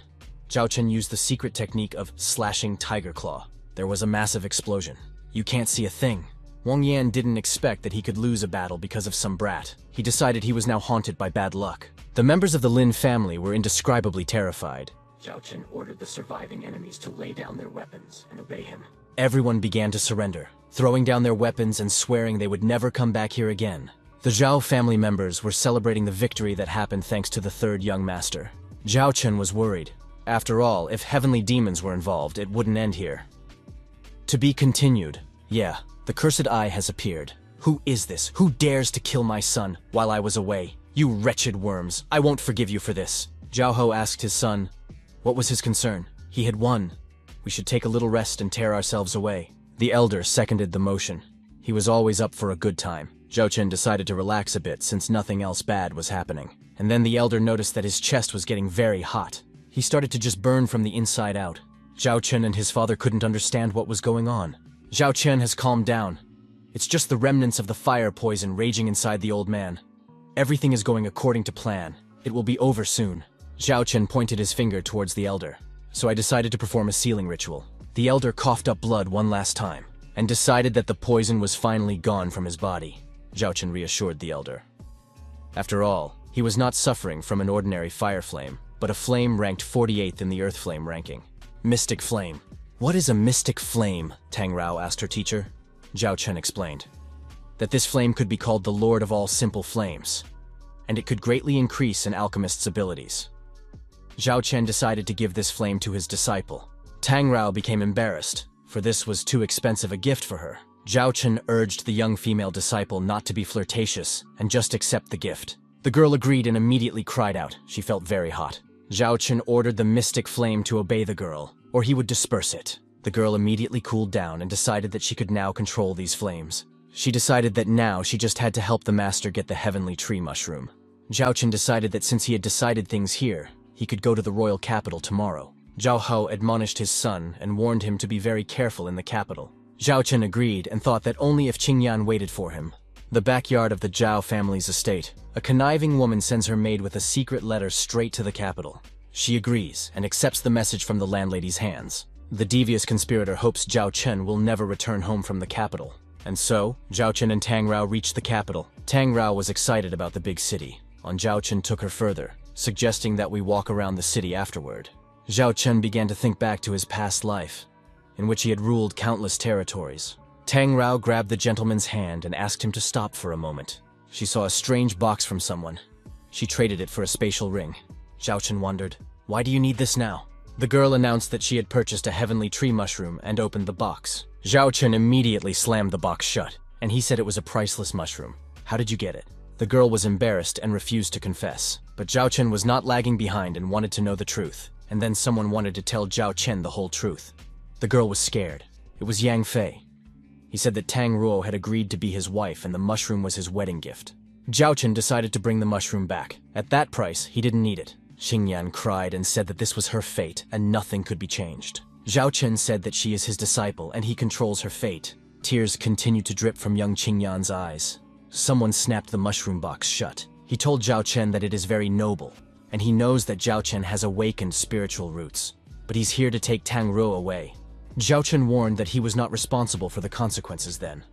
Zhao Chen used the secret technique of slashing tiger claw. There was a massive explosion. You can't see a thing. Wang Yan didn't expect that he could lose a battle because of some brat. He decided he was now haunted by bad luck. The members of the Lin family were indescribably terrified. Zhao Chen ordered the surviving enemies to lay down their weapons and obey him. Everyone began to surrender, throwing down their weapons and swearing they would never come back here again. The Zhao family members were celebrating the victory that happened thanks to the third young master. Zhao Chen was worried. After all, if heavenly demons were involved, it wouldn't end here. To be continued. Yeah, the cursed eye has appeared. Who is this? Who dares to kill my son while I was away? You wretched worms, I won't forgive you for this. Zhao Ho asked his son. What was his concern? He had won. We should take a little rest and tear ourselves away. The elder seconded the motion. He was always up for a good time. Zhao Chen decided to relax a bit since nothing else bad was happening. And then the elder noticed that his chest was getting very hot. He started to just burn from the inside out. Zhao Chen and his father couldn't understand what was going on. Zhao Chen has calmed down. It's just the remnants of the fire poison raging inside the old man. Everything is going according to plan. It will be over soon. Zhao Chen pointed his finger towards the elder. So I decided to perform a sealing ritual. The elder coughed up blood one last time, and decided that the poison was finally gone from his body. Zhao Chen reassured the elder. After all, he was not suffering from an ordinary fire flame, but a flame ranked 48th in the earth flame ranking. Mystic flame. What is a mystic flame? Tang Rao asked her teacher. Zhao Chen explained that this flame could be called the Lord of all simple flames, and it could greatly increase an alchemist's abilities. Zhao Chen decided to give this flame to his disciple. Tang Rao became embarrassed, for this was too expensive a gift for her. Zhao Chen urged the young female disciple not to be flirtatious and just accept the gift. The girl agreed and immediately cried out. She felt very hot. Zhao Chen ordered the mystic flame to obey the girl, or he would disperse it. The girl immediately cooled down and decided that she could now control these flames. She decided that now she just had to help the master get the heavenly tree mushroom. Zhao Chen decided that since he had decided things here, he could go to the royal capital tomorrow. Zhao Hao admonished his son and warned him to be very careful in the capital. Zhao Chen agreed and thought that only if Qingyan waited for him. The backyard of the Zhao family's estate. A conniving woman sends her maid with a secret letter straight to the capital. She agrees and accepts the message from the landlady's hands. The devious conspirator hopes Zhao Chen will never return home from the capital. And so, Zhao Chen and Tang Rao reached the capital. Tang Rao was excited about the big city. Zhao Chen took her further, suggesting that we walk around the city afterward. Zhao Chen began to think back to his past life, in which he had ruled countless territories. Tang Rao grabbed the gentleman's hand and asked him to stop for a moment. She saw a strange box from someone. She traded it for a spatial ring. Zhao Chen wondered, why do you need this now? The girl announced that she had purchased a heavenly tree mushroom and opened the box. Zhao Chen immediately slammed the box shut, and he said it was a priceless mushroom. How did you get it? The girl was embarrassed and refused to confess, but Zhao Chen was not lagging behind and wanted to know the truth. And then someone wanted to tell Zhao Chen the whole truth. The girl was scared. It was Yang Fei. He said that Tang Ruo had agreed to be his wife and the mushroom was his wedding gift. Zhao Chen decided to bring the mushroom back. At that price, he didn't need it. Xingyan cried and said that this was her fate and nothing could be changed. Zhao Chen said that she is his disciple and he controls her fate. Tears continued to drip from young Qingyan's eyes. Someone snapped the mushroom box shut. He told Zhao Chen that it is very noble, and he knows that Zhao Chen has awakened spiritual roots. but he's here to take Tang Ruo away. Zhao Chen warned that he was not responsible for the consequences then.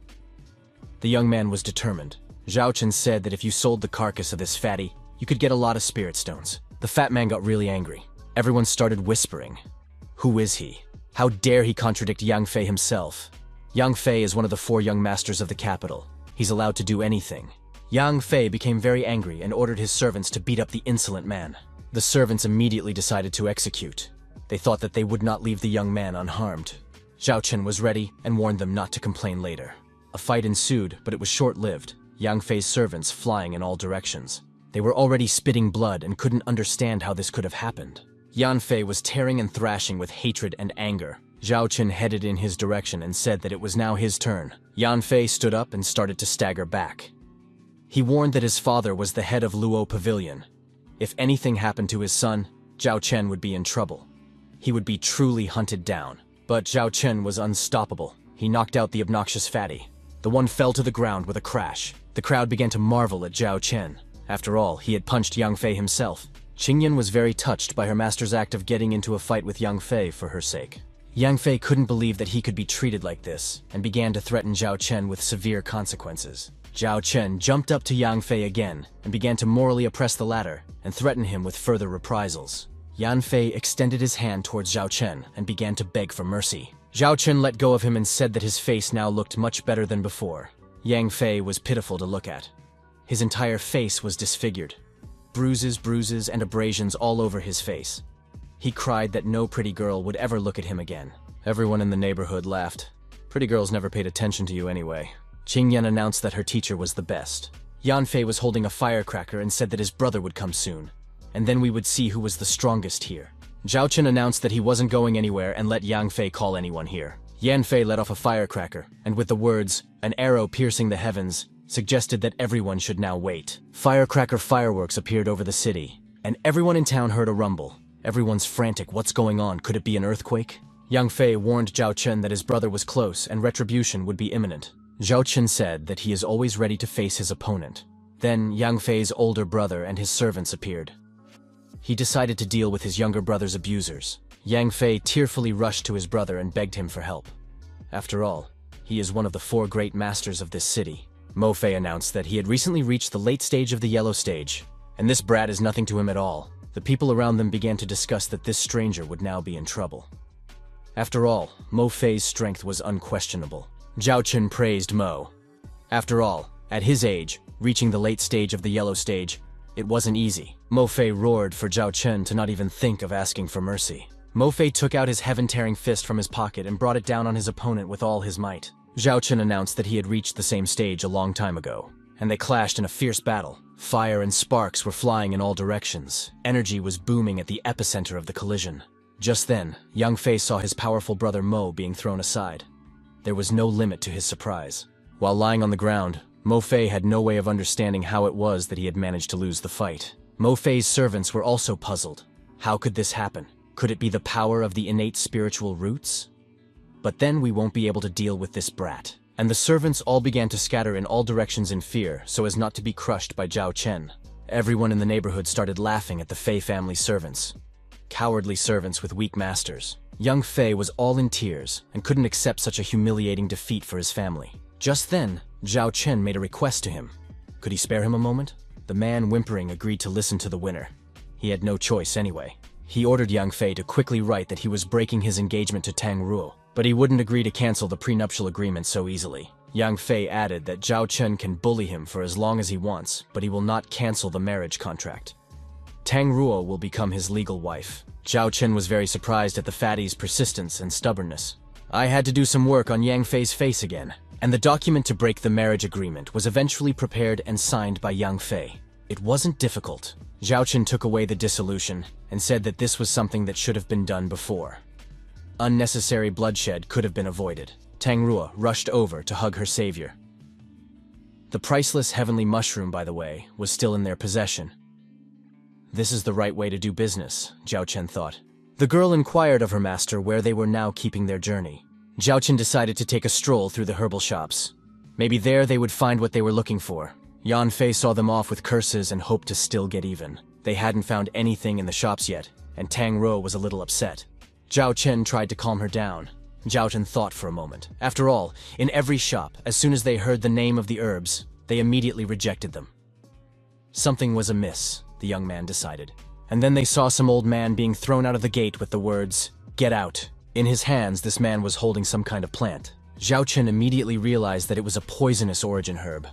The young man was determined. Zhao Chen said that if you sold the carcass of this fatty, you could get a lot of spirit stones. The fat man got really angry. Everyone started whispering. Who is he? How dare he contradict Yang Fei himself? Yang Fei is one of the 4 young masters of the capital. He's allowed to do anything. Yang Fei became very angry and ordered his servants to beat up the insolent man. The servants immediately decided to execute. They thought that they would not leave the young man unharmed. Zhao Chen was ready and warned them not to complain later. A fight ensued, but it was short-lived. Yang Fei's servants flying in all directions. They were already spitting blood and couldn't understand how this could have happened. Yan Fei was tearing and thrashing with hatred and anger. Zhao Chen headed in his direction and said that it was now his turn. Yan Fei stood up and started to stagger back. He warned that his father was the head of Luo Pavilion. If anything happened to his son, Zhao Chen would be in trouble. He would be truly hunted down. But Zhao Chen was unstoppable. He knocked out the obnoxious fatty. The one fell to the ground with a crash. The crowd began to marvel at Zhao Chen. After all, he had punched Yang Fei himself. Qingyan was very touched by her master's act of getting into a fight with Yang Fei for her sake. Yang Fei couldn't believe that he could be treated like this, and began to threaten Zhao Chen with severe consequences. Zhao Chen jumped up to Yang Fei again, and began to morally oppress the latter, and threaten him with further reprisals. Yan Fei extended his hand towards Zhao Chen, and began to beg for mercy. Zhao Chen let go of him and said that his face now looked much better than before. Yang Fei was pitiful to look at. His entire face was disfigured. Bruises, and abrasions all over his face. He cried that no pretty girl would ever look at him again. Everyone in the neighborhood laughed. Pretty girls never paid attention to you anyway. Qingyan announced that her teacher was the best. Yan Fei was holding a firecracker and said that his brother would come soon, and then we would see who was the strongest here. Zhao Chen announced that he wasn't going anywhere and let Yang Fei call anyone here. Yan Fei let off a firecracker, and with the words, "An arrow piercing the heavens," suggested that everyone should now wait. Firecracker fireworks appeared over the city, and everyone in town heard a rumble. Everyone's frantic. What's going on? Could it be an earthquake? Yang Fei warned Zhao Chen that his brother was close and retribution would be imminent. Zhao Chen said that he is always ready to face his opponent. Then Yang Fei's older brother and his servants appeared. He decided to deal with his younger brother's abusers. Yang Fei tearfully rushed to his brother and begged him for help. After all, he is one of the 4 great masters of this city. Mo Fei announced that he had recently reached the late stage of the yellow stage, and this brat is nothing to him at all. The people around them began to discuss that this stranger would now be in trouble. After all, Mo Fei's strength was unquestionable. Zhao Chen praised Mo. After all, at his age, reaching the late stage of the yellow stage, it wasn't easy. Mo Fei roared for Zhao Chen to not even think of asking for mercy. Mo Fei took out his heaven-tearing fist from his pocket and brought it down on his opponent with all his might. Zhao Chen announced that he had reached the same stage a long time ago, and they clashed in a fierce battle. Fire and sparks were flying in all directions. Energy was booming at the epicenter of the collision. Just then, Yang Fei saw his powerful brother Mo being thrown aside. There was no limit to his surprise. While lying on the ground, Mo Fei had no way of understanding how it was that he had managed to lose the fight. Mo Fei's servants were also puzzled. How could this happen? Could it be the power of the innate spiritual roots? But then we won't be able to deal with this brat. And the servants all began to scatter in all directions in fear so as not to be crushed by Zhao Chen. Everyone in the neighborhood started laughing at the Fei family servants. Cowardly servants with weak masters. Young Fei was all in tears and couldn't accept such a humiliating defeat for his family. Just then, Zhao Chen made a request to him. Could he spare him a moment? The man, whimpering, agreed to listen to the winner. He had no choice anyway. He ordered Yang Fei to quickly write that he was breaking his engagement to Tang Ruo, but he wouldn't agree to cancel the prenuptial agreement so easily. Yang Fei added that Zhao Chen can bully him for as long as he wants, but he will not cancel the marriage contract. Tang Ruo will become his legal wife. Zhao Chen was very surprised at the fatty's persistence and stubbornness. I had to do some work on Yang Fei's face again, and the document to break the marriage agreement was eventually prepared and signed by Yang Fei. It wasn't difficult. Zhao Chen took away the dissolution and said that this was something that should have been done before. Unnecessary bloodshed could have been avoided. Tang Ruo rushed over to hug her savior. The priceless heavenly mushroom, by the way, was still in their possession. This is the right way to do business, Zhao Chen thought. The girl inquired of her master where they were now keeping their journey. Zhao Chen decided to take a stroll through the herbal shops. Maybe there they would find what they were looking for. Yan Fei saw them off with curses and hoped to still get even. They hadn't found anything in the shops yet, and Tang Ruo was a little upset. Zhao Chen tried to calm her down. Zhao Chen thought for a moment. After all, in every shop, as soon as they heard the name of the herbs, they immediately rejected them. Something was amiss, the young man decided. And then they saw some old man being thrown out of the gate with the words, "Get out." In his hands, this man was holding some kind of plant. Zhao Chen immediately realized that it was a poisonous origin herb.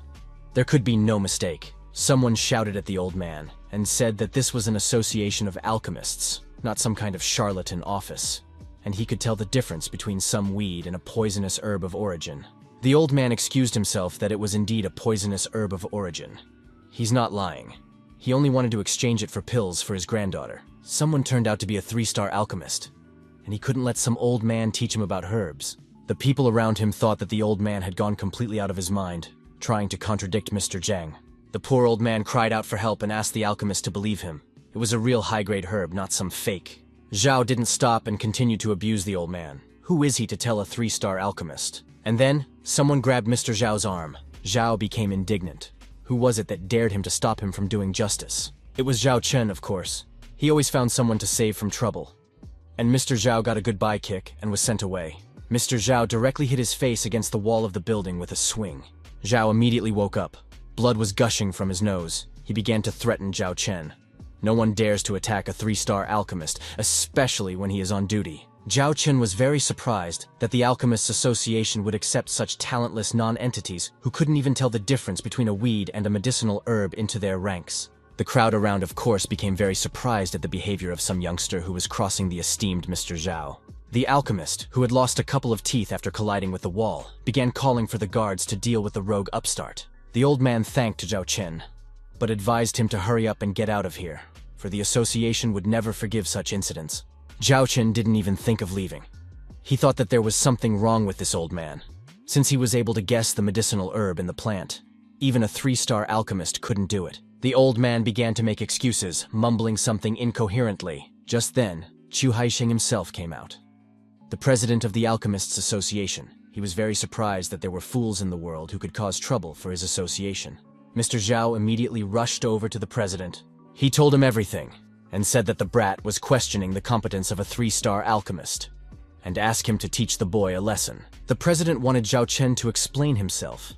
There could be no mistake. Someone shouted at the old man and said that this was an association of alchemists, not some kind of charlatan office, and he could tell the difference between some weed and a poisonous herb of origin. The old man excused himself that it was indeed a poisonous herb of origin. He's not lying. He only wanted to exchange it for pills for his granddaughter. Someone turned out to be a 3-star alchemist, and he couldn't let some old man teach him about herbs. The people around him thought that the old man had gone completely out of his mind, trying to contradict Mr. Zhang. The poor old man cried out for help and asked the alchemist to believe him. It was a real high-grade herb, not some fake. Zhao didn't stop and continued to abuse the old man. Who is he to tell a 3-star alchemist? And then, someone grabbed Mr. Zhao's arm. Zhao became indignant. Who was it that dared him to stop him from doing justice? It was Zhao Chen, of course. He always found someone to save from trouble. And Mr. Zhao got a goodbye kick and was sent away. Mr. Zhao directly hit his face against the wall of the building with a swing. Zhao immediately woke up. Blood was gushing from his nose. He began to threaten Zhao Chen. No one dares to attack a 3-star alchemist, especially when he is on duty. Zhao Chen was very surprised that the Alchemists Association would accept such talentless non-entities who couldn't even tell the difference between a weed and a medicinal herb into their ranks. The crowd around, of course, became very surprised at the behavior of some youngster who was crossing the esteemed Mr. Zhao. The alchemist, who had lost a couple of teeth after colliding with the wall, began calling for the guards to deal with the rogue upstart. The old man thanked Zhao Chen, but advised him to hurry up and get out of here, for the association would never forgive such incidents. Zhao Chen didn't even think of leaving. He thought that there was something wrong with this old man, since he was able to guess the medicinal herb in the plant. Even a 3-star alchemist couldn't do it. The old man began to make excuses, mumbling something incoherently. Just then, Chu Haixing himself came out, the president of the Alchemists Association. He was very surprised that there were fools in the world who could cause trouble for his association. Mr. Zhao immediately rushed over to the president. He told him everything, and said that the brat was questioning the competence of a 3-star alchemist, and asked him to teach the boy a lesson. The president wanted Zhao Chen to explain himself,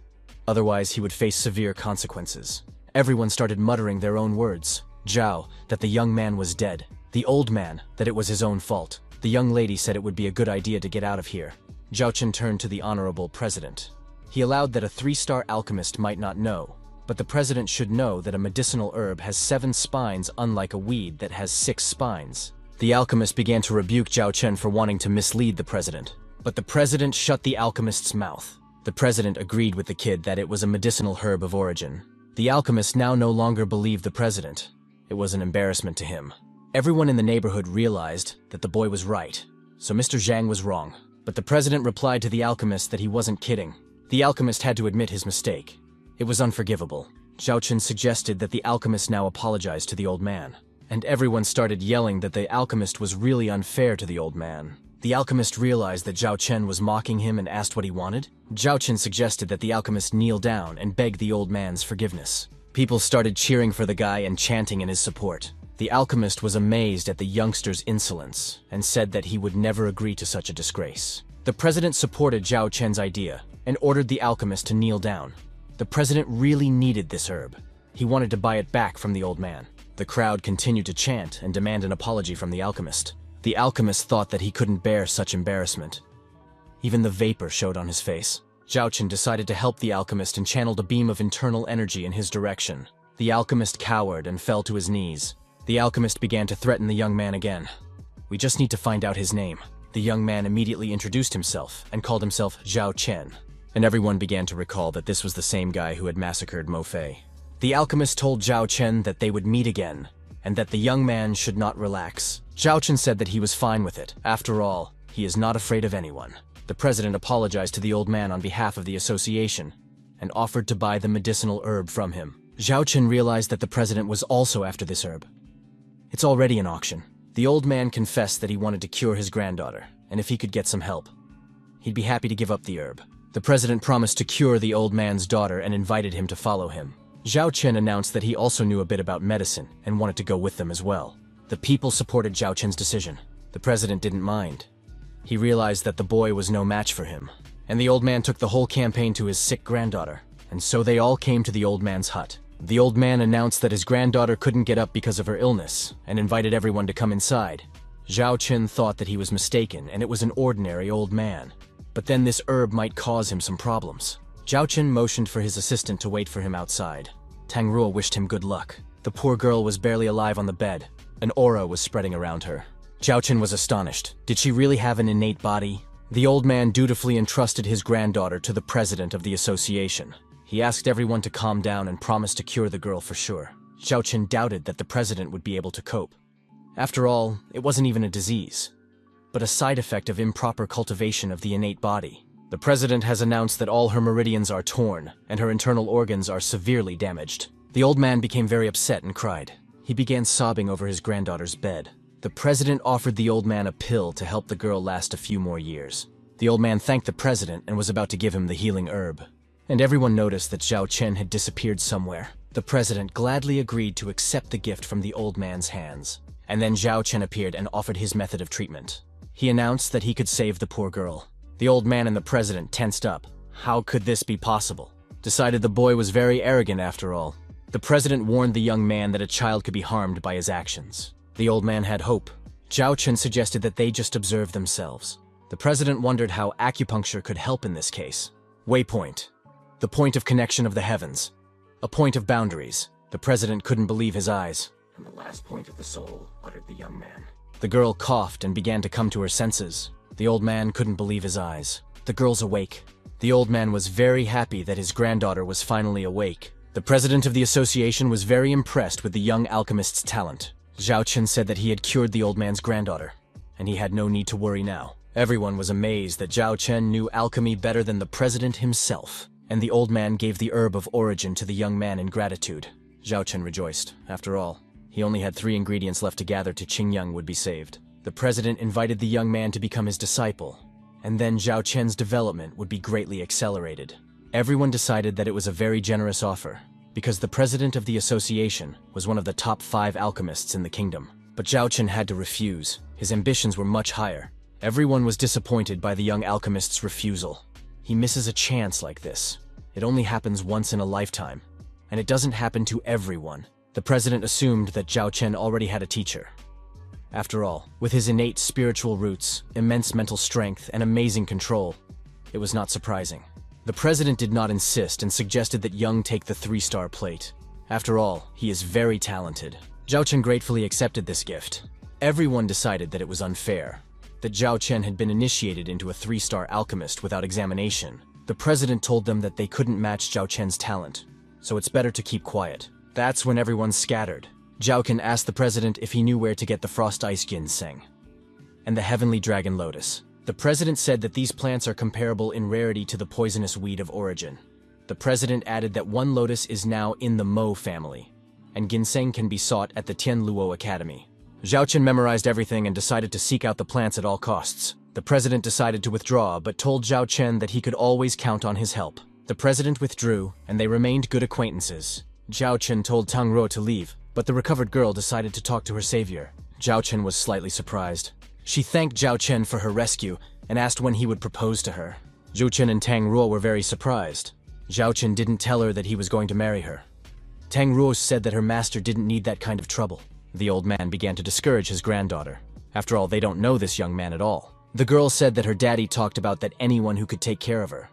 otherwise he would face severe consequences. Everyone started muttering their own words. Zhao, that the young man was dead. The old man, that it was his own fault. The young lady said it would be a good idea to get out of here. Zhao Chen turned to the honorable president. He allowed that a 3-star alchemist might not know, but the president should know that a medicinal herb has 7 spines, unlike a weed that has 6 spines. The alchemist began to rebuke Zhao Chen for wanting to mislead the president, but the president shut the alchemist's mouth. The president agreed with the kid that it was a medicinal herb of origin. The alchemist now no longer believed the president. It was an embarrassment to him. Everyone in the neighborhood realized that the boy was right, so Mr. Zhang was wrong. But the president replied to the alchemist that he wasn't kidding. The alchemist had to admit his mistake. It was unforgivable. Zhao Chen suggested that the alchemist now apologize to the old man, and everyone started yelling that the alchemist was really unfair to the old man. The alchemist realized that Zhao Chen was mocking him and asked what he wanted. Zhao Chen suggested that the alchemist kneel down and beg the old man's forgiveness. People started cheering for the guy and chanting in his support. The alchemist was amazed at the youngster's insolence and said that he would never agree to such a disgrace. The president supported Zhao Chen's idea and ordered the alchemist to kneel down. The president really needed this herb. He wanted to buy it back from the old man. The crowd continued to chant and demand an apology from the alchemist. The alchemist thought that he couldn't bear such embarrassment. Even the vapor showed on his face. Zhao Chen decided to help the alchemist and channeled a beam of internal energy in his direction. The alchemist cowered and fell to his knees. The alchemist began to threaten the young man again. "We just need to find out his name." The young man immediately introduced himself and called himself Zhao Chen, and everyone began to recall that this was the same guy who had massacred Mo Fei. The alchemist told Zhao Chen that they would meet again, and that the young man should not relax. Zhao Chen said that he was fine with it. After all, he is not afraid of anyone. The president apologized to the old man on behalf of the association, and offered to buy the medicinal herb from him. Zhao Chen realized that the president was also after this herb. It's already an auction. The old man confessed that he wanted to cure his granddaughter, and if he could get some help, he'd be happy to give up the herb. The president promised to cure the old man's daughter and invited him to follow him. Zhao Chen announced that he also knew a bit about medicine and wanted to go with them as well. The people supported Zhao Chen's decision. The president didn't mind. He realized that the boy was no match for him, and the old man took the whole campaign to his sick granddaughter, and so they all came to the old man's hut. The old man announced that his granddaughter couldn't get up because of her illness, and invited everyone to come inside. Zhao Chen thought that he was mistaken, and it was an ordinary old man. But then this herb might cause him some problems. Zhao Chen motioned for his assistant to wait for him outside. Tang Ruo wished him good luck. The poor girl was barely alive on the bed. An aura was spreading around her. Zhao Chen was astonished. Did she really have an innate body? The old man dutifully entrusted his granddaughter to the president of the association. He asked everyone to calm down and promised to cure the girl for sure. Zhao Chen doubted that the president would be able to cope. After all, it wasn't even a disease, but a side effect of improper cultivation of the innate body. The president has announced that all her meridians are torn, and her internal organs are severely damaged. The old man became very upset and cried. He began sobbing over his granddaughter's bed. The president offered the old man a pill to help the girl last a few more years. The old man thanked the president and was about to give him the healing herb. And everyone noticed that Zhao Chen had disappeared somewhere. The president gladly agreed to accept the gift from the old man's hands. And then Zhao Chen appeared and offered his method of treatment. He announced that he could save the poor girl. The old man and the president tensed up. How could this be possible? Decided the boy was very arrogant after all. The president warned the young man that a child could be harmed by his actions. The old man had hope. Zhao Chen suggested that they just observe themselves. The president wondered how acupuncture could help in this case. Waypoint. The point of connection of the heavens. A point of boundaries. The president couldn't believe his eyes. And the last point of the soul, uttered the young man. The girl coughed and began to come to her senses. The old man couldn't believe his eyes. The girl's awake. The old man was very happy that his granddaughter was finally awake. The president of the association was very impressed with the young alchemist's talent. Zhao Chen said that he had cured the old man's granddaughter, and he had no need to worry now. Everyone was amazed that Zhao Chen knew alchemy better than the president himself, and the old man gave the herb of origin to the young man in gratitude. Zhao Chen rejoiced. After all, he only had 3 ingredients left to gather to Qingyang would be saved. The president invited the young man to become his disciple, and then Zhao Chen's development would be greatly accelerated. Everyone decided that it was a very generous offer, because the president of the association was one of the top 5 alchemists in the kingdom. But Zhao Chen had to refuse. His ambitions were much higher. Everyone was disappointed by the young alchemist's refusal. He misses a chance like this. It only happens once in a lifetime, and it doesn't happen to everyone. The president assumed that Zhao Chen already had a teacher. After all, with his innate spiritual roots, immense mental strength, and amazing control, it was not surprising. The president did not insist and suggested that Young take the 3-star plate. After all, he is very talented. Zhao Chen gratefully accepted this gift. Everyone decided that it was unfair, that Zhao Chen had been initiated into a 3-star alchemist without examination. The president told them that they couldn't match Zhao Chen's talent, so it's better to keep quiet. That's when everyone scattered. Zhao Chen asked the president if he knew where to get the frost ice ginseng and the heavenly dragon lotus. The president said that these plants are comparable in rarity to the poisonous weed of origin. The president added that one lotus is now in the Mo family, and ginseng can be sought at the Tianluo Academy. Zhao Chen memorized everything and decided to seek out the plants at all costs. The president decided to withdraw, but told Zhao Chen that he could always count on his help. The president withdrew, and they remained good acquaintances. Zhao Chen told Tang Ruo to leave, but the recovered girl decided to talk to her savior. Zhao Chen was slightly surprised. She thanked Zhao Chen for her rescue and asked when he would propose to her. Zhou Chen and Tang Ruo were very surprised. Zhao Chen didn't tell her that he was going to marry her. Tang Ruo said that her master didn't need that kind of trouble. The old man began to discourage his granddaughter. After all, they don't know this young man at all. The girl said that her daddy talked about that anyone who could take care of her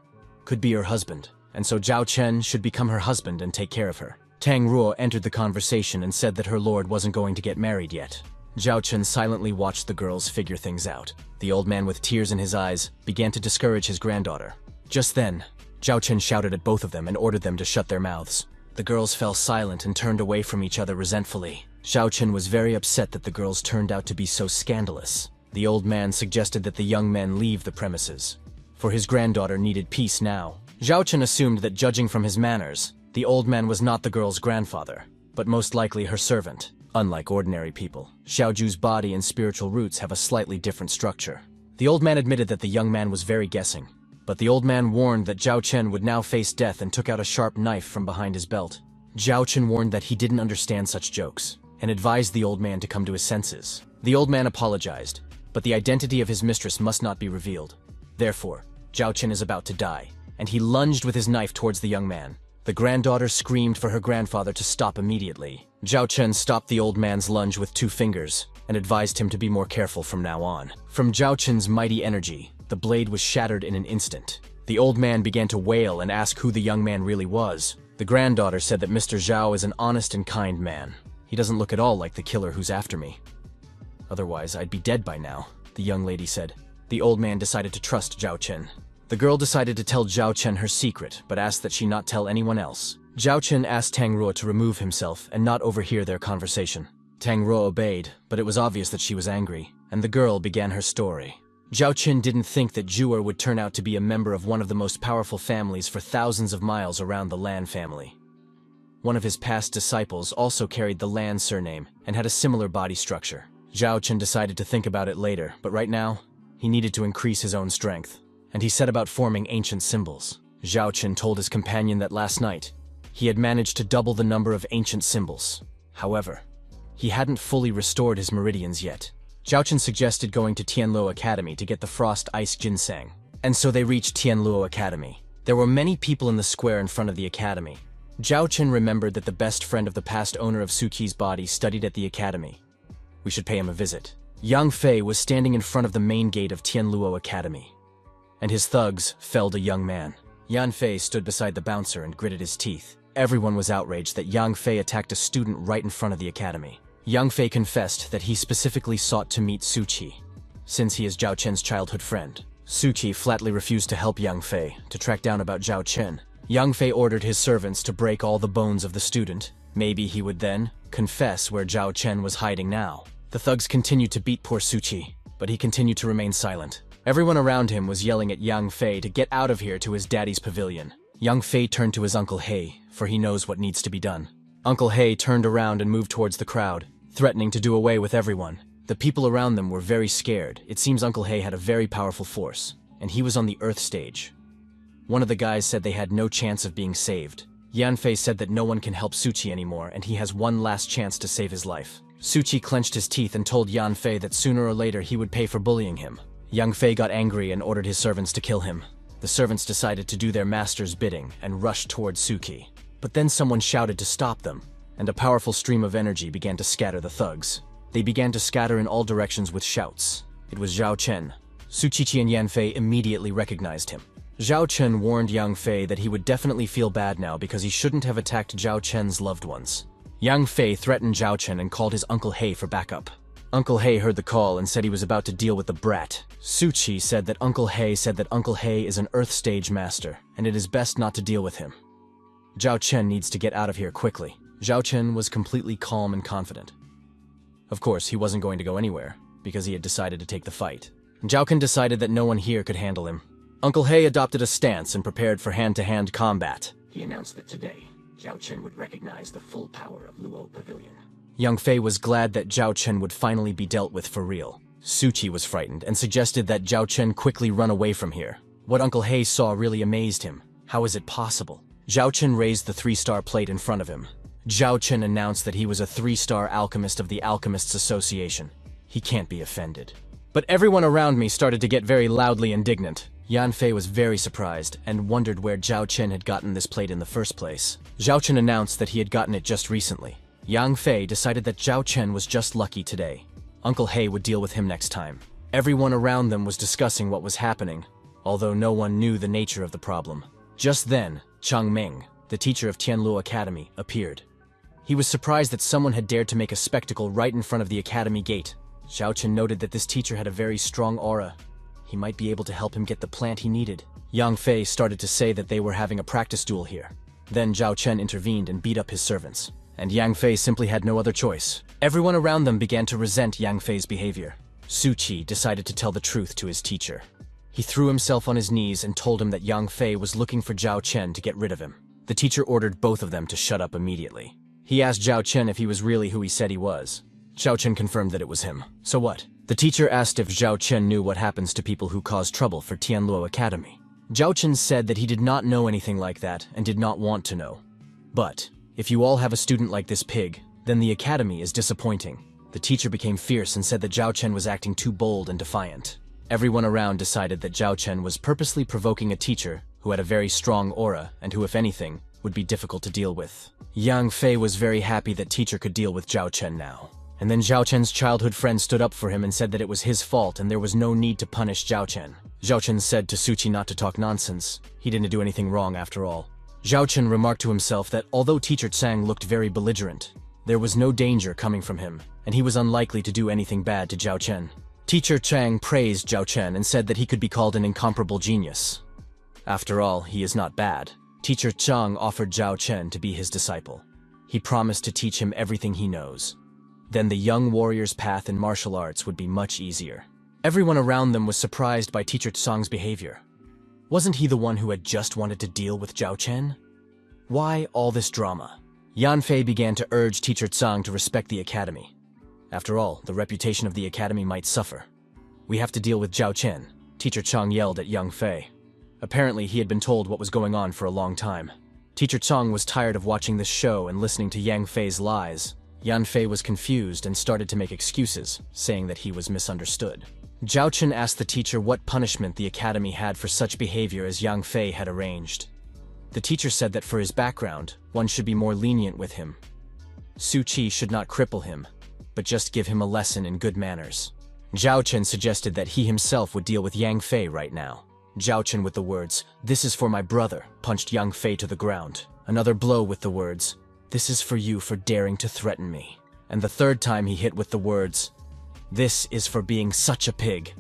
could be her husband, and so Zhao Chen should become her husband and take care of her. Tang Ruo entered the conversation and said that her lord wasn't going to get married yet. Zhao Chen silently watched the girls figure things out. The old man, with tears in his eyes, began to discourage his granddaughter. Just then, Zhao Chen shouted at both of them and ordered them to shut their mouths. The girls fell silent and turned away from each other resentfully. Zhao Chen was very upset that the girls turned out to be so scandalous. The old man suggested that the young men leave the premises, for his granddaughter needed peace now. Zhao Chen assumed that, judging from his manners, the old man was not the girl's grandfather, but most likely her servant. Unlike ordinary people, Xiaoju's body and spiritual roots have a slightly different structure. The old man admitted that the young man was very guessing, but the old man warned that Zhao Chen would now face death and took out a sharp knife from behind his belt. Zhao Chen warned that he didn't understand such jokes, and advised the old man to come to his senses. The old man apologized. but the identity of his mistress must not be revealed. Therefore, Zhao Chen is about to die, and he lunged with his knife towards the young man. The granddaughter screamed for her grandfather to stop immediately. Zhao Chen stopped the old man's lunge with 2 fingers and advised him to be more careful from now on. From Zhao Chen's mighty energy, the blade was shattered in an instant. The old man began to wail and ask who the young man really was. The granddaughter said that Mr. Zhao is an honest and kind man. He doesn't look at all like the killer who's after me. Otherwise, I'd be dead by now, the young lady said. The old man decided to trust Zhao Chen. The girl decided to tell Zhao Chen her secret, but asked that she not tell anyone else. Zhao Chen asked Tang Ruo to remove himself and not overhear their conversation. Tang Ruo obeyed, but it was obvious that she was angry, and the girl began her story. Zhao Chen didn't think that Zhu'er would turn out to be a member of one of the most powerful families for thousands of miles around the Lan family. One of his past disciples also carried the Lan surname and had a similar body structure. Zhao Chen decided to think about it later, but right now, he needed to increase his own strength, and he set about forming ancient symbols. Zhao Chen told his companion that last night, he had managed to double the number of ancient symbols. However, he hadn't fully restored his meridians yet. Zhao Chen suggested going to Tianluo Academy to get the Frost Ice Ginseng, and so they reached Tianluo Academy. There were many people in the square in front of the academy. Zhao Chen remembered that the best friend of the past owner of Suqi's body studied at the academy. We should pay him a visit. Yang Fei was standing in front of the main gate of Tianluo Academy, and his thugs felled a young man. Yan Fei stood beside the bouncer and gritted his teeth. Everyone was outraged that Yang Fei attacked a student right in front of the academy. Yang Fei confessed that he specifically sought to meet Suqi, since he is Zhao Chen's childhood friend. Suqi flatly refused to help Yang Fei to track down about Zhao Chen. Yang Fei ordered his servants to break all the bones of the student. Maybe he would then confess where Zhao Chen was hiding now. The thugs continued to beat poor Suqi, but he continued to remain silent. Everyone around him was yelling at Yang Fei to get out of here to his daddy's pavilion. Yang Fei turned to his Uncle He, for he knows what needs to be done. Uncle He turned around and moved towards the crowd, threatening to do away with everyone. The people around them were very scared. It seems Uncle He had a very powerful force, and he was on the Earth stage. One of the guys said they had no chance of being saved. Yan Fei said that no one can help Suqi anymore, and he has one last chance to save his life. Suqi clenched his teeth and told Yan Fei that sooner or later he would pay for bullying him. Yang Fei got angry and ordered his servants to kill him. The servants decided to do their master's bidding and rushed towards Suqi. But then someone shouted to stop them, and a powerful stream of energy began to scatter the thugs. They began to scatter in all directions with shouts. It was Zhao Chen. Suqiqi and Yan Fei immediately recognized him. Zhao Chen warned Yang Fei that he would definitely feel bad now because he shouldn't have attacked Zhao Chen's loved ones. Yang Fei threatened Zhao Chen and called his Uncle He for backup. Uncle He heard the call and said he was about to deal with the brat. Suqi said that Uncle He is an Earth stage master, and it is best not to deal with him. Zhao Chen needs to get out of here quickly. Zhao Chen was completely calm and confident. Of course, he wasn't going to go anywhere, because he had decided to take the fight. Zhao Chen decided that no one here could handle him. Uncle He adopted a stance and prepared for hand-to-hand combat. He announced that today, Zhao Chen would recognize the full power of Luo Pavilion. Yang Fei was glad that Zhao Chen would finally be dealt with for real. Suqi was frightened and suggested that Zhao Chen quickly run away from here. What Uncle He saw really amazed him. How is it possible? Zhao Chen raised the 3-star plate in front of him. Zhao Chen announced that he was a 3-star alchemist of the Alchemists Association. He can't be offended. But everyone around me started to get very loudly indignant. Yan Fei was very surprised and wondered where Zhao Chen had gotten this plate in the first place. Zhao Chen announced that he had gotten it just recently. Yang Fei decided that Zhao Chen was just lucky today. Uncle He would deal with him next time. Everyone around them was discussing what was happening, although no one knew the nature of the problem. Just then, Chang Ming, the teacher of Tianluo Academy, appeared. He was surprised that someone had dared to make a spectacle right in front of the academy gate. Zhao Chen noted that this teacher had a very strong aura. He might be able to help him get the plant he needed. Yang Fei started to say that they were having a practice duel here. Then Zhao Chen intervened and beat up his servants. And Yang Fei simply had no other choice. Everyone around them began to resent Yang Fei's behavior. Suqi decided to tell the truth to his teacher. He threw himself on his knees and told him that Yang Fei was looking for Zhao Chen to get rid of him. The teacher ordered both of them to shut up immediately. He asked Zhao Chen if he was really who he said he was. Zhao Chen confirmed that it was him. So what? The teacher asked if Zhao Chen knew what happens to people who cause trouble for Tianluo Academy. Zhao Chen said that he did not know anything like that and did not want to know. But if you all have a student like this pig, then the academy is disappointing. The teacher became fierce and said that Zhao Chen was acting too bold and defiant. Everyone around decided that Zhao Chen was purposely provoking a teacher who had a very strong aura and who, if anything, would be difficult to deal with. Yang Fei was very happy that teacher could deal with Zhao Chen now. And then Zhao Chen's childhood friend stood up for him and said that it was his fault and there was no need to punish Zhao Chen. Zhao Chen said to Suchi not to talk nonsense. He didn't do anything wrong after all. Zhao Chen remarked to himself that although Teacher Tsang looked very belligerent, there was no danger coming from him, and he was unlikely to do anything bad to Zhao Chen. Teacher Chang praised Zhao Chen and said that he could be called an incomparable genius. After all, he is not bad. Teacher Chang offered Zhao Chen to be his disciple. He promised to teach him everything he knows. Then the young warrior's path in martial arts would be much easier. Everyone around them was surprised by Teacher Tsang's behavior. Wasn't he the one who had just wanted to deal with Zhao Chen? Why all this drama? Yan Fei began to urge Teacher Tsang to respect the academy. After all, the reputation of the academy might suffer. We have to deal with Zhao Chen, Teacher Tsang yelled at Yang Fei. Apparently, he had been told what was going on for a long time. Teacher Tsang was tired of watching this show and listening to Yang Fei's lies. Yan Fei was confused and started to make excuses, saying that he was misunderstood. Zhao Chen asked the teacher what punishment the academy had for such behavior as Yang Fei had arranged. The teacher said that for his background, one should be more lenient with him. Su Qi should not cripple him, but just give him a lesson in good manners. Zhao Chen suggested that he himself would deal with Yang Fei right now. Zhao Chen with the words, "This is for my brother," punched Yang Fei to the ground. Another blow with the words, "This is for you for daring to threaten me." And the third time he hit with the words, "This is for being such a pig."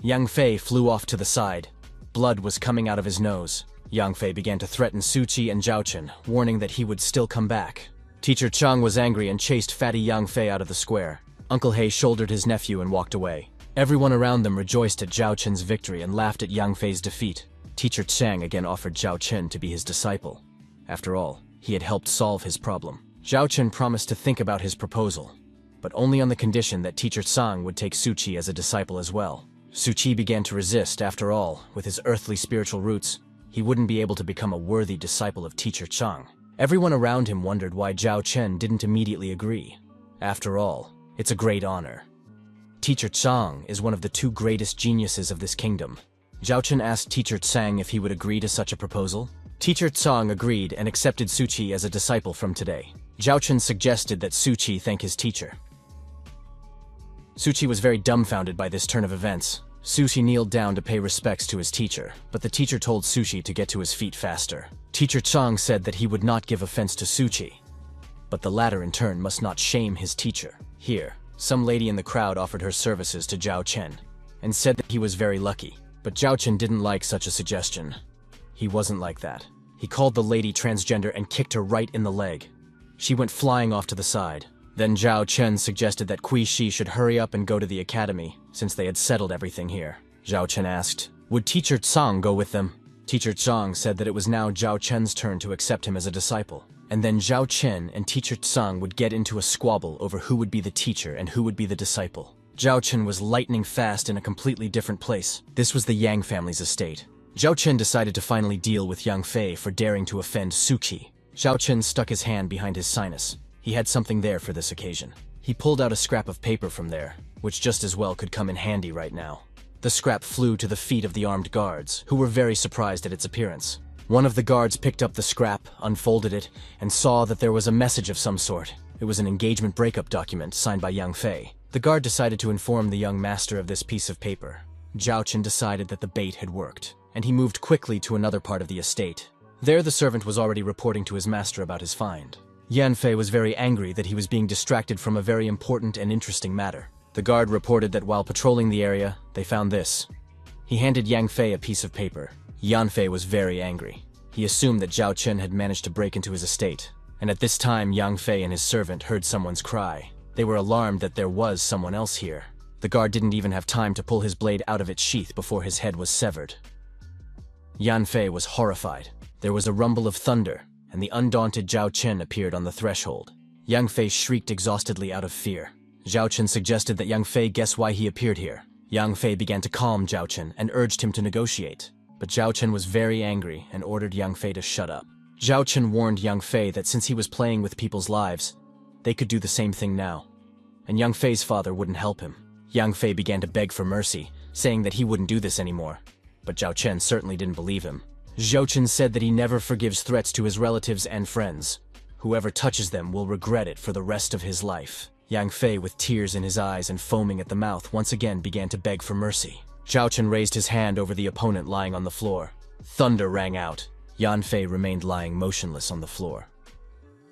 Yang Fei flew off to the side. Blood was coming out of his nose. Yang Fei began to threaten Su Qi and Zhao Chen, warning that he would still come back. Teacher Chang was angry and chased fatty Yang Fei out of the square. Uncle He shouldered his nephew and walked away. Everyone around them rejoiced at Zhao Chen's victory and laughed at Yang Fei's defeat. Teacher Chang again offered Zhao Chen to be his disciple. After all, he had helped solve his problem. Zhao Chen promised to think about his proposal, but only on the condition that Teacher Tsang would take Su Qi as a disciple as well. Su Qi began to resist. After all, with his earthly spiritual roots, he wouldn't be able to become a worthy disciple of Teacher Chang. Everyone around him wondered why Zhao Chen didn't immediately agree. After all, it's a great honor. Teacher Chang is one of the two greatest geniuses of this kingdom. Zhao Chen asked Teacher Tsang if he would agree to such a proposal. Teacher Tsang agreed and accepted Su Qi as a disciple from today. Zhao Chen suggested that Su Qi thank his teacher. Su Qi was very dumbfounded by this turn of events. Su Qi kneeled down to pay respects to his teacher, but the teacher told Su Qi to get to his feet faster. Teacher Chang said that he would not give offense to Su Qi, but the latter in turn must not shame his teacher. Here, some lady in the crowd offered her services to Zhao Chen, and said that he was very lucky. But Zhao Chen didn't like such a suggestion. He wasn't like that. He called the lady transgender and kicked her right in the leg. She went flying off to the side. Then Zhao Chen suggested that Kui Shi should hurry up and go to the academy, since they had settled everything here. Zhao Chen asked, would Teacher Tsang go with them? Teacher Tsang said that it was now Zhao Chen's turn to accept him as a disciple. And then Zhao Chen and Teacher Tsang would get into a squabble over who would be the teacher and who would be the disciple. Zhao Chen was lightning fast in a completely different place. This was the Yang family's estate. Zhao Chen decided to finally deal with Yang Fei for daring to offend Su Qi. Zhao Chen stuck his hand behind his sinus. He had something there for this occasion. He pulled out a scrap of paper from there, which just as well could come in handy right now. The scrap flew to the feet of the armed guards, who were very surprised at its appearance. One of the guards picked up the scrap, unfolded it, and saw that there was a message of some sort. It was an engagement breakup document signed by Yang Fei. The guard decided to inform the young master of this piece of paper. Zhao Chen decided that the bait had worked, and he moved quickly to another part of the estate. There the servant was already reporting to his master about his find. Yan Fei was very angry that he was being distracted from a very important and interesting matter. The guard reported that while patrolling the area, they found this. He handed Yang Fei a piece of paper. Yan Fei was very angry. He assumed that Zhao Chen had managed to break into his estate, and at this time Yang Fei and his servant heard someone's cry. They were alarmed that there was someone else here. The guard didn't even have time to pull his blade out of its sheath before his head was severed. Yan Fei was horrified. There was a rumble of thunder, and the undaunted Zhao Chen appeared on the threshold. Yang Fei shrieked exhaustedly out of fear. Zhao Chen suggested that Yang Fei guess why he appeared here. Yang Fei began to calm Zhao Chen and urged him to negotiate. But Zhao Chen was very angry and ordered Yang Fei to shut up. Zhao Chen warned Yang Fei that since he was playing with people's lives, they could do the same thing now. and Yang Fei's father wouldn't help him. Yang Fei began to beg for mercy, saying that he wouldn't do this anymore. But Zhao Chen certainly didn't believe him. Zhao Chen said that he never forgives threats to his relatives and friends. Whoever touches them will regret it for the rest of his life. Yang Fei, with tears in his eyes and foaming at the mouth, once again began to beg for mercy. Zhao Chen raised his hand over the opponent lying on the floor. Thunder rang out. Yan Fei remained lying motionless on the floor.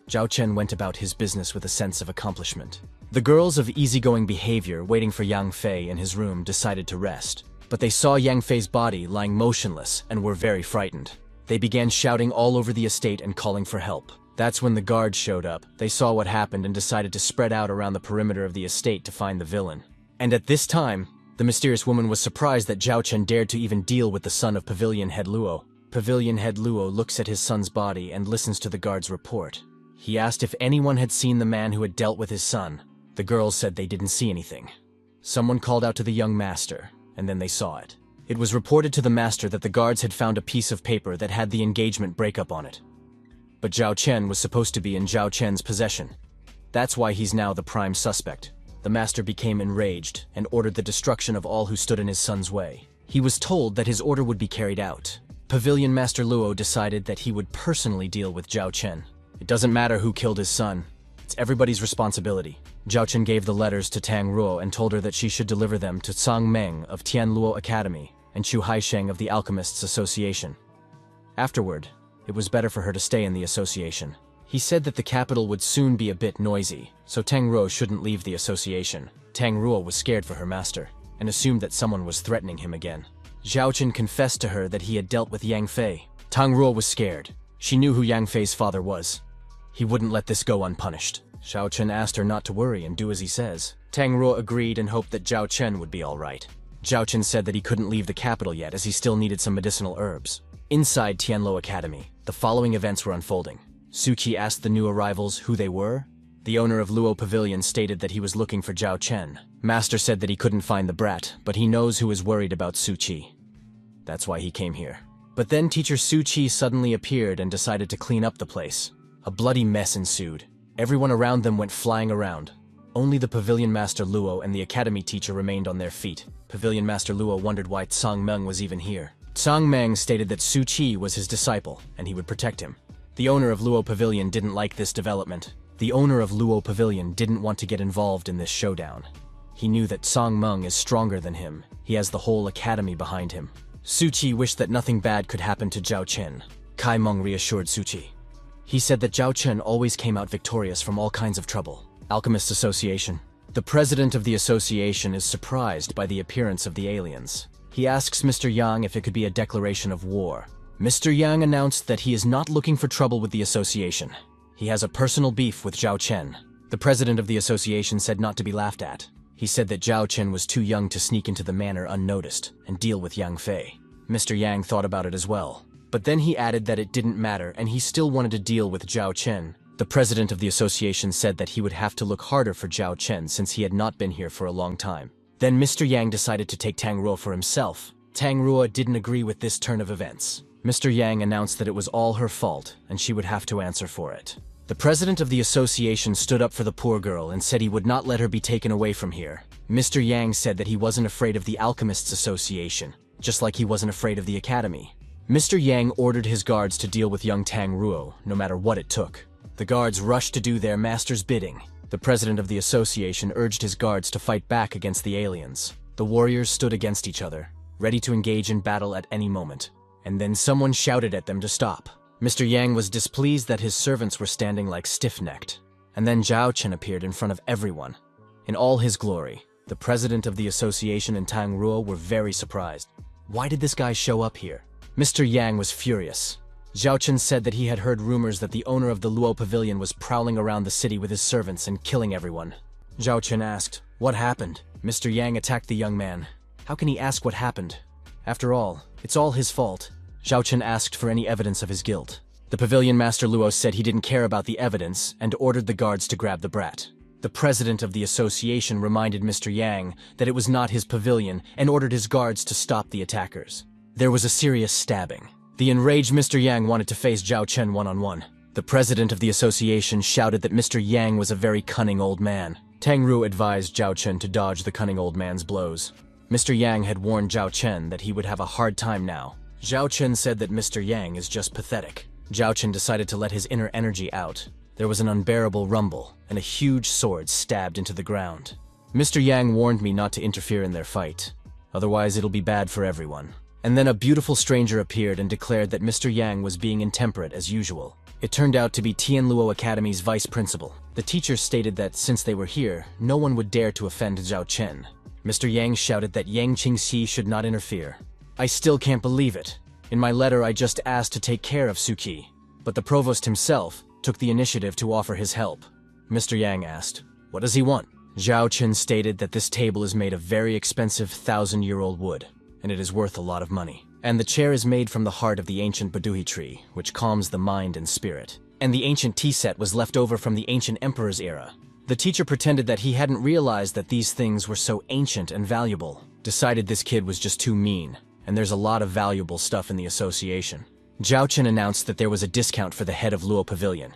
Zhao Chen went about his business with a sense of accomplishment. The girls of easygoing behavior waiting for Yang Fei in his room decided to rest, but they saw Yang Fei's body lying motionless and were very frightened. They began shouting all over the estate and calling for help. That's when the guards showed up. They saw what happened and decided to spread out around the perimeter of the estate to find the villain. And at this time, the mysterious woman was surprised that Zhao Chen dared to even deal with the son of Pavilion Head Luo. Pavilion Head Luo looks at his son's body and listens to the guard's report. He asked if anyone had seen the man who had dealt with his son. The girls said they didn't see anything. Someone called out to the young master, and then they saw it. It was reported to the master that the guards had found a piece of paper that had the engagement breakup on it. But Zhao Chen was supposed to be in Zhao Chen's possession. That's why he's now the prime suspect. The master became enraged and ordered the destruction of all who stood in his son's way. He was told that his order would be carried out. Pavilion Master Luo decided that he would personally deal with Zhao Chen. It doesn't matter who killed his son. It's everybody's responsibility. Zhao Chen gave the letters to Tang Ruo and told her that she should deliver them to Sang Meng of Tianluo Academy and Chu Haisheng of the Alchemists Association. Afterward, it was better for her to stay in the association. He said that the capital would soon be a bit noisy, so Tang Ruo shouldn't leave the association. Tang Ruo was scared for her master and assumed that someone was threatening him again. Zhao Chen confessed to her that he had dealt with Yang Fei. Tang Ruo was scared. She knew who Yang Fei's father was. He wouldn't let this go unpunished. Zhao Chen asked her not to worry and do as he says. Tang Ruo agreed and hoped that Zhao Chen would be all right. Zhao Chen said that he couldn't leave the capital yet as he still needed some medicinal herbs. Inside Tianluo Academy, the following events were unfolding. Suqi asked the new arrivals who they were. The owner of Luo Pavilion stated that he was looking for Zhao Chen. Master said that he couldn't find the brat, but he knows who is worried about Suqi. That's why he came here. But then teacher Suqi suddenly appeared and decided to clean up the place. A bloody mess ensued. Everyone around them went flying around. Only the Pavilion Master Luo and the Academy teacher remained on their feet. Pavilion Master Luo wondered why Tsang Meng was even here. Tsang Meng stated that Suqi was his disciple, and he would protect him. The owner of Luo Pavilion didn't like this development. The owner of Luo Pavilion didn't want to get involved in this showdown. He knew that Tsang Meng is stronger than him. He has the whole academy behind him. Suqi wished that nothing bad could happen to Zhao Chen. Kai Meng reassured Suqi. He said that Zhao Chen always came out victorious from all kinds of trouble. Alchemists Association. The president of the association is surprised by the appearance of the aliens. He asks Mr. Yang if it could be a declaration of war. Mr. Yang announced that he is not looking for trouble with the association. He has a personal beef with Zhao Chen. The president of the association said not to be laughed at. He said that Zhao Chen was too young to sneak into the manor unnoticed and deal with Yang Fei. Mr. Yang thought about it as well. But then he added that it didn't matter and he still wanted to deal with Zhao Chen. The president of the association said that he would have to look harder for Zhao Chen since he had not been here for a long time. Then Mr. Yang decided to take Tang Ruo for himself. Tang Ruo didn't agree with this turn of events. Mr. Yang announced that it was all her fault and she would have to answer for it. The president of the association stood up for the poor girl and said he would not let her be taken away from here. Mr. Yang said that he wasn't afraid of the Alchemists Association, just like he wasn't afraid of the academy. Mr. Yang ordered his guards to deal with young Tang Ruo, no matter what it took. The guards rushed to do their master's bidding. The president of the association urged his guards to fight back against the aliens. The warriors stood against each other, ready to engage in battle at any moment. And then someone shouted at them to stop. Mr. Yang was displeased that his servants were standing like stiff-necked. And then Zhao Chen appeared in front of everyone. In all his glory, the president of the association and Tang Ruo were very surprised. Why did this guy show up here? Mr. Yang was furious. Zhao Chen said that he had heard rumors that the owner of the Luo Pavilion was prowling around the city with his servants and killing everyone. Zhao Chen asked, "What happened?" Mr. Yang attacked the young man. How can he ask what happened? After all, it's all his fault. Zhao Chen asked for any evidence of his guilt. The Pavilion Master Luo said he didn't care about the evidence and ordered the guards to grab the brat. The president of the association reminded Mr. Yang that it was not his pavilion and ordered his guards to stop the attackers. There was a serious stabbing. The enraged Mr. Yang wanted to face Zhao Chen one-on-one. The president of the association shouted that Mr. Yang was a very cunning old man. Tang Ru advised Zhao Chen to dodge the cunning old man's blows. Mr. Yang had warned Zhao Chen that he would have a hard time now. Zhao Chen said that Mr. Yang is just pathetic. Zhao Chen decided to let his inner energy out. There was an unbearable rumble, and a huge sword stabbed into the ground. Mr. Yang warned me not to interfere in their fight. Otherwise, it'll be bad for everyone. And then a beautiful stranger appeared and declared that Mr. Yang was being intemperate as usual. It turned out to be Tianluo Academy's vice principal. The teacher stated that since they were here, no one would dare to offend Zhao Chen. Mr. Yang shouted that Yang Qingxi should not interfere. I still can't believe it. In my letter, I just asked to take care of Suki, but the provost himself took the initiative to offer his help. Mr. Yang asked, "What does he want?" Zhao Chen stated that this table is made of very expensive 1,000-year-old wood, and it is worth a lot of money. And the chair is made from the heart of the ancient Baduhi tree, which calms the mind and spirit. And the ancient tea set was left over from the ancient emperor's era. The teacher pretended that he hadn't realized that these things were so ancient and valuable. Decided this kid was just too mean, and there's a lot of valuable stuff in the association. Zhao Chen announced that there was a discount for the head of Luo Pavilion.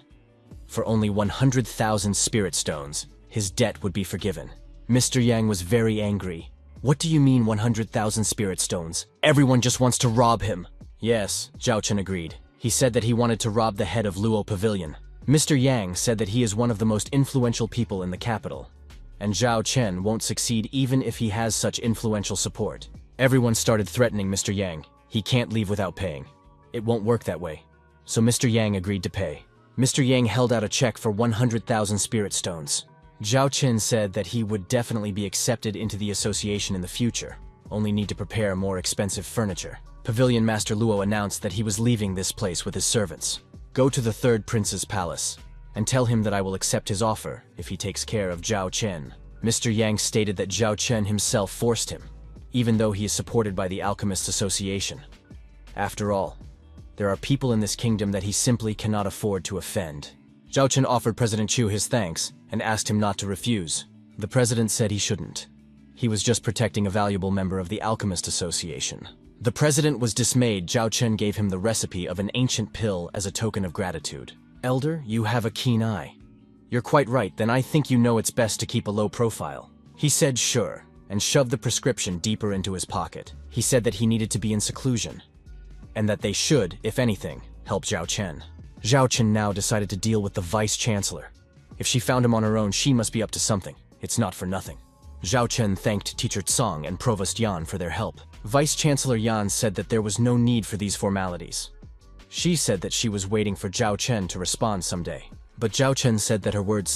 For only 100,000 spirit stones, his debt would be forgiven. Mr. Yang was very angry. What do you mean 100,000 spirit stones? Everyone just wants to rob him. Yes, Zhao Chen agreed. He said that he wanted to rob the head of Luo Pavilion. Mr. Yang said that he is one of the most influential people in the capital, and Zhao Chen won't succeed even if he has such influential support. Everyone started threatening Mr. Yang. He can't leave without paying. It won't work that way. So Mr. Yang agreed to pay. Mr. Yang held out a check for 100,000 spirit stones. Zhao Chen said that he would definitely be accepted into the association in the future, only need to prepare more expensive furniture. Pavilion Master Luo announced that he was leaving this place with his servants. Go to the third prince's palace, and tell him that I will accept his offer if he takes care of Zhao Chen. Mr. Yang stated that Zhao Chen himself forced him, even though he is supported by the Alchemists Association. After all, there are people in this kingdom that he simply cannot afford to offend. Zhao Chen offered President Chu his thanks and asked him not to refuse. The president said he shouldn't. He was just protecting a valuable member of the Alchemist Association. The president was dismayed. Zhao Chen gave him the recipe of an ancient pill as a token of gratitude. Elder, you have a keen eye. You're quite right, then I think you know it's best to keep a low profile. He said sure, and shoved the prescription deeper into his pocket. He said that he needed to be in seclusion, and that they should, if anything, help Zhao Chen. Zhao Chen now decided to deal with the vice-chancellor. If she found him on her own, she must be up to something. It's not for nothing. Zhao Chen thanked Teacher Tsang and Provost Yan for their help. Vice-Chancellor Yan said that there was no need for these formalities. She said that she was waiting for Zhao Chen to respond someday. But Zhao Chen said that her words